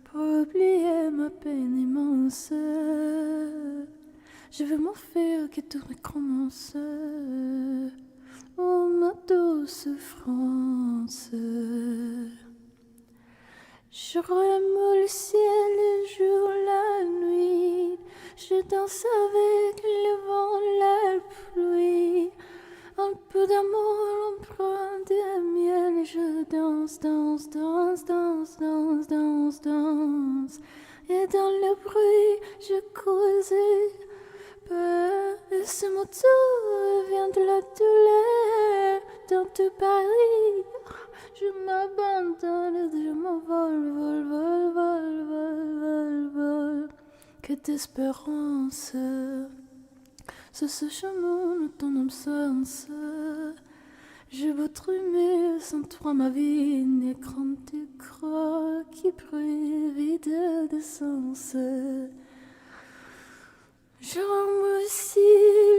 pour oublier ma peine immense. Je veux m'enfuir que tout recommence. Oh ma douce France. Je remue le ciel, le jour, la nuit. Je danse avec le vent, la pluie. Un peu d'amour, un peu de miel. Je danse, danse, danse, danse, danse, danse, danse. Et dans le bruit, je cause. Et ce mot vient de la douleur. Dans tout Paris, je m'abandonne, je m'envole, vol, vol, vol, vol, vol, vol. Que d'espérance, sur ce chemin de ton absence. Je veux t'aimer sans toi, ma vie n'est grande et croix qui brille vide de sens. Je remue le ciel,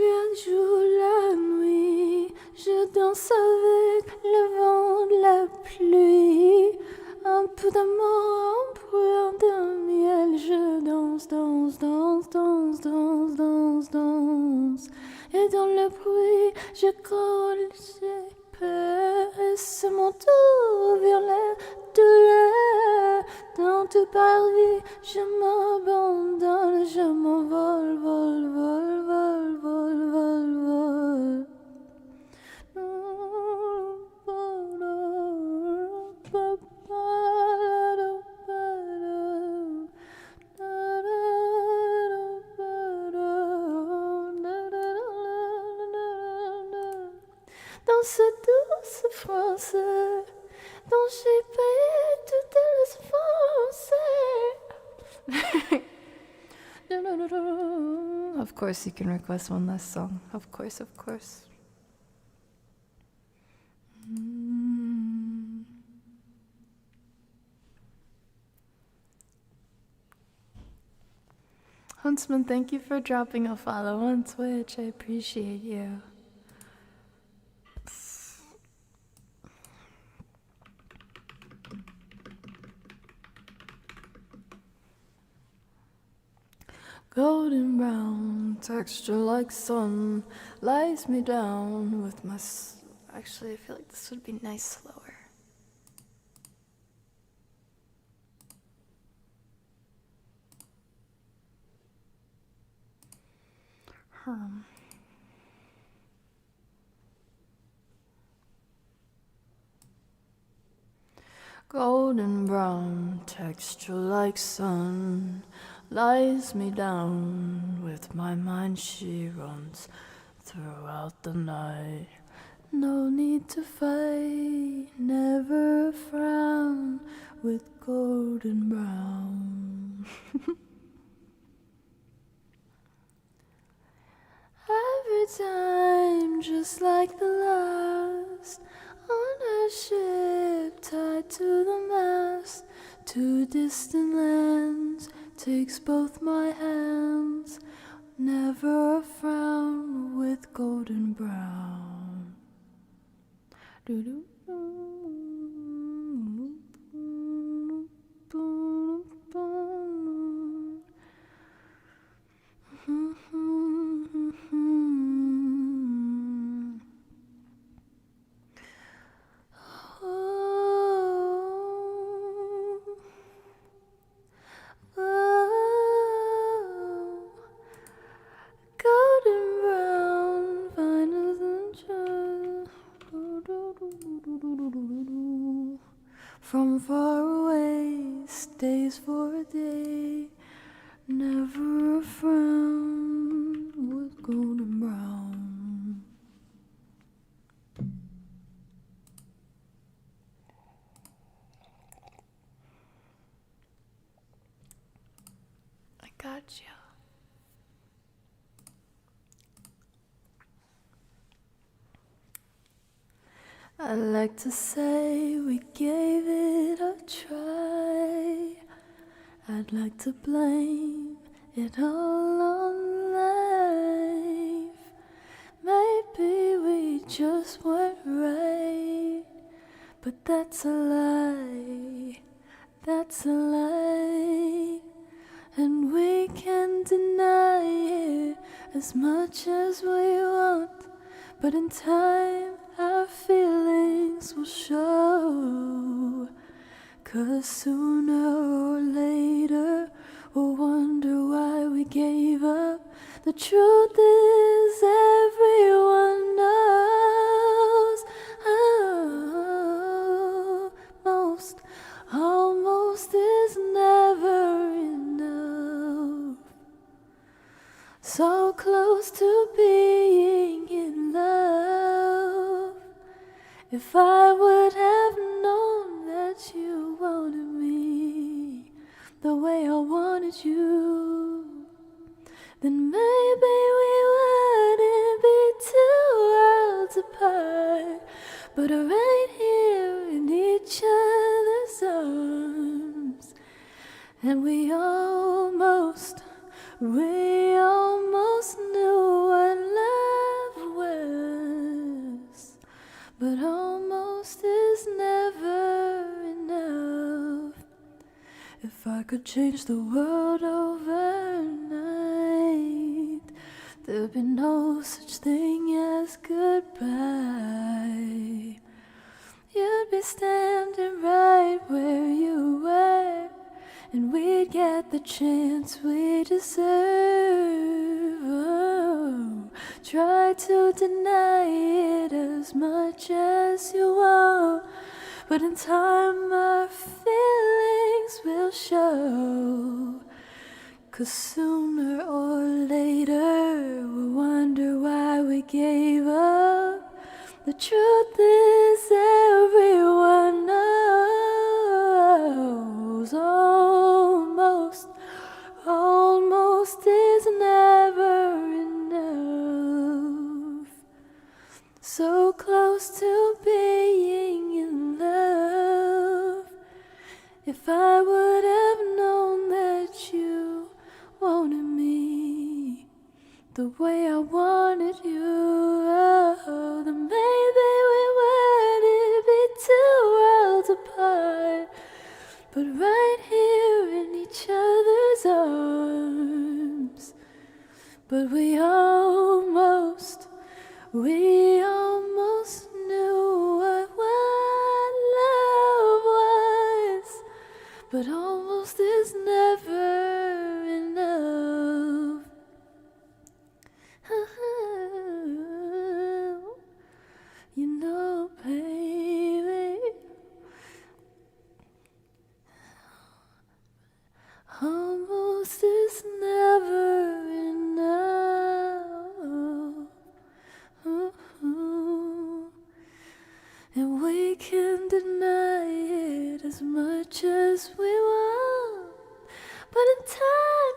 le jour, la nuit. Je danse avec le vent, la pluie. Un peu d'amour, un peu de miel. Je danse, danse, danse, danse, danse, danse, danse. Et dans le bruit, je colle, j'ai peur. Et ce mon tour vers la douleur. Dans tout Paris, je m'abandonne, je m'envole, vol, vol, vol, vol, vol, vol. Dans cette douce France dont j'ai payé toute l'espérance. Of course you can request one last song. Of course, of course. Huntsman, thank you for dropping a follow on Twitch. I appreciate you. Golden brown. Texture like sun lies me down with my... Actually, I feel like this would be nice slower. Golden brown texture like sun lies me down with my mind. She runs throughout the night. No need to fight, never a frown with golden brown. Every time, just like the last, on a ship tied to the mast, to distant lands, takes both my hands, never a frown with golden brown. Doo-doo. From far away, stays for a day, never a frown with golden brown. I got you. I like to say we gave it a try. I'd like to blame it all on life. Maybe we just weren't right, but that's a lie, that's a lie. And we can deny it as much as we want, but in time our feelings will show. 'Cause sooner or later we'll wonder why we gave up. The truth is everyone knows. Almost is never enough. So close to being in love. If I would have known that you wanted me the way I wanted you, then maybe we wouldn't be two worlds apart, but right here in each other's arms. And we almost knew what love was, but almost is never enough. If I could change the world overnight, there'd be no such thing as goodbye. You'd be standing right where you were, and we'd get the chance we deserve. Oh, try to deny it as much as you want, but in time our feelings will show. 'Cause sooner or later we'll wonder why we gave up. The truth is everyone knows. Almost is never enough. So close to being in love. If I would have known that you wanted me the way I wanted you, oh, then maybe we wouldn't be two worlds apart, but right here in each other's arms. But we almost knew what love was. But almost is never enough. You know, baby, almost is never enough. And we can deny it as much as we want, but in time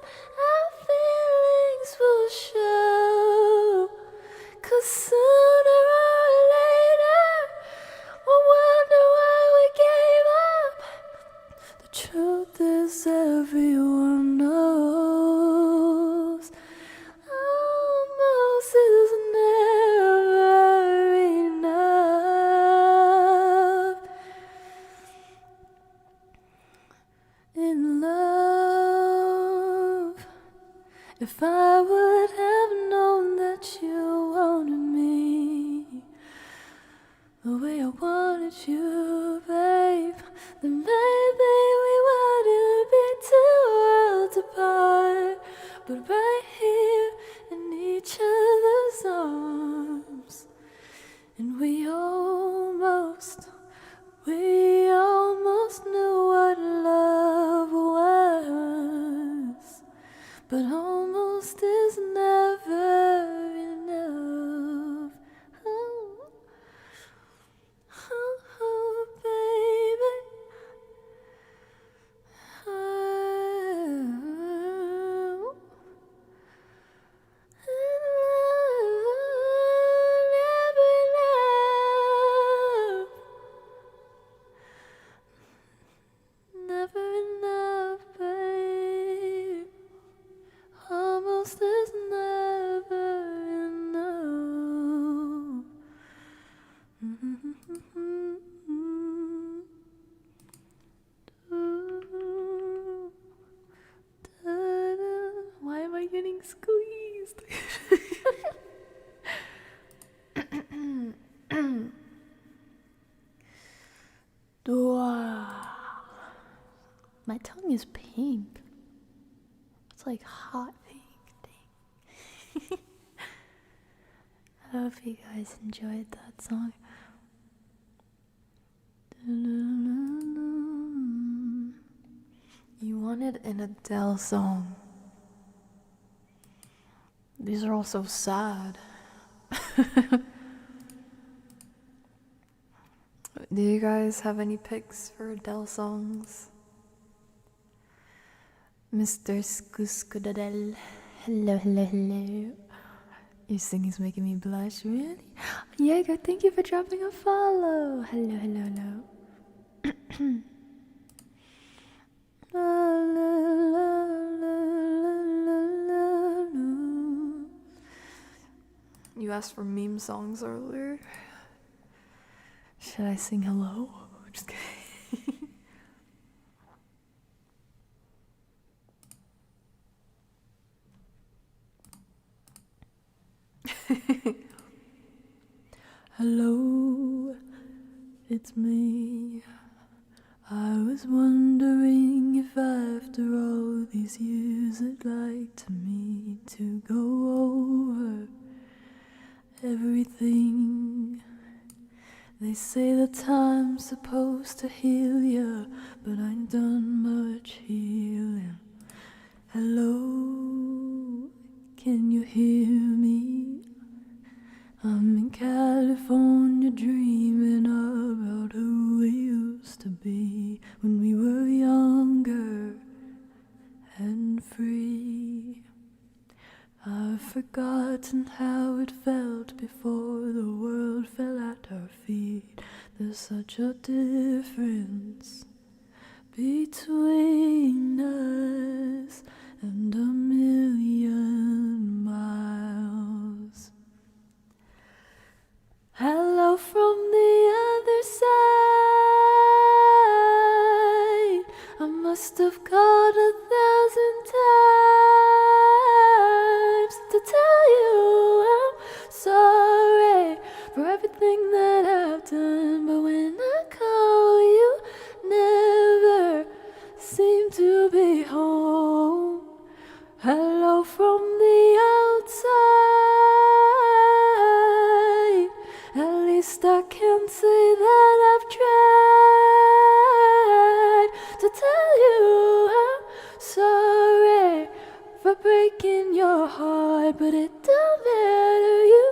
our feelings will show. 'Cause sooner or later we'll wonder why we gave up. The truth is everyone knows almost is never enough. In love, if I would have known that you wanted me the way I wanted you, babe, then maybe we wouldn't be 2 worlds apart, but right here in each other's arms. And we almost knew what love was, but almost is never enough. Oh, baby. Never enough, babe. Almost is never enough. Why am I getting squeezed? My tongue is pink. It's like hot pink. I hope you guys enjoyed that song. You wanted an Adele song. These are all so sad. Do you guys have any picks for Adele songs? Mr. Skuskudadel, hello, hello, hello. Your singing's making me blush, really? Jaeger, thank you for dropping a follow. Hello, hello, hello. You asked for meme songs earlier. Should I sing hello? Just kidding. Hello, it's me. I was wondering if after all these years I'd like to meet to go over everything. They say that time's supposed to heal ya, but I ain't done much healing. Hello, can you hear me? I'm in California dreaming about who we used to be when we were younger and free. I've forgotten how it felt before the world fell at our feet. There's such a difference between us and a million miles. Hello from the other side. I must have called 1,000 times to heart, but it don't matter. You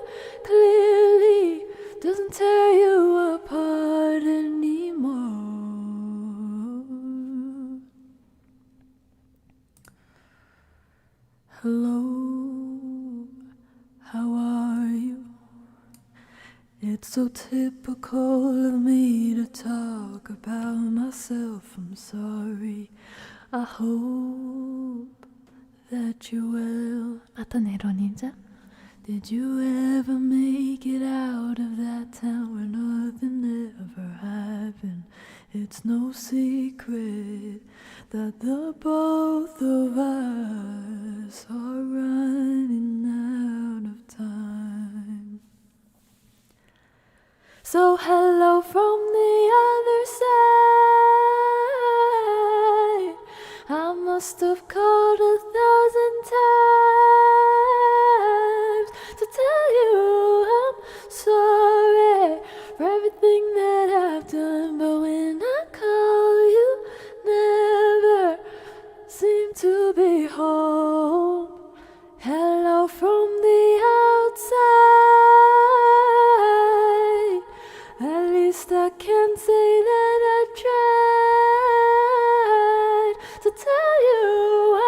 clearly doesn't tear you apart anymore. Hello, how are you? It's so typical of me to talk about myself. I'm sorry. I hope that you're well. Did you ever make it out of that town where nothing ever happened? It's no secret that the both of us are running out of time. So hello from the other side. I must have called 1,000 times to tell you I'm sorry for everything that I've done, but when I call you, never seem to be home. Hello from the outside. At least I can say that I tried to tell you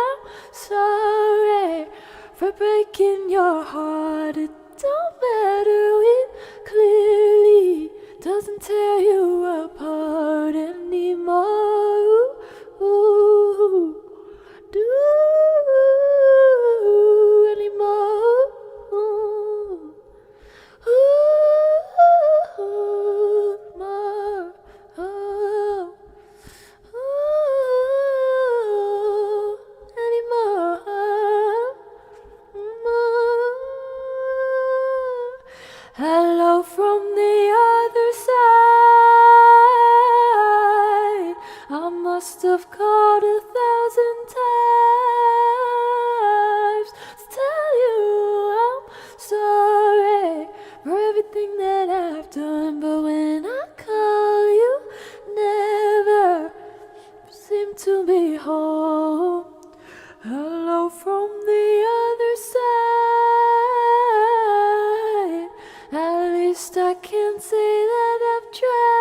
I'm sorry for breaking your heart. It don't matter, it clearly doesn't tear you apart anymore. Ooh, do anymore. More. Anymore. Hello from the other side. I must have called 1,000 times to tell you I'm sorry for everything that I've done, but when I call you, never seem to be home. Hello from the other side. At least I can say that I've tried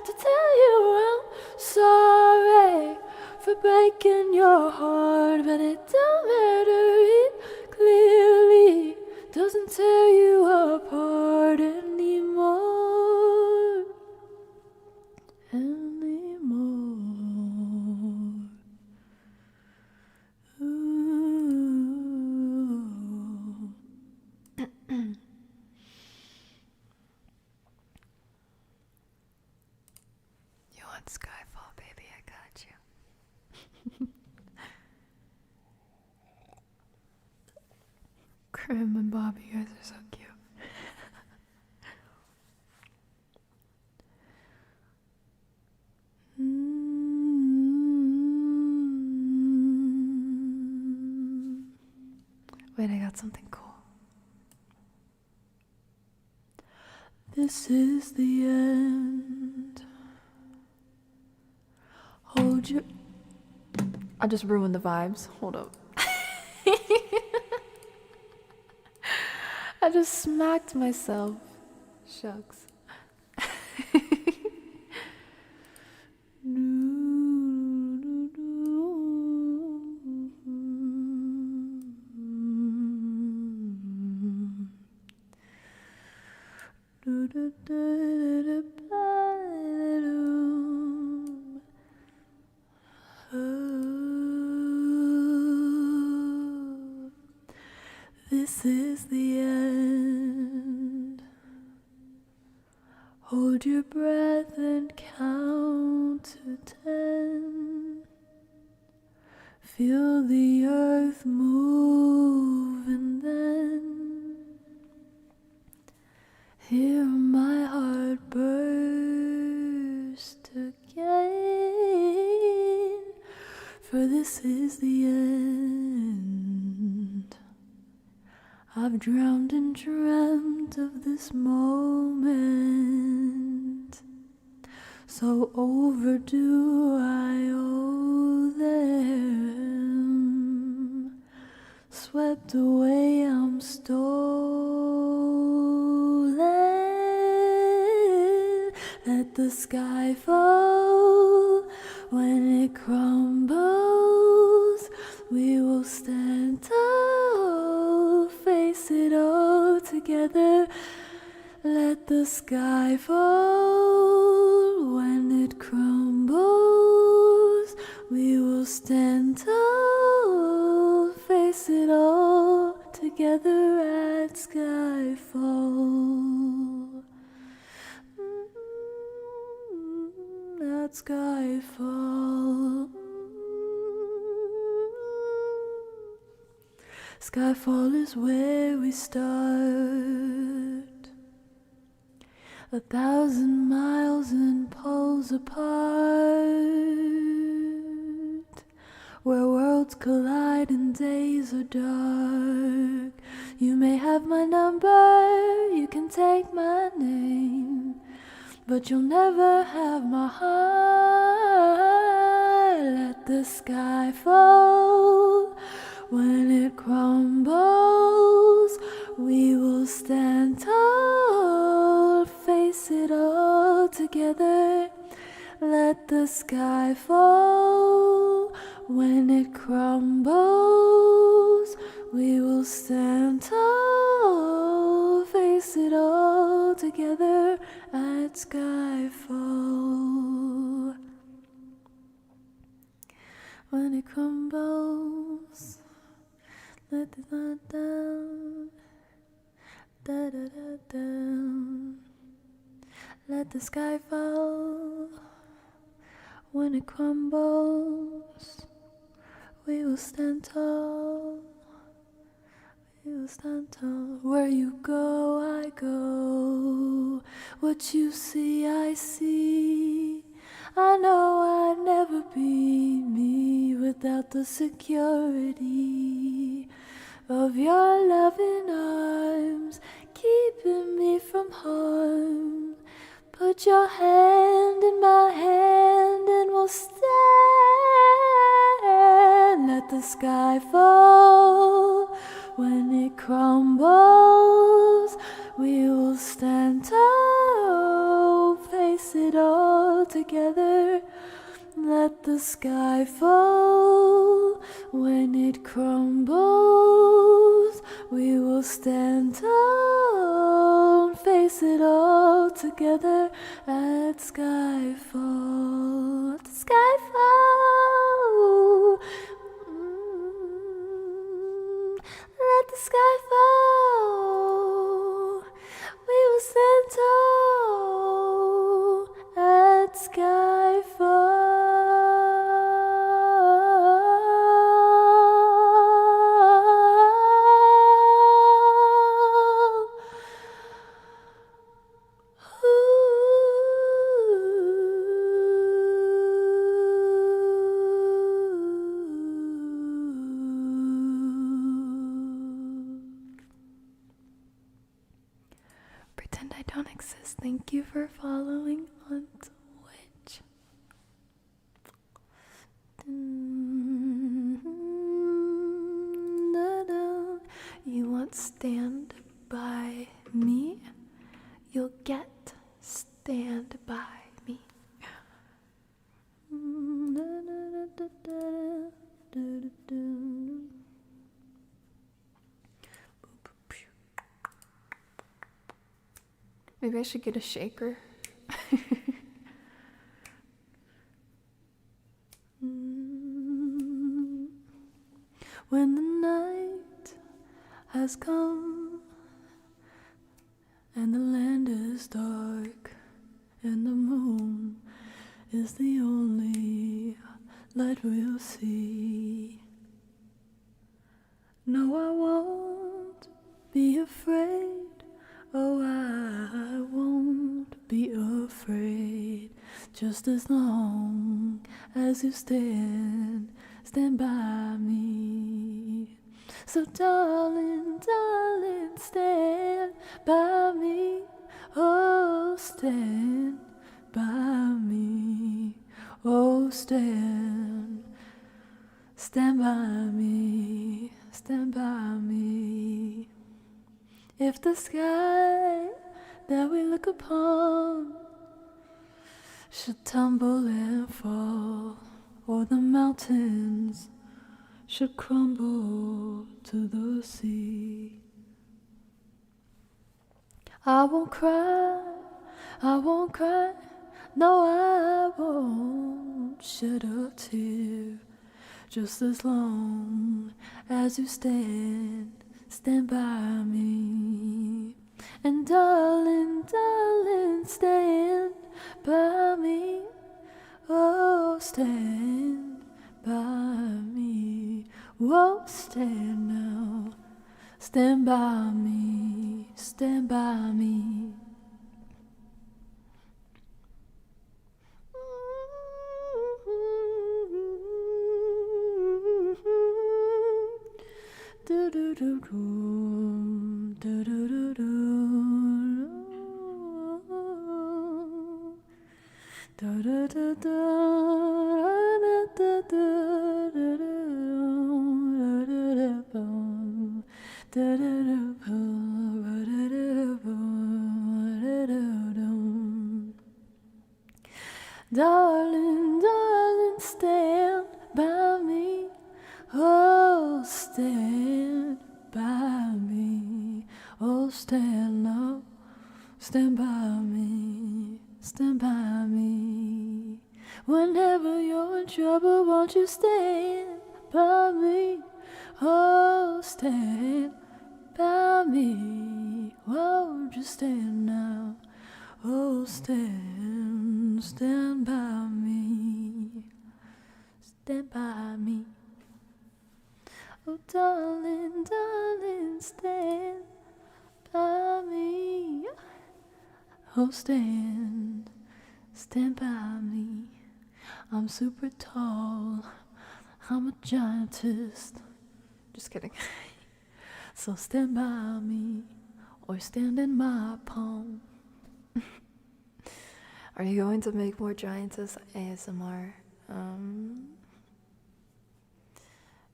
to tell you I'm sorry for breaking your heart, but it don't matter. It clearly doesn't tear you apart anymore. Ooh. You want Skyfall, baby? I got you. Krim and Bobby, you guys are so cute. Wait, I got something cool. This is the end. Hold your... I just ruined the vibes. Hold up. I just smacked myself. Shucks. This is the end. Hold your breath and count to 10. Feel the earth move and then hear my heart burst again. For this is the end. I've drowned and dreamt of this moment, so overdue I owe them. swept away, I'm stolen. Let the sky fall. When it crumbles, we will stand tall, face it all together. Let the sky fall. When it crumbles, we will stand tall, face it all together at skyfall. At skyfall. Skyfall is where we start. 1,000 miles and poles apart, where worlds collide and days are dark. You may have my number, you can take my name, but you'll never have my heart. Let the sky fall. When it crumbles, we will stand tall, face it all together. Let the sky fall. When it crumbles, we will stand tall, face it all together at skyfall. When it crumbles, let the sun down, da da da down. Let the sky fall. When it crumbles, we will stand tall. We will stand tall. Where you go, I go. What you see, I see. I know I'd never be me without the security of your loving arms, keeping me from harm. Put your hand in my hand and we'll stand. Let the sky fall. When it crumbles, we will stand tall, face it all together. Let the sky fall. When it crumbles, we will stand tall, face it all together at skyfall. At skyfall. Let the sky fall. We will stand tall at skyfall. Pretend I don't exist. Thank you for following on Twitch. You want stand by me? You'll get stand by me. Maybe I should get a shaker. When the night has come and the land is dark and the moon is the only light we'll see. No, I won't be afraid. Oh, I won't be afraid, just as long as you stand by me. So darling, darling, stand by me. Oh, stand by me. Oh, stand by me. stand by me. If the sky that we look upon should tumble and fall, or the mountains should crumble to the sea, I won't cry, no, I won't shed a tear, just as long as you stand by me. And darling, stand by me, oh, stand by me, oh, stand now, stand by me, stand by me. Do do do do do do do do do do do darling, stand by me, oh, stand by me, oh, stand now, stand by me, stand by me. Whenever you're in trouble, won't you stand by me, oh, stand by me, won't you stand now, oh, stand by me, stand by me. Oh, darling, stand by me. Oh, stand by me. I'm super tall, I'm a giantess. Just kidding. So stand by me, or stand in my palm. Are you going to make more giantess ASMR?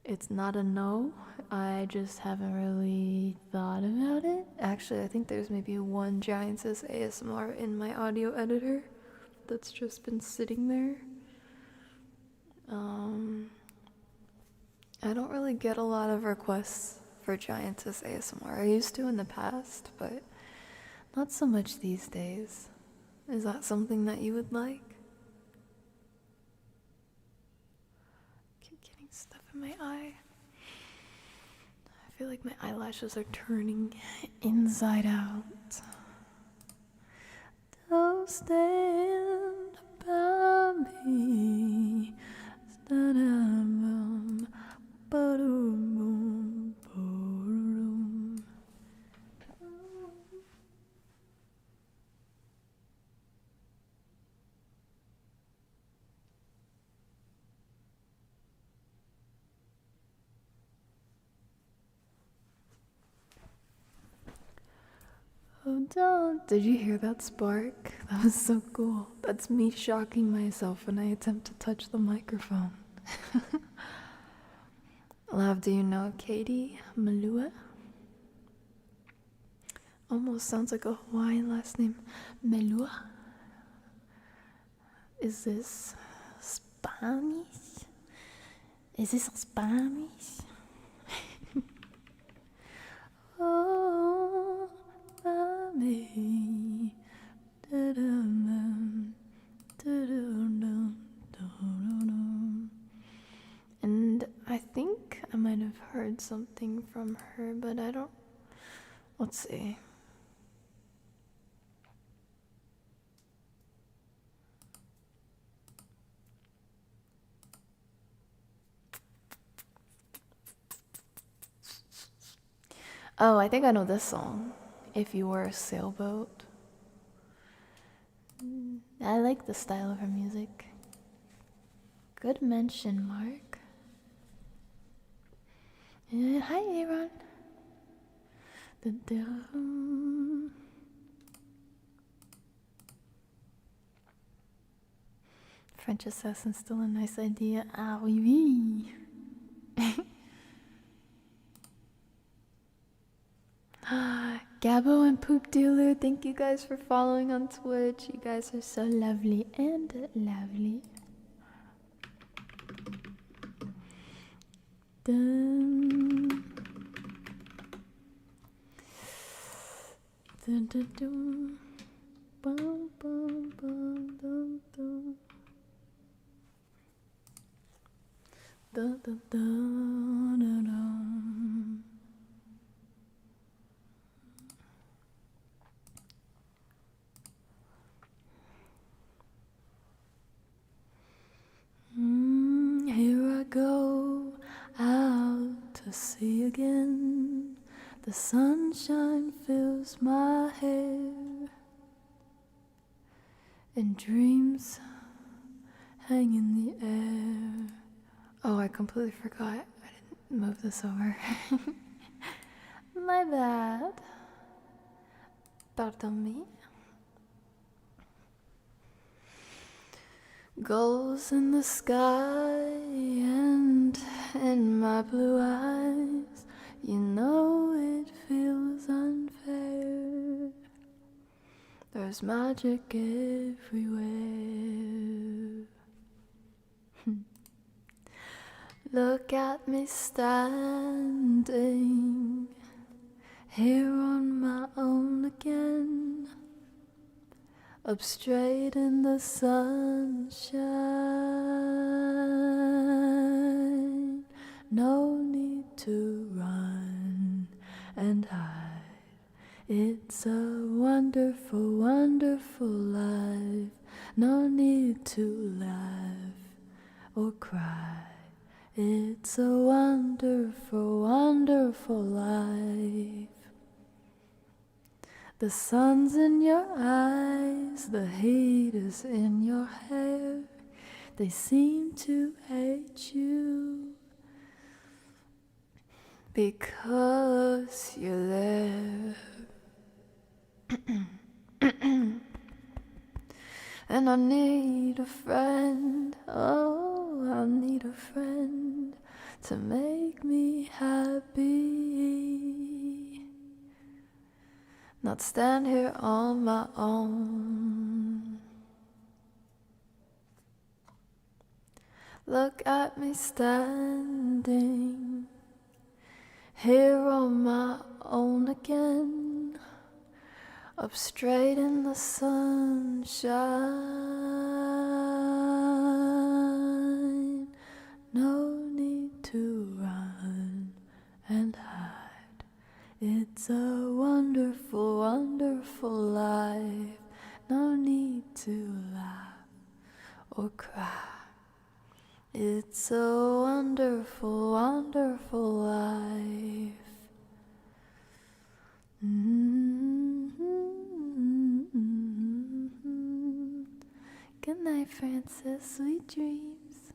It's not a no, I just haven't really thought about it. Actually, I think there's maybe one giantess ASMR in my audio editor that's just been sitting there. I don't really get a lot of requests for giantess ASMR. I used to in the past, but not so much these days. Is that something that you would like? Keep getting stuff in my eye. I feel like my eyelashes are turning inside out. Don't stand by me. Oh, don't. Did you hear that spark? That was so cool. That's me shocking myself when I attempt to touch the microphone. Love, do you know Katie Malua? Almost sounds like a Hawaiian last name. Melua? Is this Spanish? Is this Spanish? Oh, mommy. And I think I might have heard something from her, but I don't. Let's see. Oh, I think I know this song. If You Were a Sailboat. I like the style of her music. Good mention, Mark. Hi, Aaron. French assassin's still a nice idea. Ah, oui, oui. Gabbo and Poop Dealer, thank you guys for following on Twitch. You guys are so lovely and lovely. Dun. Dun, dun, dun. Bum, bum, bum, dum, dum. Dun, dun, dun, dun, dun. Here I go out to sea again. The sunshine fills my hair, and dreams hang in the air. Oh, I completely forgot. I didn't move this over. My bad. Pardon me. Gulls in the sky and in my blue eyes, you know it feels unfair. There's magic everywhere. Look at me standing here on my own again, up straight in the sunshine. No need to run and hide. It's a wonderful, wonderful life. No need to laugh or cry. It's a wonderful, wonderful life. The sun's in your eyes, the heat is in your hair. They seem to hate you because you're there. And I need a friend, oh, I need a friend to make me happy. Not stand here on my own. Look at me standing here on my own again, up straight in the sunshine. No need to run and hide. It's a wonderful, wonderful life. No need to laugh or cry. It's a wonderful, wonderful life. Good night, Francis. Sweet dreams.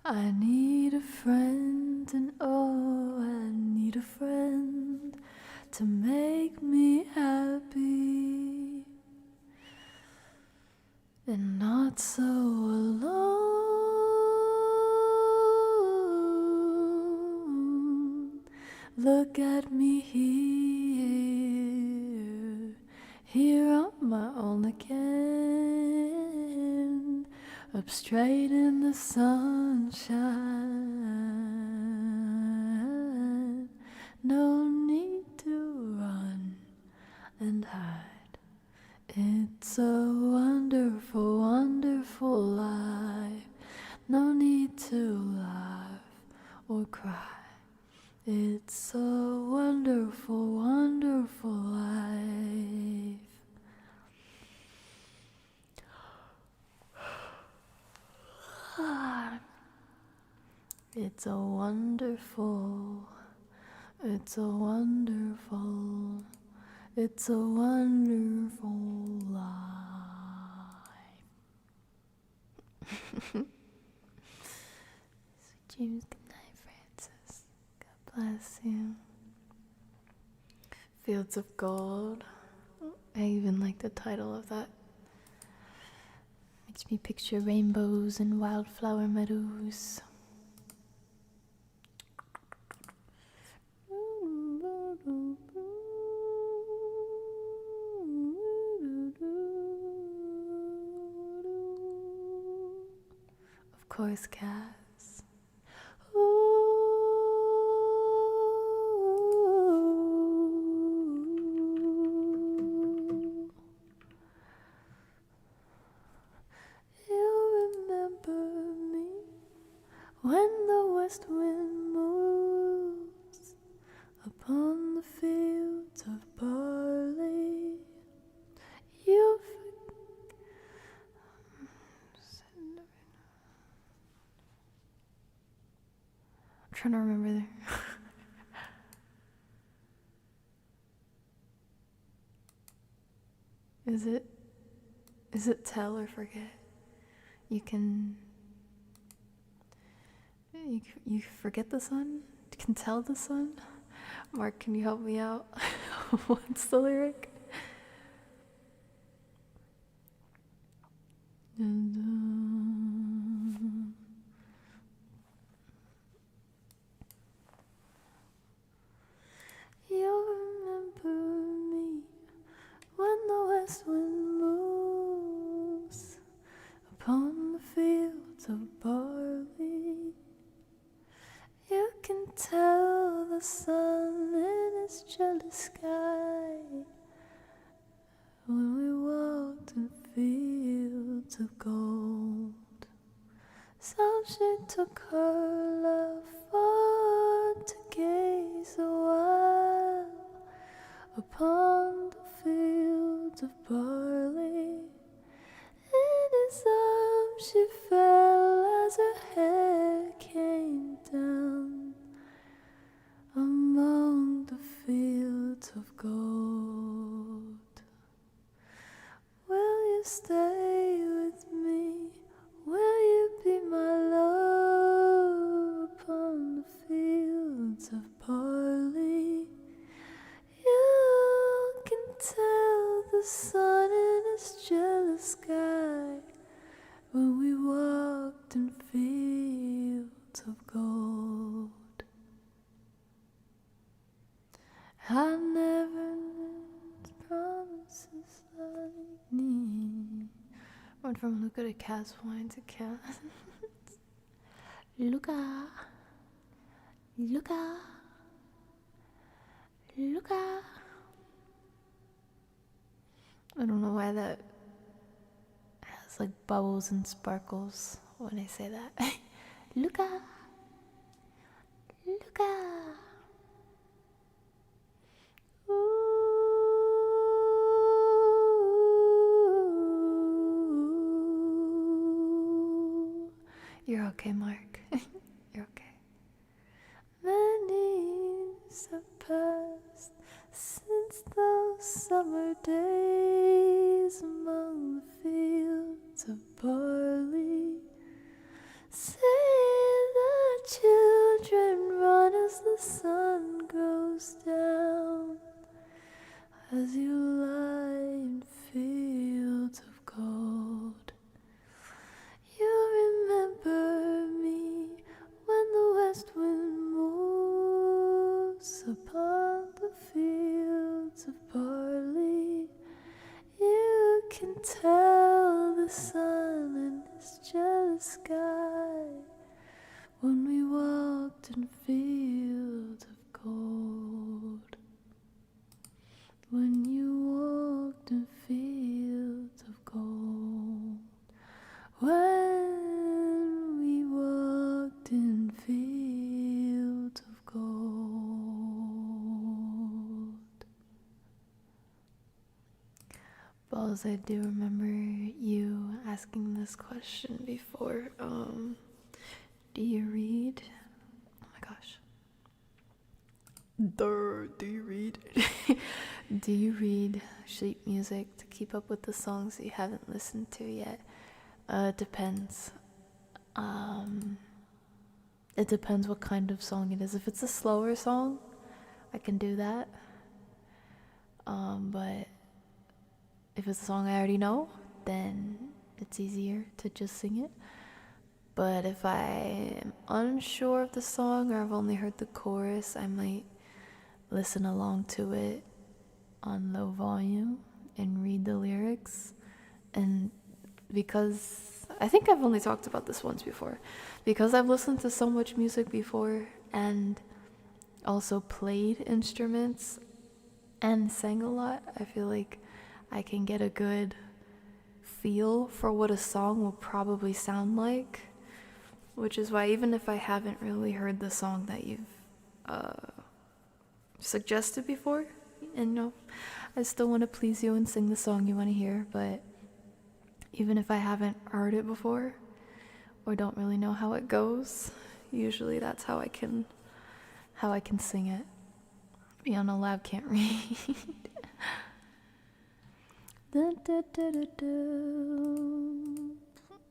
I need a friend, and oh, I need a friend to make me happy and not so alone. Look at me here on my own again, up straight in the sunshine. No need to run and hide. It's a wonderful, wonderful life. No need to laugh or cry. It's a wonderful, wonderful life. It's a wonderful, it's a wonderful, it's a wonderful life. Sweet dreams, good night, Francis. God bless you. Fields of Gold. I even like the title of that. Let me Makes me picture rainbows and wildflower meadows. Of course, cats. When the west wind moves upon the fields of barley, I'm trying to remember there. Is it tell or forget? You forget the sun? You can tell the sun? Mark, can you help me out? What's the lyric? You'll remember me when the west wind moves upon the fields of barley. You can tell the sun in its jealous sky when we walked in fields of gold. So she took her love for to gaze a while upon the fields of barley. In his arms she fell as her hair came down among the fields of gold. Will you stay with me? Will you be my love upon the fields of barley? You can tell the sun in his jealous sky when we walked in fields of gold. I never meant promises like me. Went from Luca to Cass wine to Cass. Luca. Luca. Luca. I don't know why that has like bubbles and sparkles when I say that. Luca. Luca. You're okay, Mark. You're okay. Many years have passed since those summer days among the fields of barley. Say the children run as the sun goes down, as you lie in fields of gold. You remember me when the west wind moves upon the fields of barley. You can tell the sun in his jealous sky when we walked in fields of gold. When you walked in fields of gold. When we walked in fields of gold. Balls, I do remember you asking this question before. Do you read? Oh my gosh. Do you read? Do you read sheet music to keep up with the songs that you haven't listened to yet? It depends. It depends what kind of song it is. If it's a slower song, I can do that. But if it's a song I already know, then it's easier to just sing it. But if I am unsure of the song or I've only heard the chorus, I might listen along to it on low volume and read the lyrics. And because I think I've only talked about this once before, because I've listened to so much music before and also played instruments and sang a lot, I feel like I can get a good feel for what a song will probably sound like, which is why even if I haven't really heard the song that you've suggested before, and no, I still want to please you and sing the song you want to hear, but even if I haven't heard it before or don't really know how it goes, usually that's how I can sing it. Fiona Lab can't read.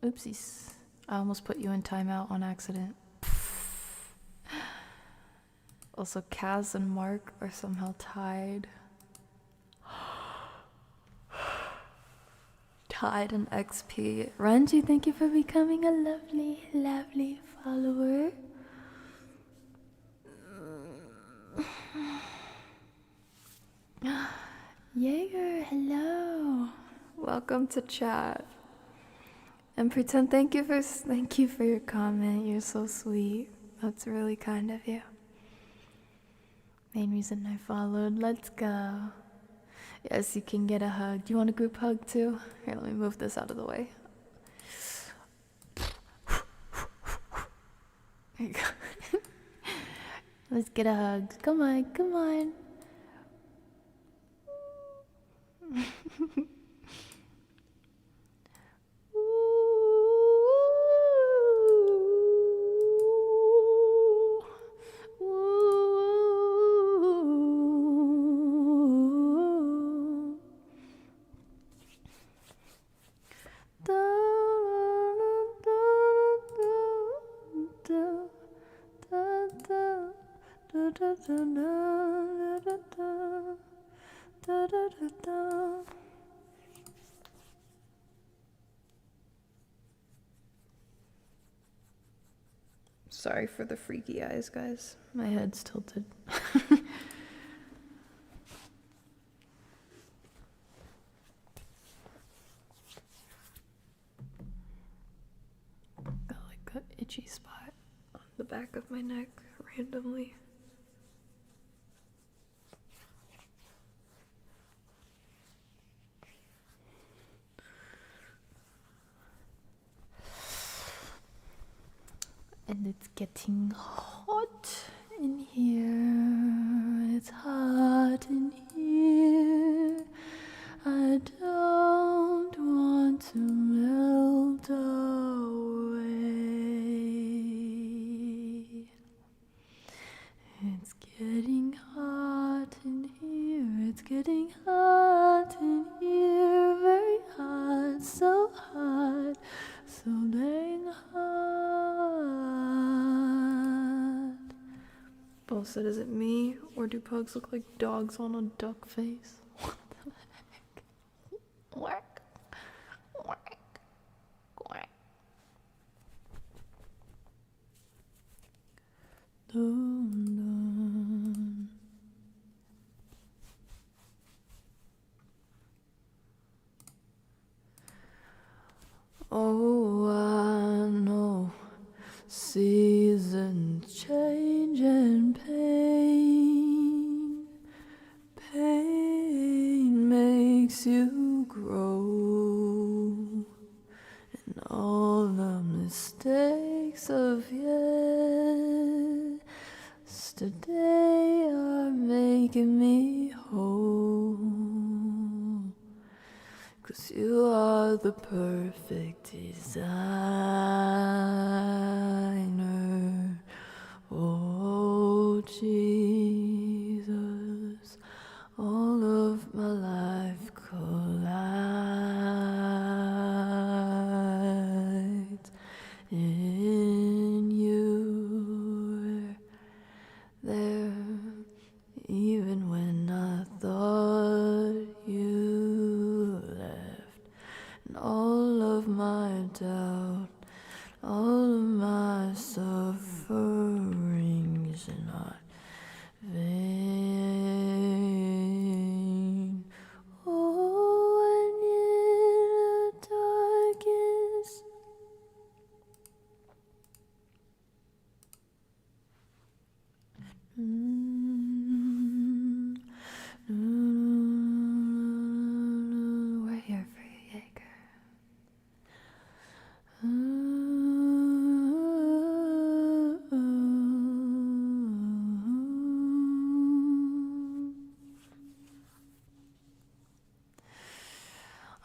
Oopsies. I almost put you in timeout on accident. Also, Kaz and Mark are somehow tied. Tied in XP. Renji, thank you for becoming a lovely, lovely follower. Jaeger, hello. Welcome to chat. And Pretend, thank you for your comment. You're so sweet. That's really kind of you. Main reason I followed. Let's go. Yes, you can get a hug. Do you want a group hug too? Here, let me move this out of the way. There you go. Let's get a hug. Come on, come on. Sorry for the freaky eyes, guys. My head's tilted. Got like an itchy spot on the back of my neck randomly. And it's getting hot in here. It's hot in here. I don't want to melt away. It's getting hot in here. It's getting hot in here. Very hot, so dang hot. Both said, is it me or do pugs look like dogs on a duck face? What the heck? Quack, quack, quack. Dun, dun. Oh, I know seasons change and pain makes you grow, and all the mistakes of yesterday are making me whole. 'Cause you are the perfect designer. Oh, Jesus, all of my life collides in you. There, even when I thought you left, and all of my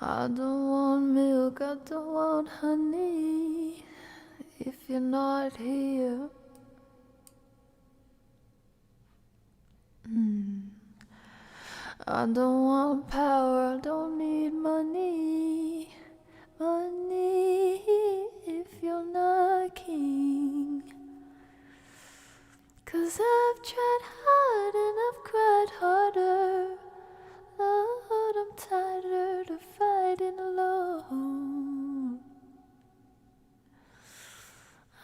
I don't want milk, I don't want honey if you're not here. I don't want power, I don't need money if you're not king. 'Cause I've tried hard and I've cried harder. Lord, I'm tired of fighting alone.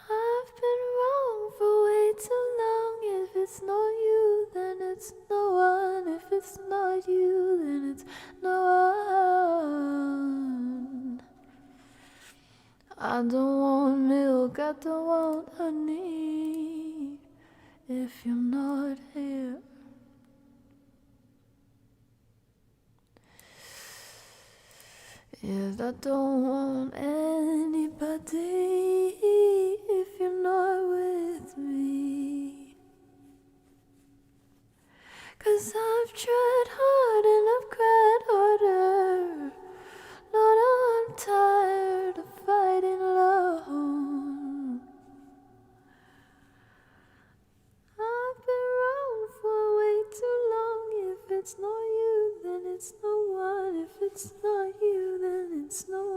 I've been wrong for way too long. If it's not you, then it's no one. If it's not you, then it's no one. I don't want milk, I don't want honey if you're not here. Yes, I don't want anybody if you're not with me. 'Cause I've tried hard and I've cried harder. Lord, I'm tired of fighting alone. I've been wrong for way too long. If it's not you, then it's no one. If it's not you, then it's no one.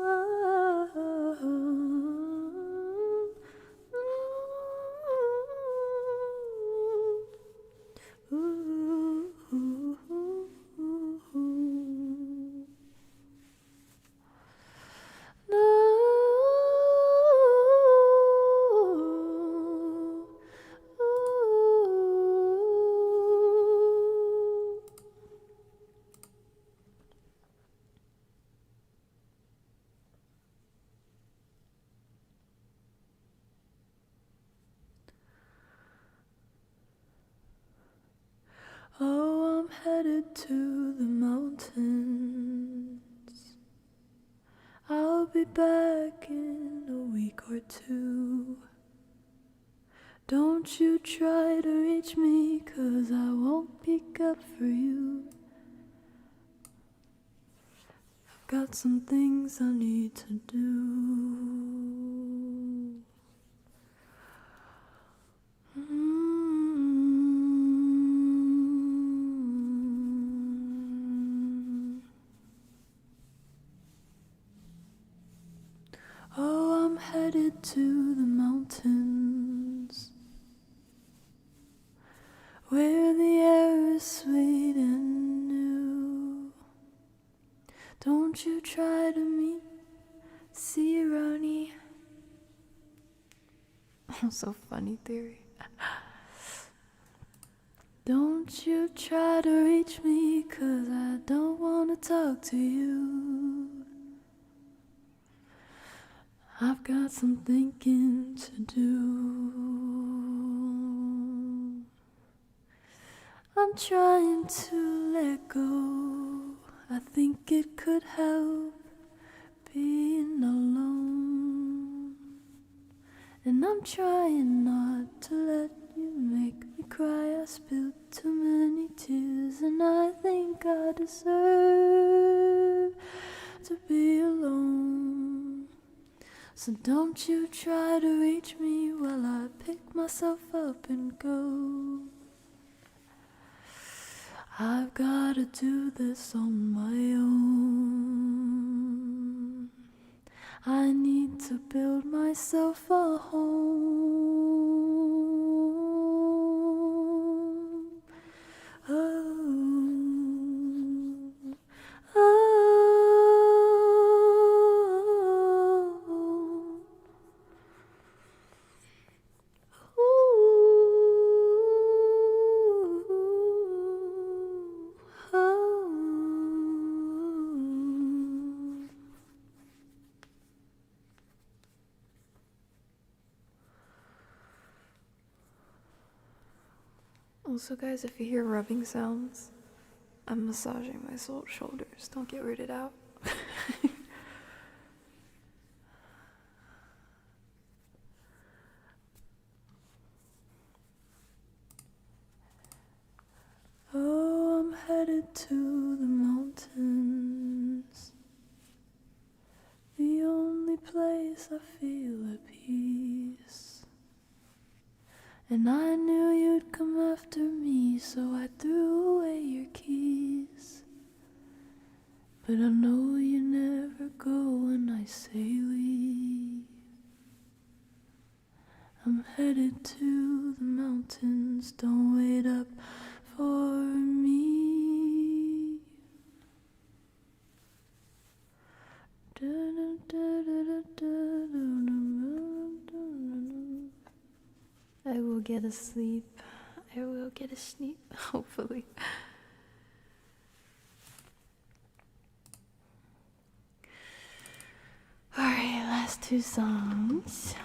Oh, I'm headed to the mountains. I'll be back in a week or two. Don't you try to reach me, 'cause I won't pick up for you. I've got some things I need to do. Oh, I'm headed to the mountains, where the air is sweet and new. Don't you try to meet, see you, Ronnie. Oh, so funny theory. Don't you try to reach me, 'cause I don't wanna talk to you. I've got some thinking to do. I'm trying to let go. I think it could help being alone. And I'm trying not to let you make me cry. I spilled too many tears, and I think I deserve to be alone. So don't you try to reach me while I pick myself up and go. I've gotta do this on my own. I need to build myself a home. Oh, oh. Also, guys, if you hear rubbing sounds, I'm massaging my shoulders. Don't get weirded out. Oh, I'm headed to the mountains, but I know you never go when I say leave. I'm headed to the mountains, don't wait up for me. I will get a sleep. I will get a sleep, hopefully. Alright, last two songs.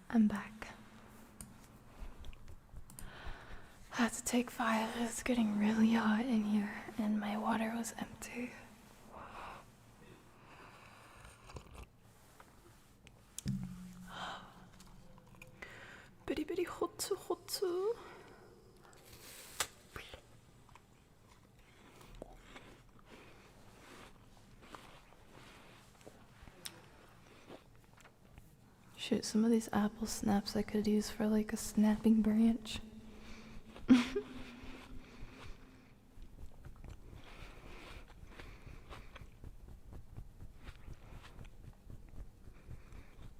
I'm back. I had to take 5. It's getting really hot in here, and my water was empty. Bitty bitty hot. Shoot, some of these apple snaps I could use for like a snapping branch.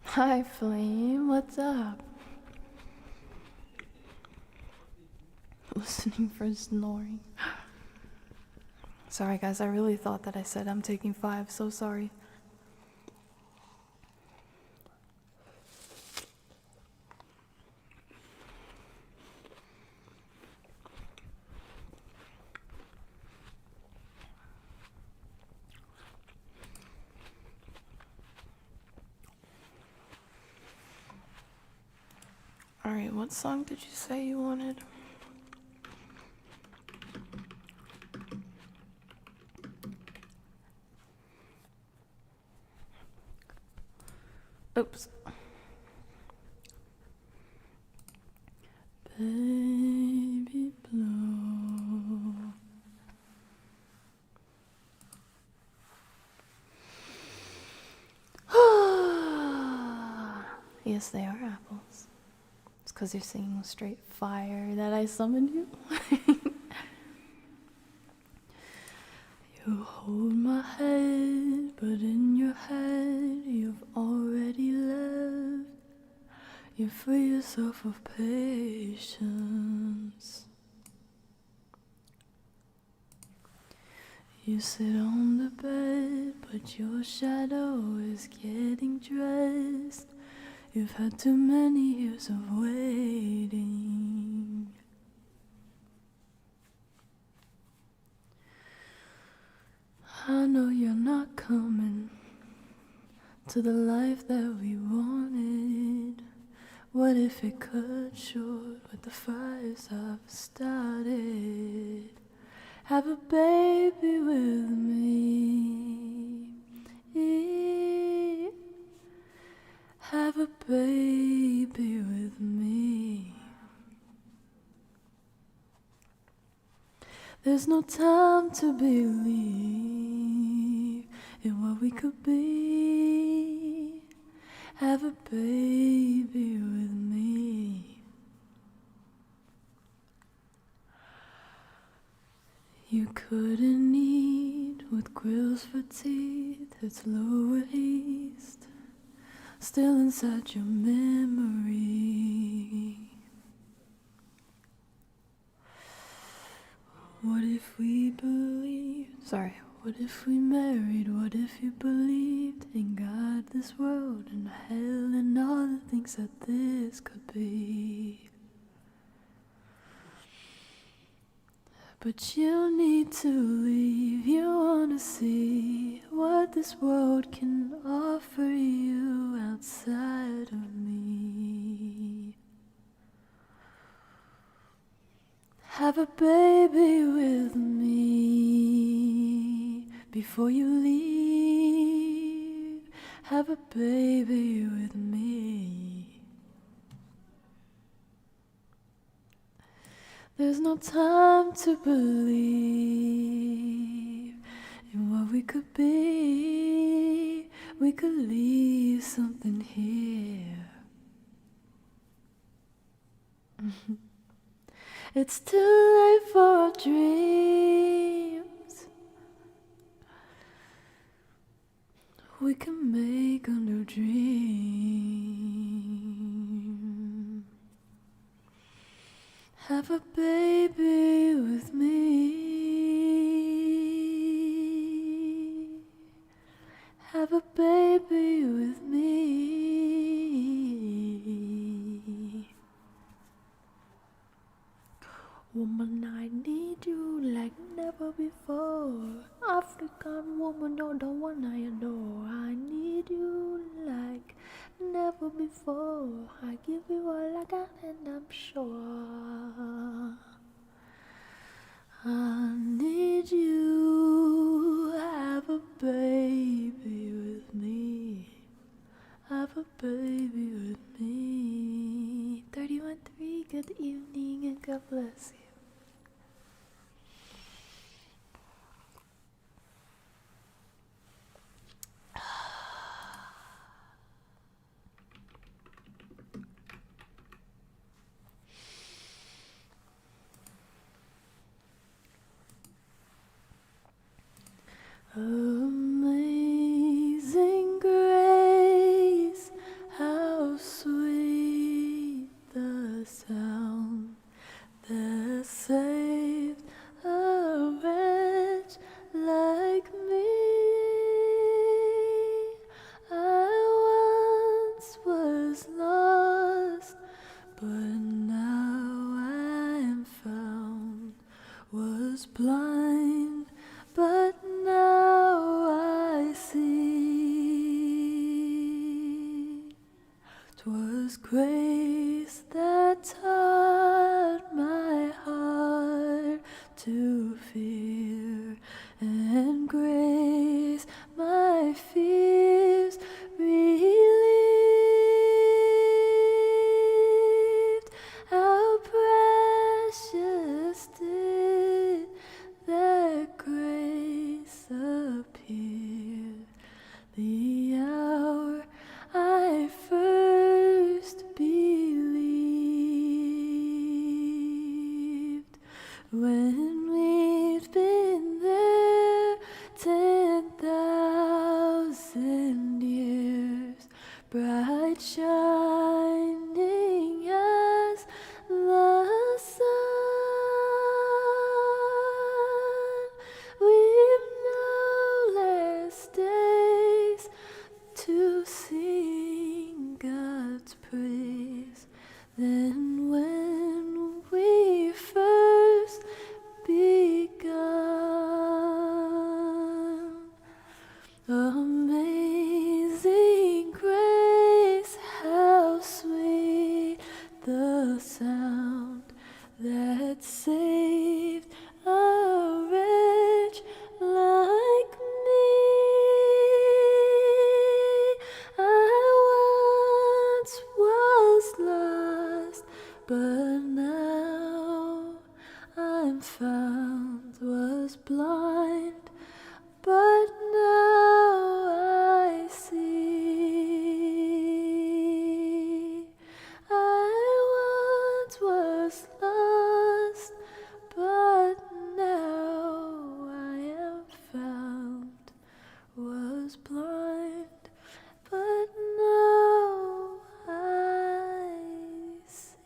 Hi Flame, what's up? Listening for snoring. Sorry guys, I really thought that I said I'm taking 5, so sorry. Alright, what song did you say you wanted? Oops. Baby blue. Yes, they are apples. It's because you're singing straight fire that I summoned you. You hold my head, but in your head you've already left. You free yourself of patience. You sit on the bed, but your shadow is getting dressed. You've had too many years of waiting. I know you're not coming to the life that we wanted. What if it cut short with the fires I've started? Have a baby with me. Have a baby with me. There's no time to believe in what we could be. Have a baby with me. You couldn't eat with grills for teeth. It's Lower East, still inside your memory. What if we believed? What if we married? What if you believed in God, this world, and hell, and all the things that this could be? But you need to leave. You wanna see what this world can offer you outside of me. Have a baby with me before you leave. Have a baby with me. There's no time to believe in what we could be. We could leave something here. It's too late for our dreams. We can make a new dream. Have a baby with me. Have a baby with me. Woman, I need you like never before. African woman, you're the one I adore. I need you like never never before. I give you all I got, and I'm sure I need you. Have a baby with me. Have a baby with me. 31-3, good evening and God bless you. Amazing grace, how sweet the sound that saved a wretch like me. I once was lost, but now I am found. Was blind, but now I see. 'Twas grace that taught my heart to fear, and grace my fears relieved. How precious did that grace appear the hour I first believed. When we'd been there 10,000 years, bright shining as the sun, we've no less days to sing God's praise than when we first begun. Amazing grace, how sweet the sound that saved a wretch like me. I once was lost, but now I'm found. Was blind, but now I see. I once was lost, but now I am found. Was blind, but now I see.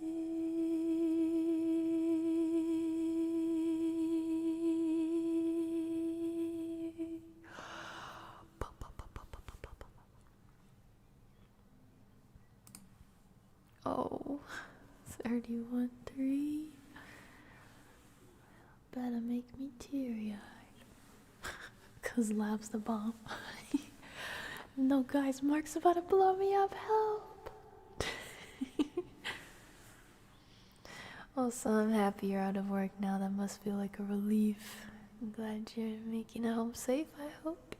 Oh, 31-3. Better make me teary-eyed. 'Cause Lab's the bomb. No, guys, Mark's about to blow me up. Help! Also, I'm happy you're out of work now. That must feel like a relief. I'm glad you're making it home safe, I hope.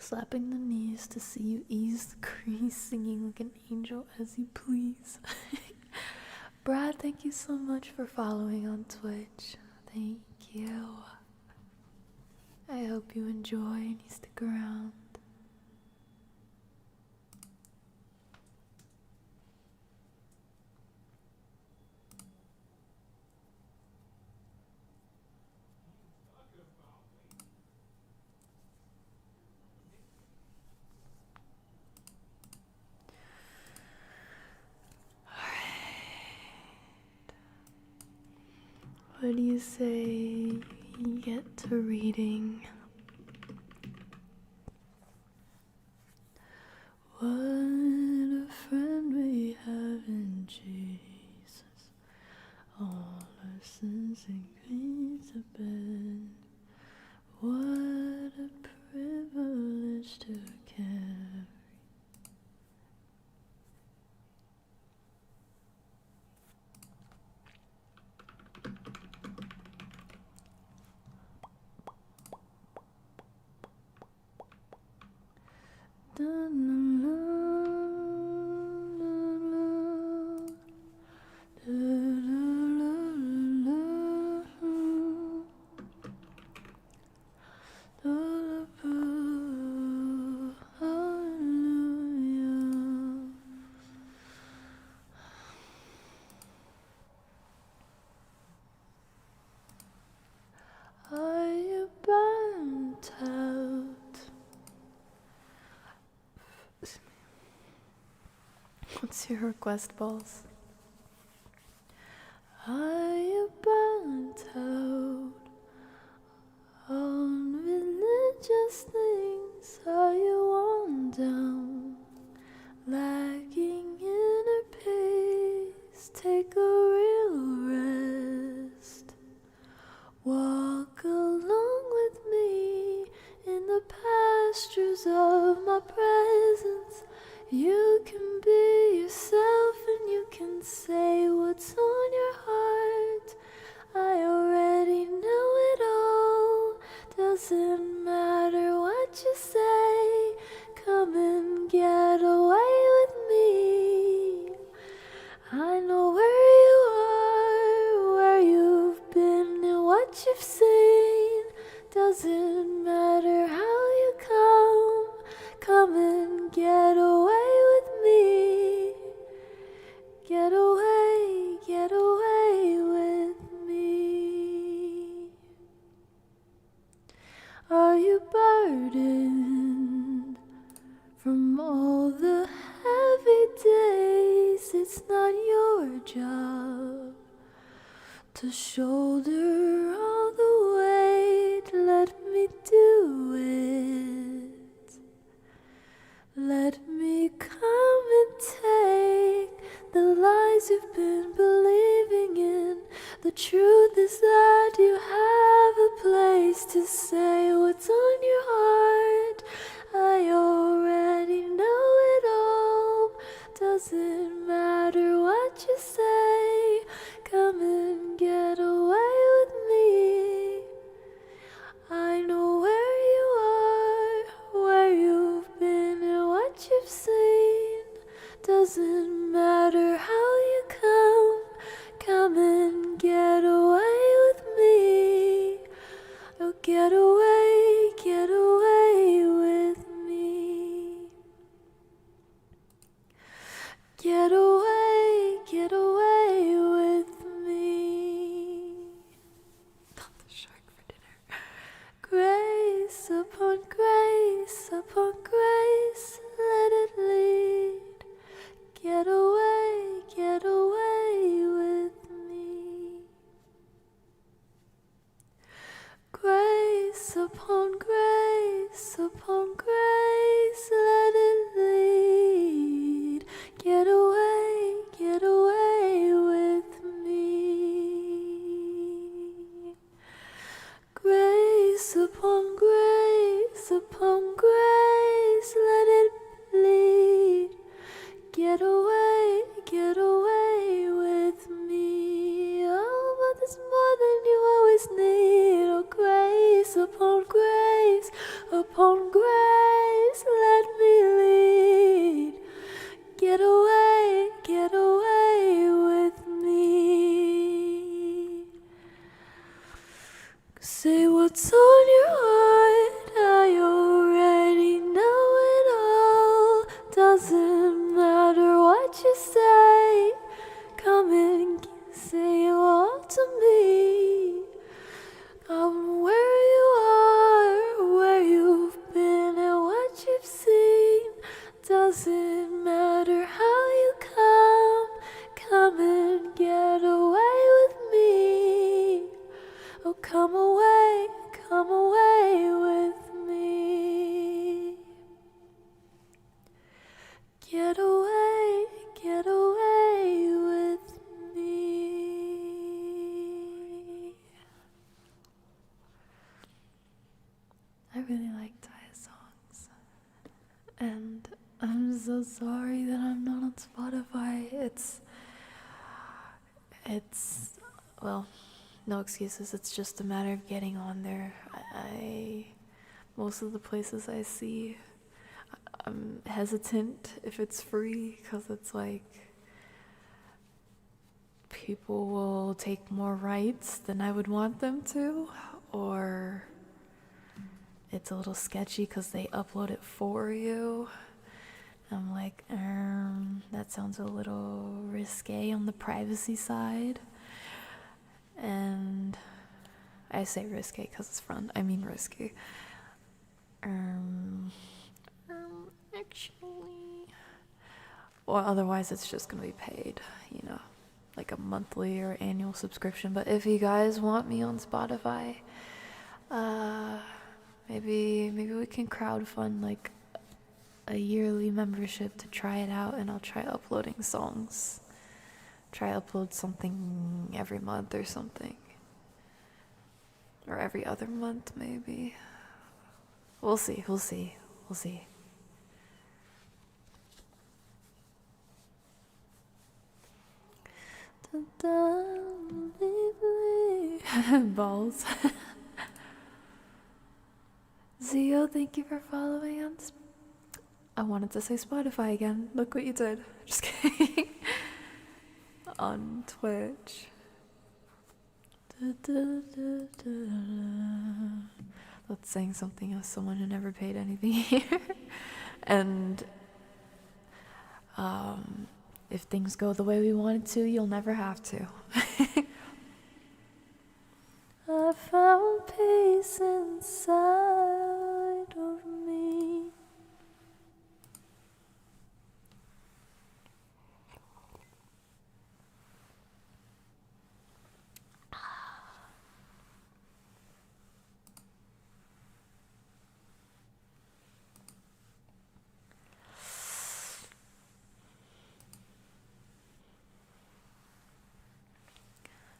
slapping the knees to see you ease the crease, singing like an angel as you please. Brad, thank you so much for following on Twitch. Thank you. I hope you enjoy and you stick around. What do you say you get to reading? What a friend we have in Jesus. All our sins and griefs to bed. What a privilege to carry. Are you burnt out? What's your request, balls? Are you burnt out on religious things? Are you worn down, lacking inner peace? Take a real rest. Walk along with me in the pastures of my presence. You can be yourself and you can say what's on your heart. I already know it all. Doesn't matter what you say. Come and get away with me. I know where you are, where you've been and what you've seen. Doesn't matter how you come. Come and get away with me. Get away with me. Are you burdened from all the heavy days? It's not your job to shoulder all the weight. Let me do it. Let me come and take the lies you've been believing in. The truth is that you have a place to say what's on your heart. I already know it all. Doesn't matter what you say. Come and get away with me. I know where you are, where you've been and what you've seen. Doesn't matter how you come. Come and get away with me. Oh, get away with me. Get away it's well, no excuses. It's just a matter of getting on there. I most of the places I see, I'm hesitant if it's free, because it's like people will take more rights than I would want them to, or it's a little sketchy because they upload it for you. I'm like, that sounds a little risque on the privacy side. And I say risque because it's fun. I mean risky. Actually, or otherwise it's just gonna be paid, like a monthly or annual subscription. But if you guys want me on Spotify, maybe we can crowdfund like a yearly membership to try it out, and I'll try uploading songs. Try upload something every month or something, or every other month maybe. We'll see. Balls. Zio, thank you for following on I wanted to say Spotify again. Look what you did. Just kidding. On Twitch. Let's sing something as someone who never paid anything here. And if things go the way we want it to, you'll never have to. I found peace inside of me.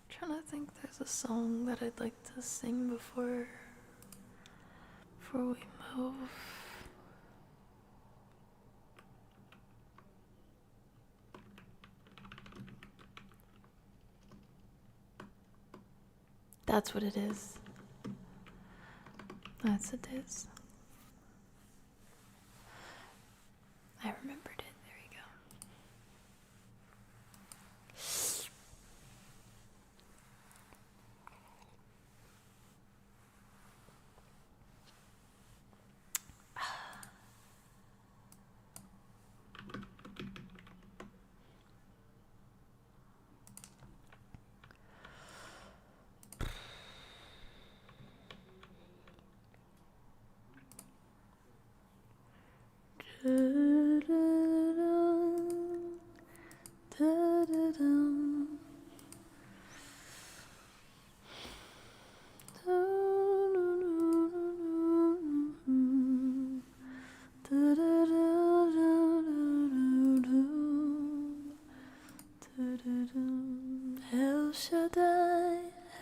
Trying to think, there's a song that I'd like to sing before we move. That's what it is. That's it is. I remembered it. There you go.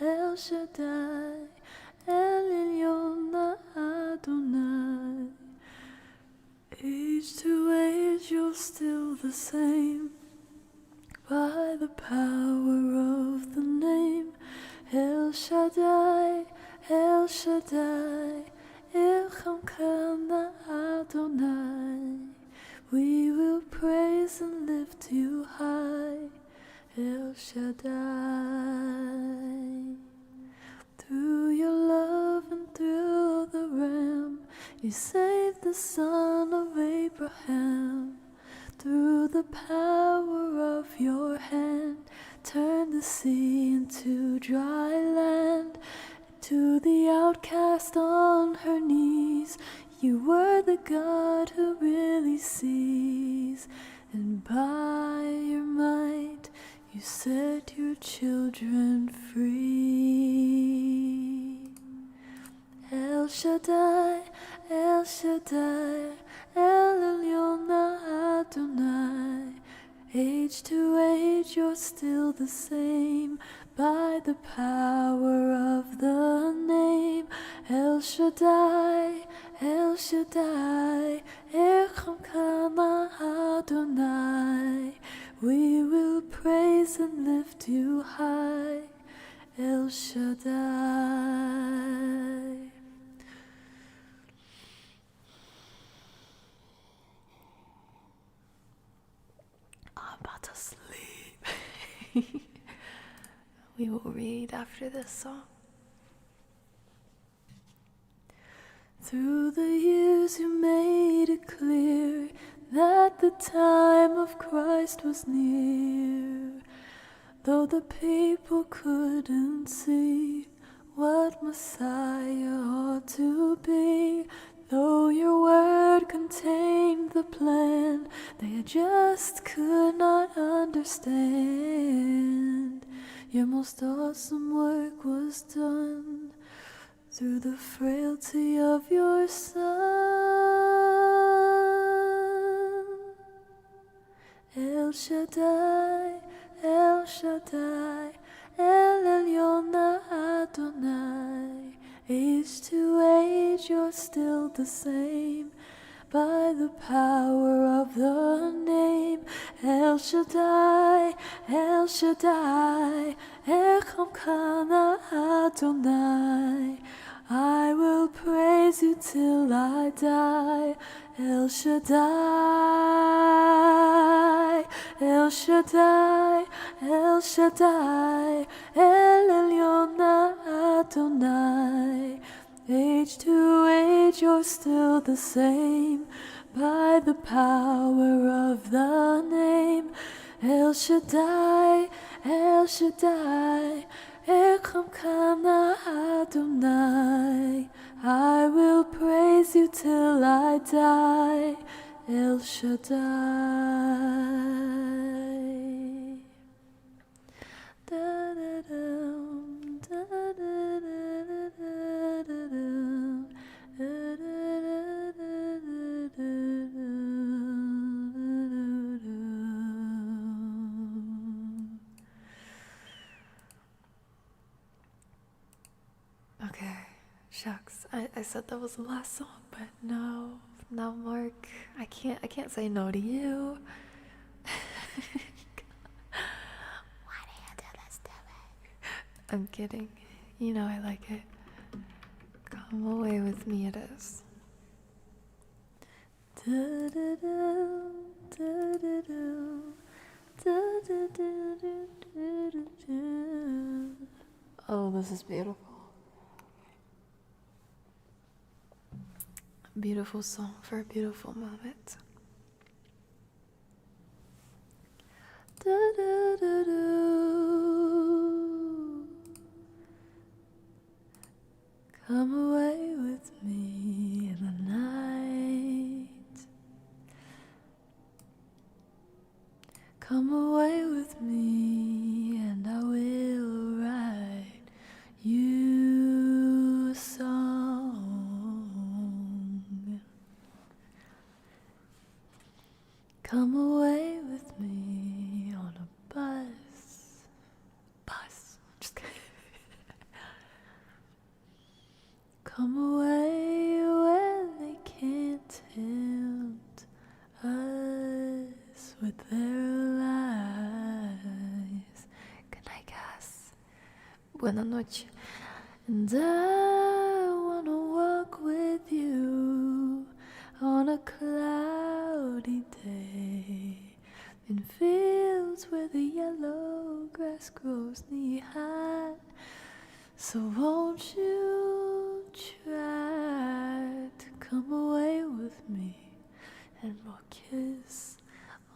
El Shaddai, El Elyon Adonai. Age to age, you're still the same, by the power of the name. El Shaddai, El Shaddai, 𝗖𝗢𝗡𝗧𝗔𝗖𝗧 Adonai. We will praise and lift you high, El Shaddai. Through your love and through the Ram, you saved the son of Abraham. Through the power of your hand, turn the sea into dry land. To the outcast on her knees, you were the God who really sees. And by your might, you set your children free. El Shaddai, El Shaddai, El Elyon Adonai. Age to age, you're still the same, by the power of the name. El Shaddai, El Shaddai, 𝗖𝗢𝗡𝗧𝗔𝗖𝗓 Adonai. We will praise and lift you high, 𝗖𝗢𝗡𝗧. I'm about to sleep. We will read after this song. Through the years you made it clear that the time of Christ was near. Though the people couldn't see what Messiah ought to be, though your word contained the plan, they just could not understand. Your most awesome work was done through the frailty of your Son. El Shaddai, El Shaddai, El Elyon Adonai. Age to age you're still the same, by the power of the name. El Shaddai, El Shaddai, 𝗖𝗢𝗡𝗧𝗔𝗖𝗧 Adonai. I will praise you till I die. El Shaddai, El Shaddai, El Shaddai, El Elyon Adonai. Age to age you're still the same, by the power of the name. El Shaddai, El Shaddai, 𝗖𝗢𝗡𝗧𝗔𝗖𝗧 Adonai. I will praise you till I die. El Shaddai. Da-da-dum, da-da-da-da-da-da-dum, da-da-da-da-da-da-dum. Okay, shucks. I said that was the last song, but no, Mark. I can't say no to you. Why do you do this to me? I'm kidding. You know I like it. Come away with me it is. Da-da-da, da-da-da, da-da-da-da-da-da-da. Oh, this is beautiful. A beautiful song for a beautiful moment. Da-da-da-da. Come away with me in the night. Come away with me and I will write you a song. Come away with me on a bus. Just kidding. Come away where they can't tempt us with their lies. Good night, guys. Buenas noches. And I wanna walk with you on a cloudy day, in fields where the yellow grass grows knee-high. So won't you try to come away with me, and we'll kiss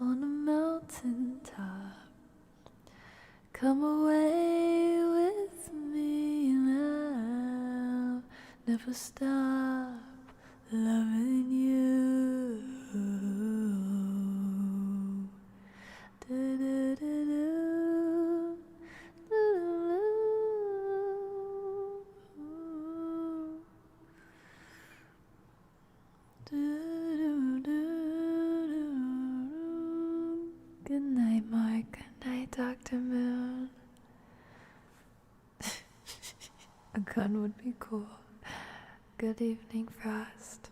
on a mountain top. Come away with me and I'll never stop loving you. Da-da-da-da. Good night, Mark. Good night, Dr. Moon. A gun would be cool. Good evening, Frost.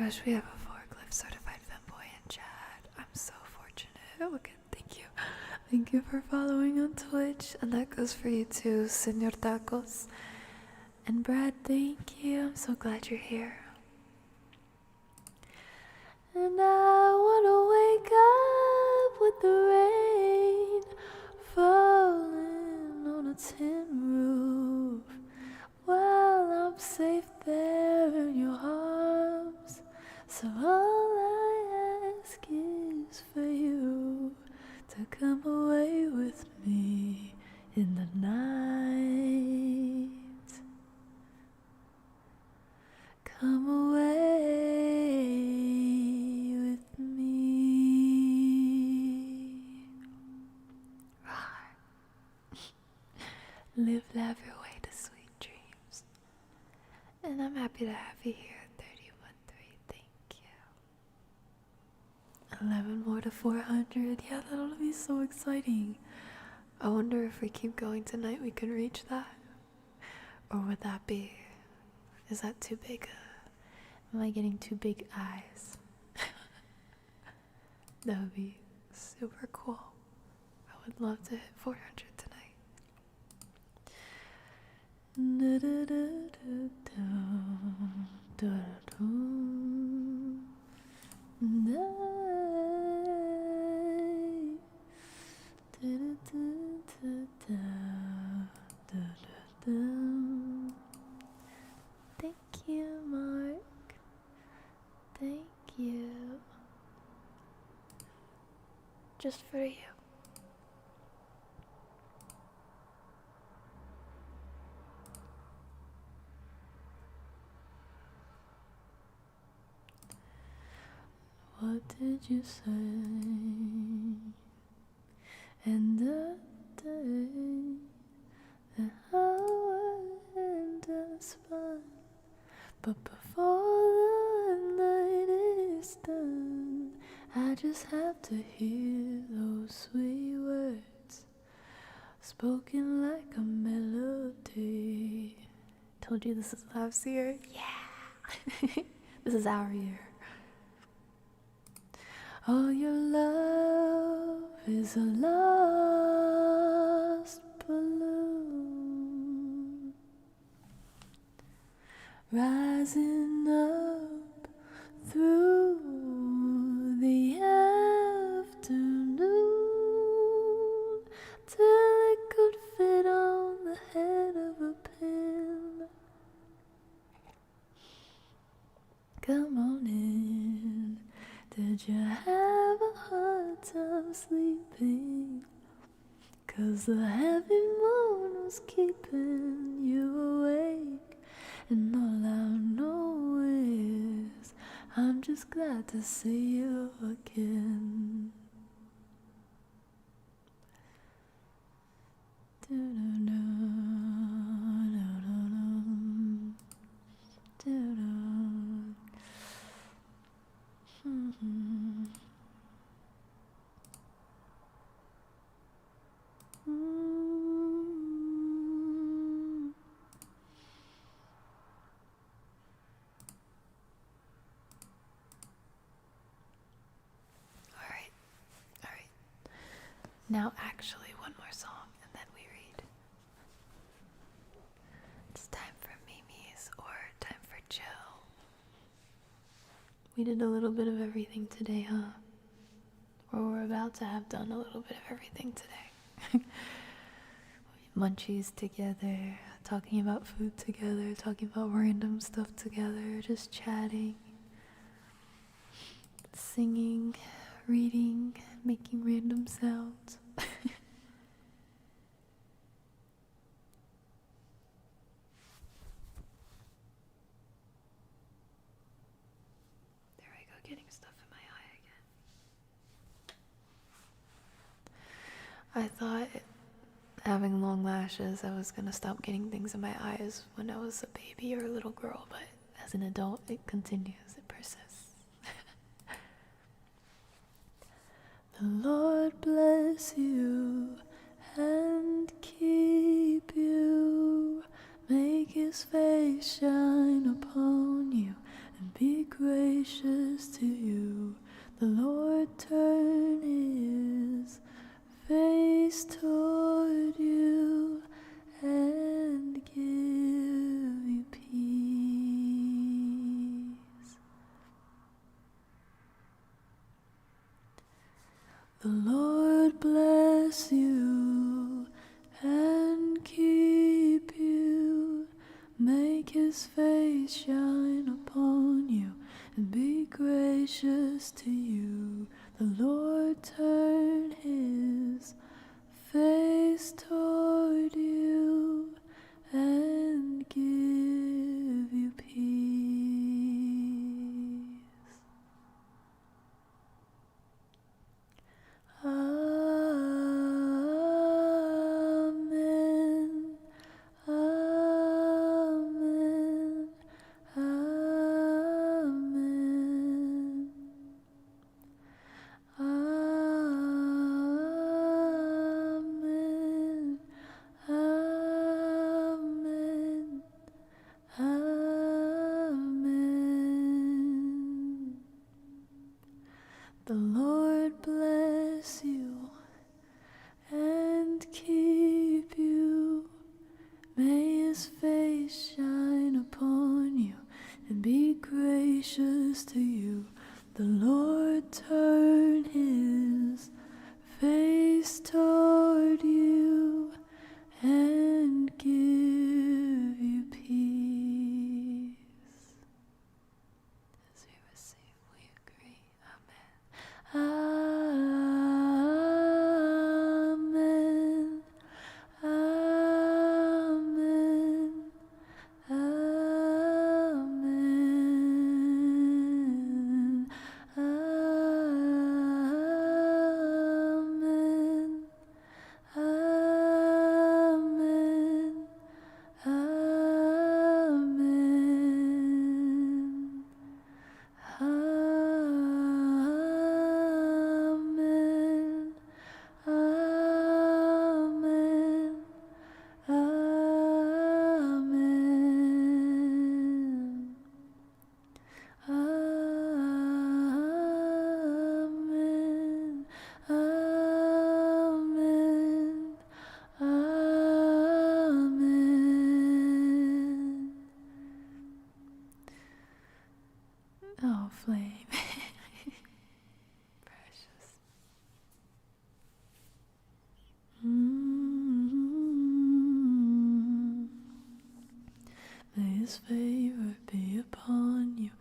gosh, we have a forklift certified femboy in chat. I'm so fortunate. Okay, thank you. Thank you for following on Twitch. And that goes for you too, Senor Tacos. And Brad, thank you. I'm so glad you're here. And I wanna wake up with the rain falling on a tin roof while I'm safe there in your arms. So all I ask is for you to come away with me in the night. Come away with me. Live, laugh your way to sweet dreams. And I'm happy to have you here at 31.3. Thank you. 11 more to 400. Yeah, that'll be so exciting. I wonder if we keep going tonight, we can reach that. Or would that be... Is that too big? Am I getting too big eyes? That would be super cool. I would love to hit 400 tonight. Thank you, Mark. Thank you. Just for you. What did you say? And the day that I went and spun, but before the night is done, I just have to hear those sweet words spoken like a melody. Told you this is last year? Yeah! This is our year. Oh, your love is a lost balloon, rising up through the afternoon till it could fit on the head of a pin. Come on in. Did you have a hard time sleeping? 'Cause the heavy moon was keeping you awake. And all I know is I'm just glad to see you again. Alright. Now actually one more song and then we read. It's time for Mimi's or time for chill. We did a little bit of everything today, huh? Or we're about to have done a little bit of everything today. Munchies together, talking about food together, talking about random stuff together, just chatting, singing, reading, making random sounds. There I go, getting stuff in my eye again. I thought having long lashes, I was gonna stop getting things in my eyes when I was a baby or a little girl, but as an adult, it continues, it persists. The Lord bless you and keep you, make his face shine upon you and be gracious to you. The Lord turn his face toward you and give you peace. The Lord bless you and keep you, make his face shine upon you and be gracious to you. The Lord turn his face toward you and give you peace. Amen. Amen. Amen. Amen. Amen. Amen. The Lord bless you and keep you. May his face shine upon you and be gracious to you. The Lord turn his face toward you and give you peace. As we receive, we agree. Amen. Amen. Amen. Amen. Amen. Amen. Amen. Amen. Amen. Amen. Amen. Amen. Oh, flame. Precious. May his favor be upon you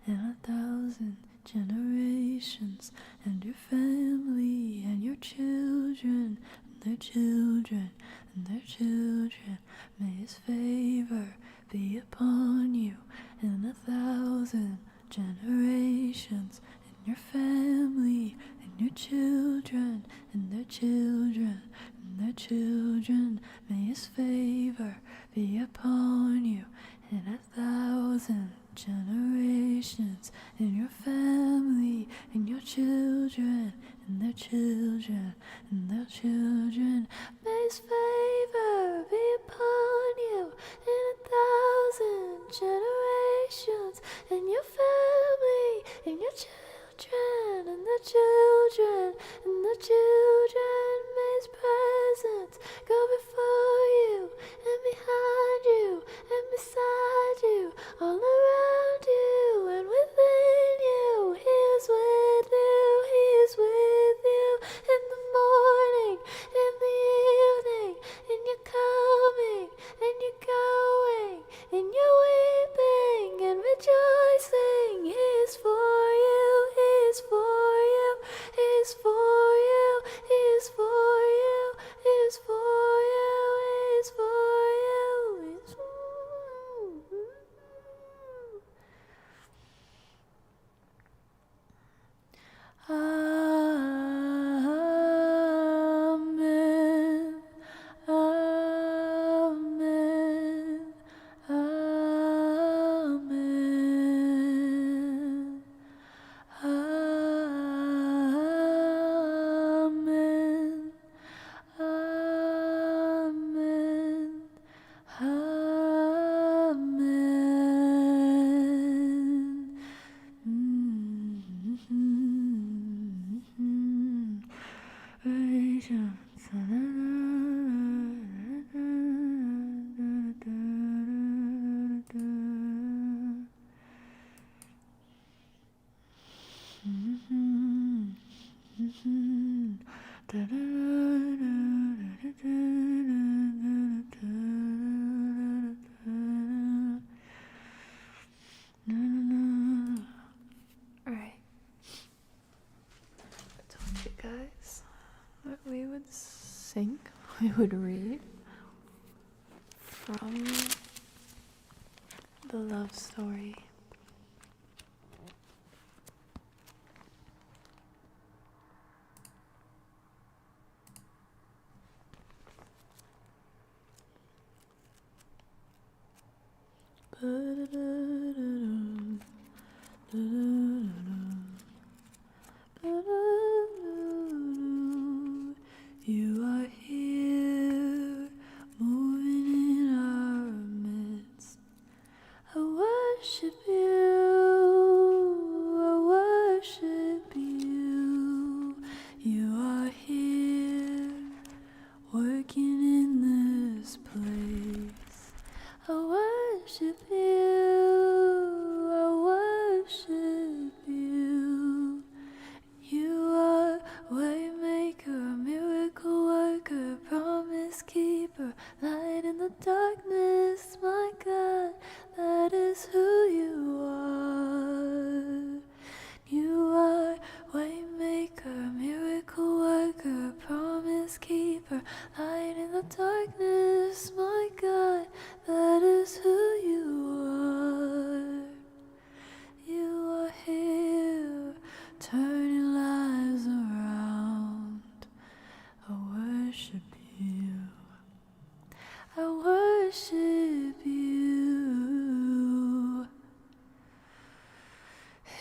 and 1,000 generations, and your family, and your children, and their children, and their children. May his favor be upon you and 1,000 generations, and your family, and your children, and their children, and their children. May his favor be upon you and 1,000 generations, in your family, in your children, and their children, and their children. May his favor be upon you in 1,000 generations, in your family, in your children, and their children, and their children. May his presence go before you and behind you and beside you, all around you and within you. He is with you, he is with you in the morning, in the evening, in your coming, and your going, in your weeping and rejoicing. He is for you, he is for you, he is for you, he is for you, he is for you, he is for you, he is for you. Alright. I told you guys that we would sing, we would read from the love story. You are here, moving in our midst. I worship you, I worship you. You are here, working in this place. I worship you, I worship you. You are waymaker, miracle worker, promise keeper, light in the darkness, my God, that is who you are. You are waymaker, miracle worker, promise keeper, light in the darkness, my God, that is who you are. You are here, turning lives around. I worship you. I worship you.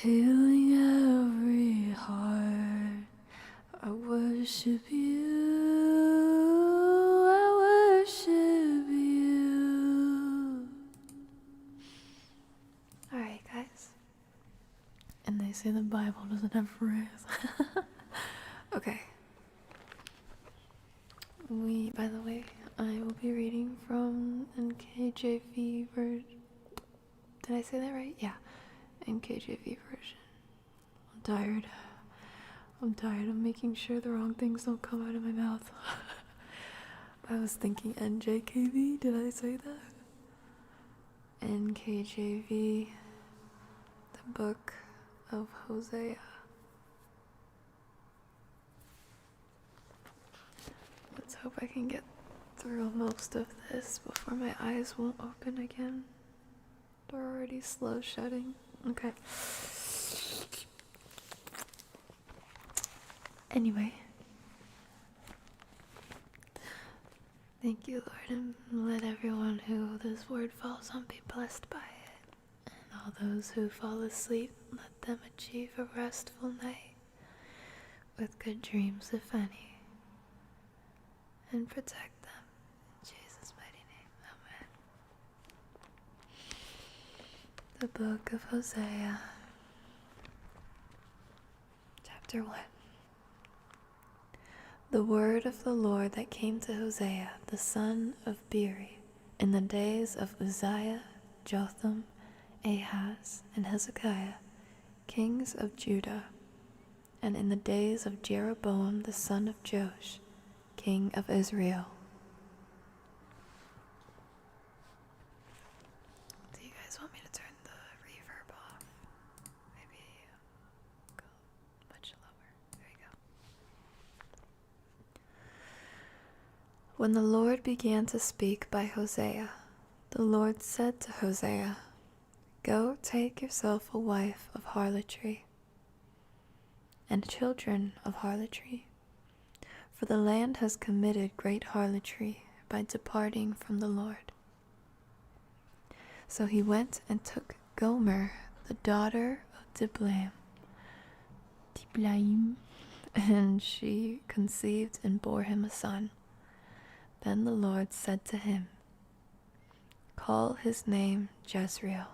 Healing every heart. I worship you. I worship you. Alright, guys. And they say the Bible doesn't have prayers. Okay. By the way, I will be reading from NKJV version. Did I say that right? Yeah. NKJV version. I'm tired of making sure the wrong things don't come out of my mouth. I was thinking NJKV. Did I say that? NKJV. The book of Hosea. Let's hope I can get through most of this before my eyes won't open again. They're already slow shutting. Okay. Anyway. Thank you, Lord, and let everyone who this word falls on be blessed by it. And all those who fall asleep, let them achieve a restful night with good dreams, if any, and protect them. In Jesus' mighty name, amen. The book of Hosea, chapter 1. The word of the Lord that came to Hosea, the son of Beeri, in the days of Uzziah, Jotham, Ahaz, and Hezekiah, kings of Judah, and in the days of Jeroboam the son of Joash, king of Israel. Do you guys want me to turn the reverb off? Maybe go much lower. There we go. When the Lord began to speak by Hosea, the Lord said to Hosea, "Go take yourself a wife of harlotry, and children of harlotry, for the land has committed great harlotry by departing from the Lord." So he went and took Gomer, the daughter of Diblaim, and she conceived and bore him a son. Then the Lord said to him, "Call his name Jezreel,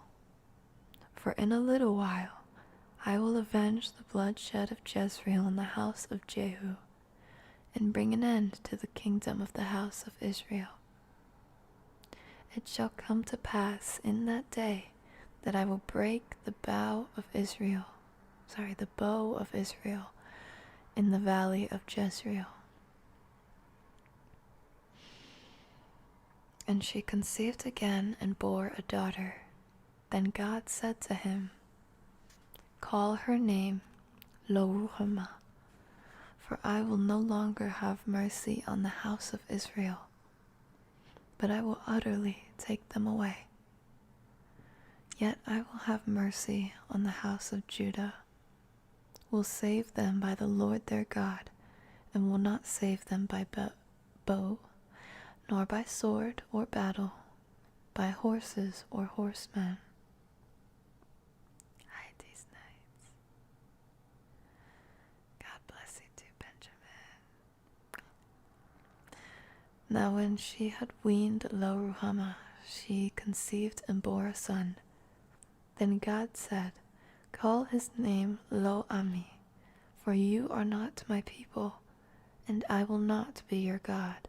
for in a little while I will avenge the bloodshed of Jezreel in the house of Jehu, and bring an end to the kingdom of the house of Israel. It shall come to pass in that day that I will break the bow of Israel in the valley of Jezreel, And she conceived again and bore a daughter. Then God said to him, "Call her name 𝗖𝗢𝗡𝗧, for I will no longer have mercy on the house of Israel, but I will utterly take them away. Yet I will have mercy on the house of Judah, will save them by the Lord their God, and will not save them by bow, nor by sword or battle, by horses or horsemen." Hi, these nights. God bless you too, Benjamin. Now when she had weaned 𝗖𝗢𝗡𝗧, she conceived and bore a son. Then God said, "Call his name 𝗖𝗢𝗡𝗧, for you are not my people, and I will not be your God.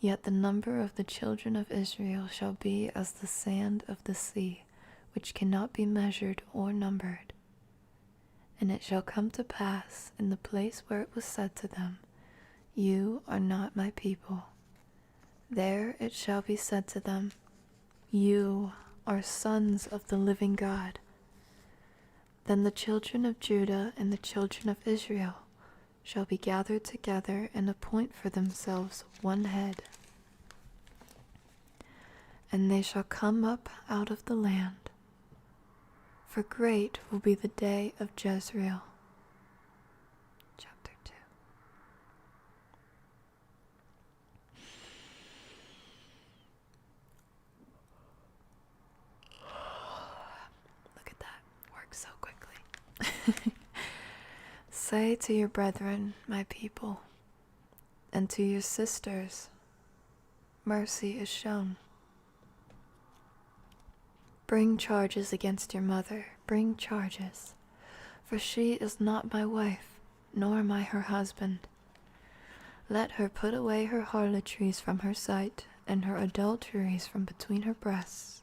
Yet the number of the children of Israel shall be as the sand of the sea, which cannot be measured or numbered. And it shall come to pass in the place where it was said to them, 'You are not my people,' there it shall be said to them, 'You are sons of the living God.' Then the children of Judah and the children of Israel shall be gathered together and appoint for themselves one head. And they shall come up out of the land, for great will be the day of Jezreel." Chapter 2. Look at that. Works so quickly. "Say to your brethren, my people, and to your sisters, mercy is shown. Bring charges against your mother, bring charges, for she is not my wife, nor am I her husband. Let her put away her harlotries from her sight, and her adulteries from between her breasts,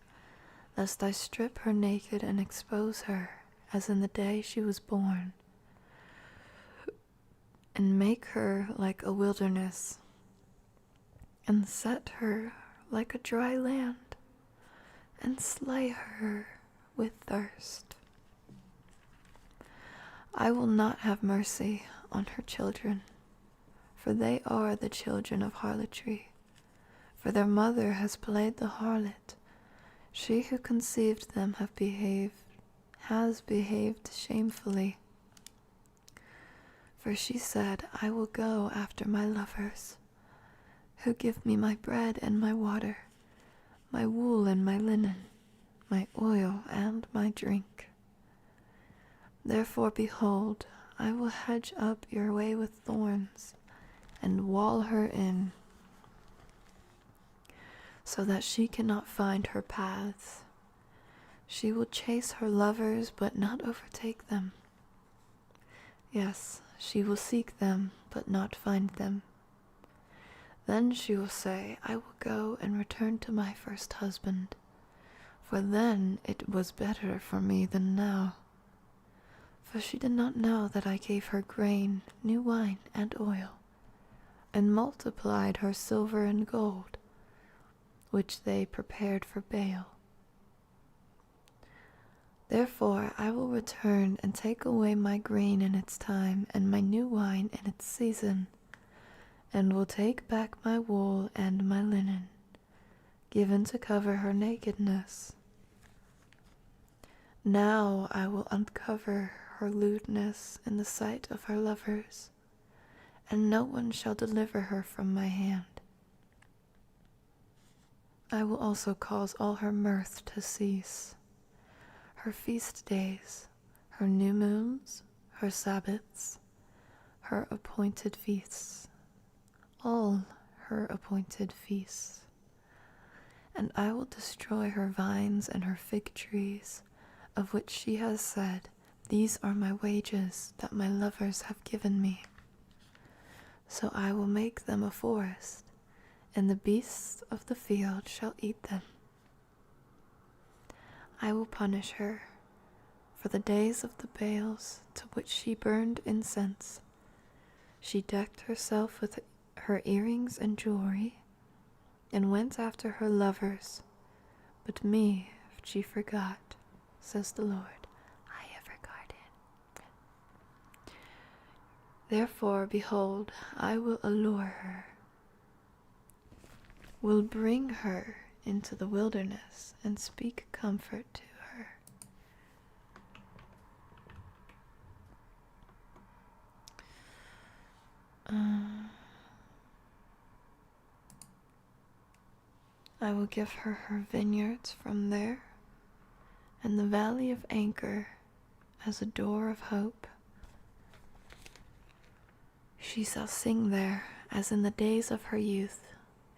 lest I strip her naked and expose her, as in the day she was born, and make her like a wilderness, and set her like a dry land, and slay her with thirst. I will not have mercy on her children, for they are the children of harlotry, for their mother has played the harlot. She who conceived them has behaved shamefully. For she said, 'I will go after my lovers, who give me my bread and my water, my wool and my linen, my oil and my drink.' Therefore, behold, I will hedge up your way with thorns, and wall her in, so that she cannot find her paths. She will chase her lovers, but not overtake them. Yes, she will seek them, but not find them. Then she will say, 'I will go and return to my first husband, for then it was better for me than now.' For she did not know that I gave her grain, new wine, and oil, and multiplied her silver and gold, which they prepared for Baal. Therefore I will return and take away my grain in its time, and my new wine in its season, and will take back my wool and my linen, given to cover her nakedness. Now I will uncover her lewdness in the sight of her lovers, and no one shall deliver her from my hand. I will also cause all her mirth to cease, her feast days, her new moons, her Sabbaths, her appointed feasts, all her appointed feasts. And I will destroy her vines and her fig trees, of which she has said, 'These are my wages that my lovers have given me.' So I will make them a forest, and the beasts of the field shall eat them. I will punish her for the days of the Baals to which she burned incense. She decked herself with her earrings and jewelry, and went after her lovers. But me she forgot, says the Lord. I have regarded. Therefore, behold, I will allure her, will bring her into the wilderness and speak comfort to her. I will give her her vineyards from there, and the valley of Anchor as a door of hope. She shall sing there as in the days of her youth,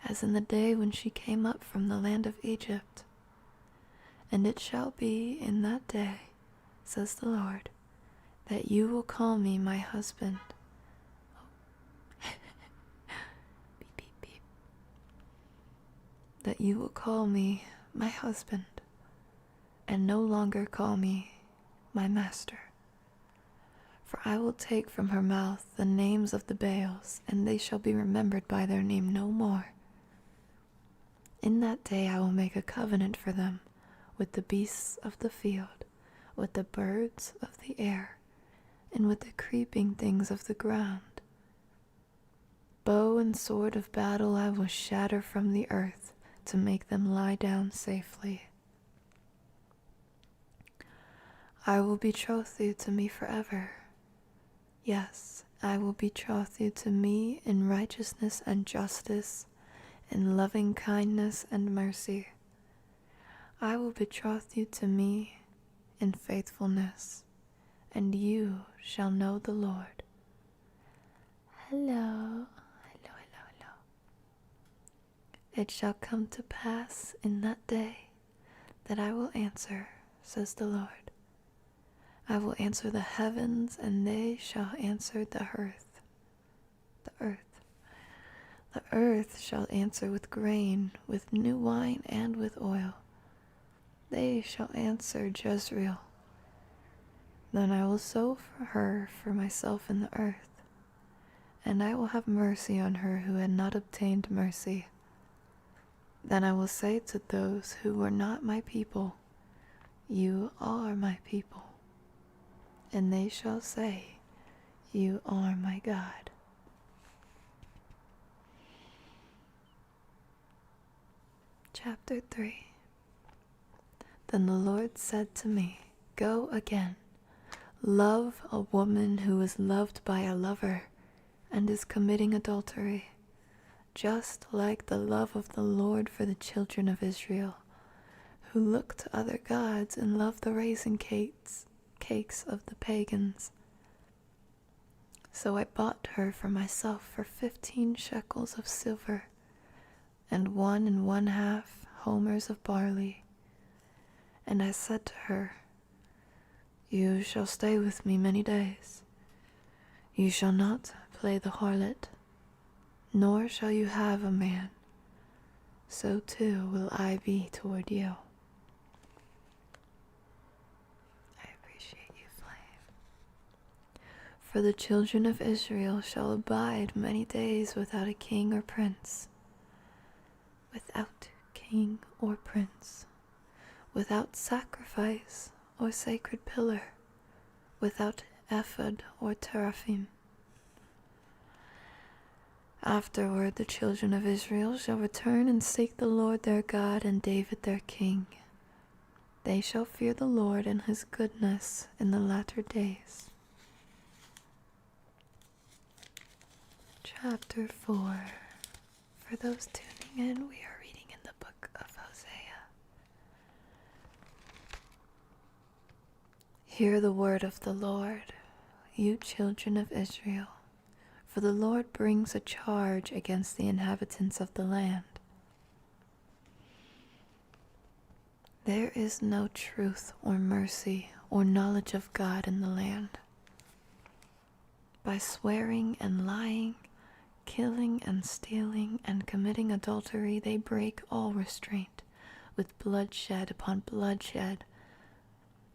as in the day when she came up from the land of Egypt. And it shall be in that day, says the Lord, that you will call me my husband. Beep, beep, beep. That you will call me my husband, and no longer call me my master. For I will take from her mouth the names of the Baals, and they shall be remembered by their name no more. In that day I will make a covenant for them with the beasts of the field, with the birds of the air, and with the creeping things of the ground. Bow and sword of battle I will shatter from the earth to make them lie down safely. I will betroth you to me forever. Yes, I will betroth you to me in righteousness and justice, in loving kindness and mercy. I will betroth you to me in faithfulness, and you shall know the Lord. Hello, hello, hello, hello. It shall come to pass in that day that I will answer, says the Lord. I will answer the heavens, and they shall answer the earth. The earth. The earth shall answer with grain, with new wine, and with oil. They shall answer Jezreel. Then I will sow for her for myself in the earth, and I will have mercy on her who had not obtained mercy. Then I will say to those who were not my people, you are my people. And they shall say, you are my God. Chapter 3. Then the Lord said to me, go again, love a woman who is loved by a lover and is committing adultery, just like the love of the Lord for the children of Israel, who look to other gods and love the raisin cakes of the pagans. So I bought her for myself for 15 shekels of silver, and 1 1/2 homers of barley. And I said to her, you shall stay with me many days. You shall not play the harlot, nor shall you have a man. So too will I be toward you. For the children of Israel shall abide many days without a king or prince, without king or prince, without sacrifice or sacred pillar, without ephod or teraphim. Afterward the children of Israel shall return and seek the Lord their God and David their king. They shall fear the Lord and his goodness in the latter days. Chapter 4. For those tuning in, we are reading in the book of Hosea. Hear the word of the Lord, you children of Israel, for the Lord brings a charge against the inhabitants of the land. There is no truth or mercy or knowledge of God in the land. By swearing and lying, killing and stealing and committing adultery, they break all restraint, with bloodshed upon bloodshed.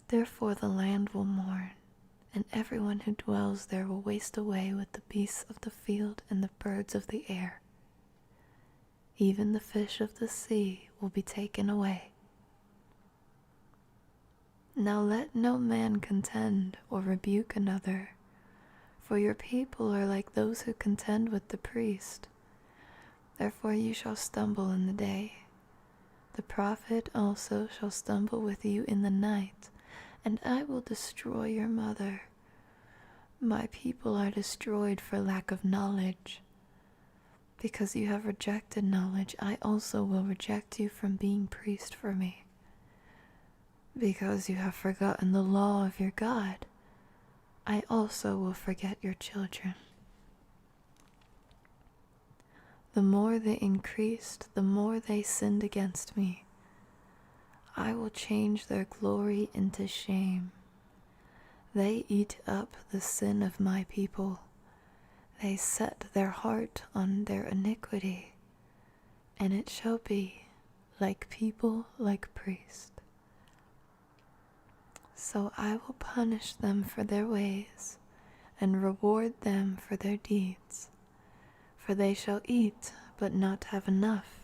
Therefore the land will mourn, and everyone who dwells there will waste away with the beasts of the field and the birds of the air. even the fish of the sea will be taken away. Now let no man contend or rebuke another, for your people are like those who contend with the priest. Therefore you shall stumble in the day. The prophet also shall stumble with you in the night, and I will destroy your mother. My people are destroyed for lack of knowledge. Because you have rejected knowledge, I also will reject you from being priest for me. Because you have forgotten the law of your God, I also will forget your children. The more they increased, the more they sinned against me. I will change their glory into shame. They eat up the sin of my people. They set their heart on their iniquity, and it shall be like people like priests. So I will punish them for their ways, and reward them for their deeds. For they shall eat, but not have enough.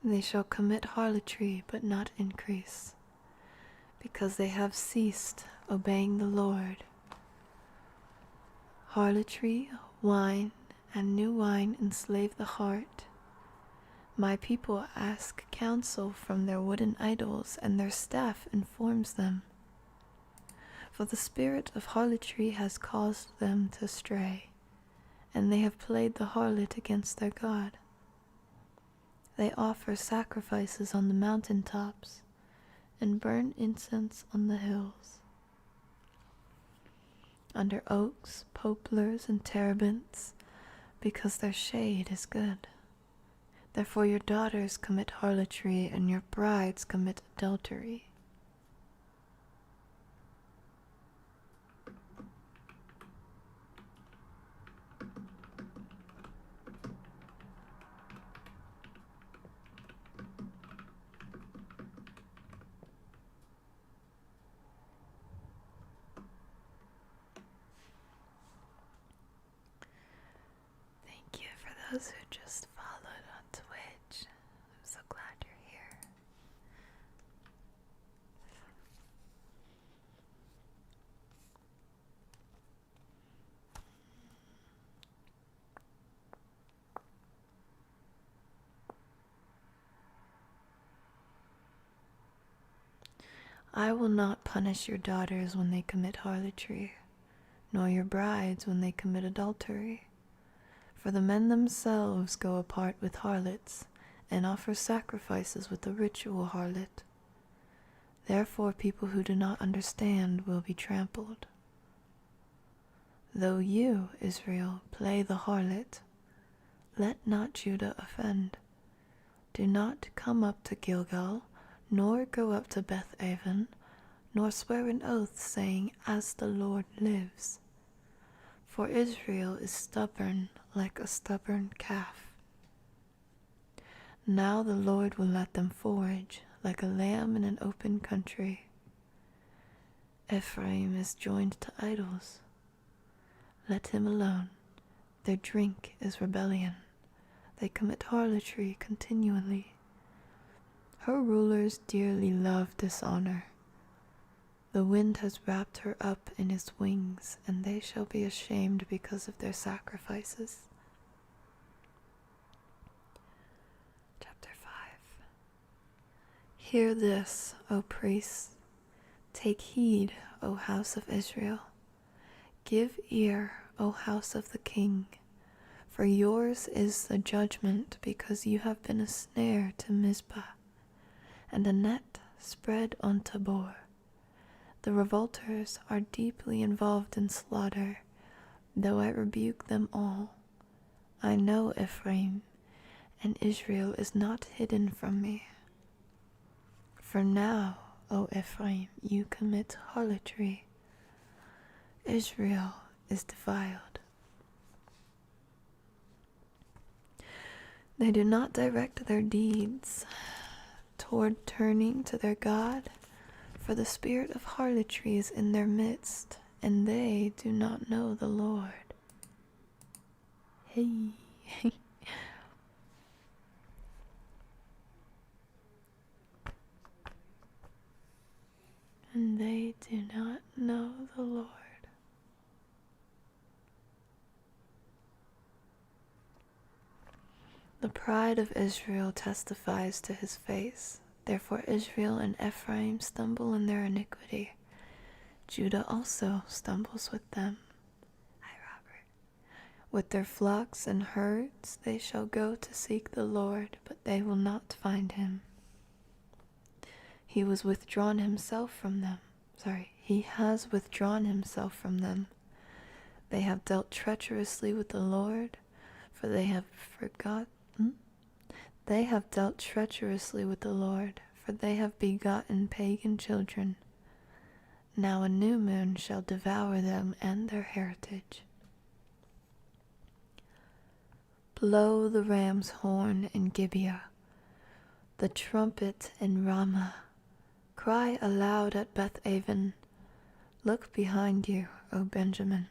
They shall commit harlotry, but not increase, because they have ceased obeying the Lord. Harlotry, wine, and new wine enslave the heart. My people ask counsel from their wooden idols, and their staff informs them. For the spirit of harlotry has caused them to stray, and they have played the harlot against their God. They offer sacrifices on the mountain tops, and burn incense on the hills. Under oaks, poplars, and terebinths, because their shade is good. Therefore your daughters commit harlotry, and your brides commit adultery. Thank you for those who just followed on Twitch. I'm so glad you're here. I will not punish your daughters when they commit harlotry, nor your brides when they commit adultery. For the men themselves go apart with harlots, and offer sacrifices with the ritual harlot. Therefore people who do not understand will be trampled. Though you, Israel, play the harlot, let not Judah offend. Do not come up to Gilgal, nor go up to Beth-aven, nor swear an oath, saying, As the Lord lives. For Israel is stubborn like a stubborn calf. Now the Lord will let them forage like a lamb in an open country. Ephraim is joined to idols. Let him alone. Their drink is rebellion. They commit harlotry continually. Her rulers dearly love dishonor. The wind has wrapped her up in his wings, and they shall be ashamed because of their sacrifices. Chapter 5. Hear this, O priests. Take heed, O house of Israel. Give ear, O house of the king. For yours is the judgment, because you have been a snare to Mizpah, and a net spread on Tabor. The revolters are deeply involved in slaughter, though I rebuke them all. I know Ephraim, and Israel is not hidden from me. For now, O Ephraim, you commit harlotry. Israel is defiled. They do not direct their deeds toward turning to their God, for the spirit of harlotry is in their midst, and they do not know the Lord. Hey. And they do not know the Lord. The pride of Israel testifies to his face. Therefore Israel and Ephraim stumble in their iniquity. Judah also stumbles with them. Hi, Robert. With their flocks and herds they shall go to seek the Lord, but they will not find him. He has withdrawn himself from them. They have dealt treacherously with the Lord, for they have They have dealt treacherously with the Lord, for they have begotten pagan children. Now a new moon shall devour them and their heritage. Blow the ram's horn in Gibeah, the trumpet in Ramah. Cry aloud at Beth-aven. Look behind you, O Benjamin.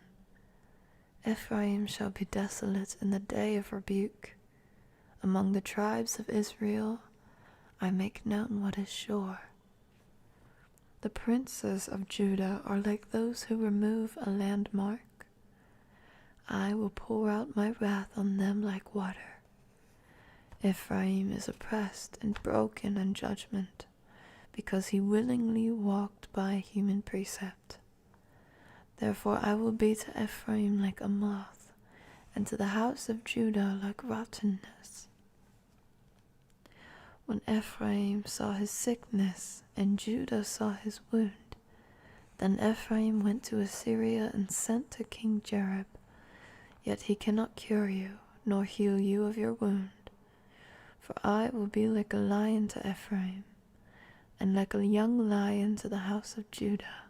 Ephraim shall be desolate in the day of rebuke. Among the tribes of Israel I make known what is sure. The princes of Judah are like those who remove a landmark. I will pour out my wrath on them like water. Ephraim is oppressed and broken in judgment, because he willingly walked by human precept. Therefore I will be to Ephraim like a moth, and to the house of Judah like rottenness. When Ephraim saw his sickness, and Judah saw his wound, then Ephraim went to Assyria and sent to King Jareb. Yet he cannot cure you, nor heal you of your wound. For I will be like a lion to Ephraim, and like a young lion to the house of Judah.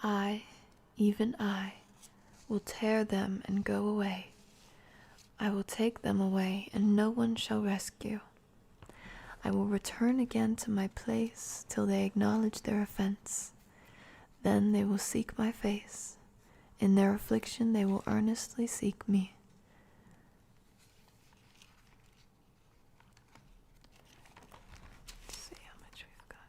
I, even I, will tear them and go away. I will take them away, and no one shall rescue. I will return again to my place till they acknowledge their offense. Then they will seek my face. In their affliction they will earnestly seek me. Let's see how much we've got.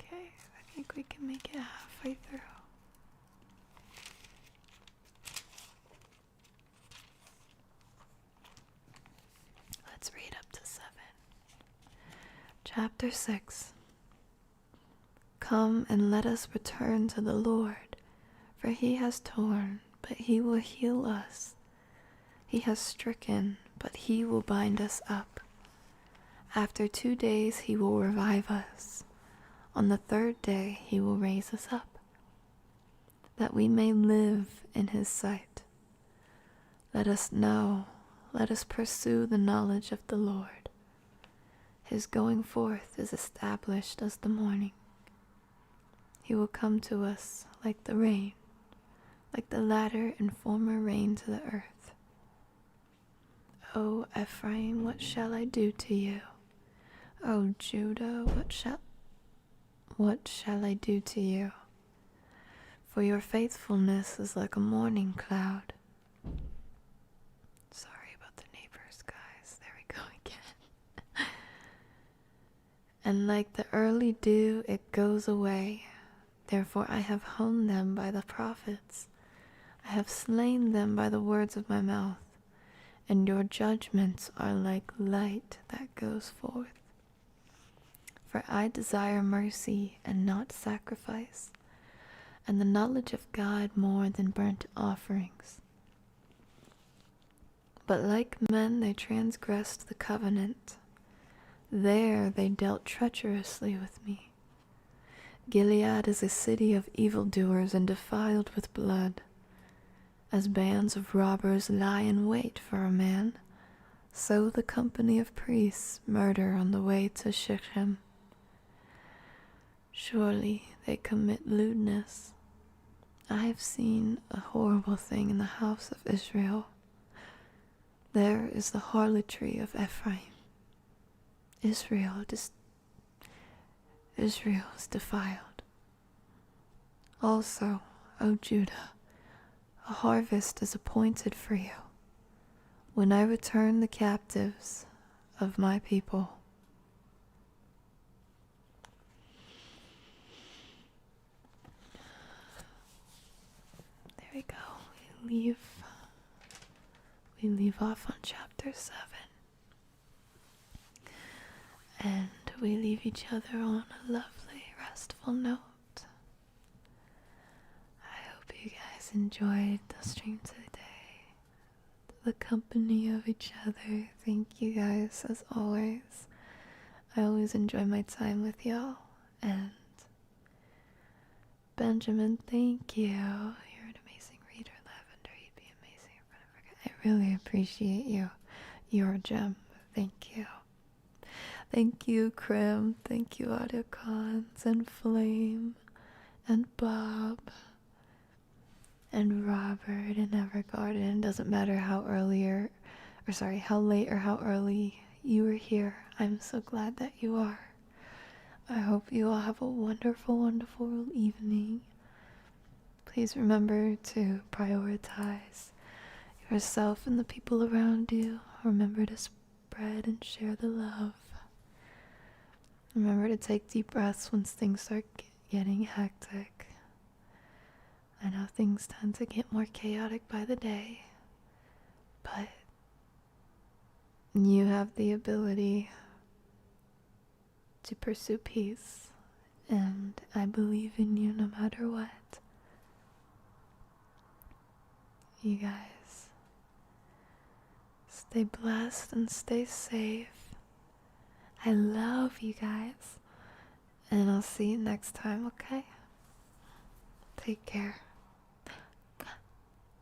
Okay, I think we can make it halfway through. Let's read up to 7. Chapter 6. Come and let us return to the Lord, for he has torn, but he will heal us. He has stricken, but he will bind us up. After 2 days he will revive us. On the 3rd day he will raise us up, that we may live in his sight. Let us pursue the knowledge of the Lord. His going forth is established as the morning. He will come to us like the rain, like the latter and former rain to the earth. O Ephraim, what shall I do to you? O Judah, what shall I do to you? For your faithfulness is like a morning cloud. Sorry about the neighbors, guys. There we go again. And like the early dew, it goes away. Therefore I have honed them by the prophets. I have slain them by the words of my mouth. And your judgments are like light that goes forth. For I desire mercy and not sacrifice, and the knowledge of God more than burnt offerings. But like men they transgressed the covenant. There they dealt treacherously with me. Gilead is a city of evildoers and defiled with blood. As bands of robbers lie in wait for a man, so the company of priests murder on the way to Shechem. Surely they commit lewdness. I have seen a horrible thing in the house of Israel. There is the harlotry of Ephraim. Israel is defiled. Also, O Judah, a harvest is appointed for you when I return the captives of my people. There we go. We leave off on chapter 7. And we leave each other on a lovely, restful note. I hope you guys enjoyed the stream today. The company of each other. Thank you guys, as always. I always enjoy my time with y'all. And Benjamin, thank you. You're an amazing reader. Lavendher, you'd be amazing. I really appreciate you. You're a gem. Thank you. Thank you, Krim. Thank you, Audiocons and Flame and Bob and Robert and Evergarden. Doesn't matter how late or how early you were here. I'm so glad that you are. I hope you all have a wonderful, wonderful evening. Please remember to prioritize yourself and the people around you. Remember to spread and share the love. Remember to take deep breaths when things start getting hectic. I know things tend to get more chaotic by the day, but you have the ability to pursue peace, and I believe in you no matter what. You guys, stay blessed and stay safe. I love you guys, and I'll see you next time, okay? Take care.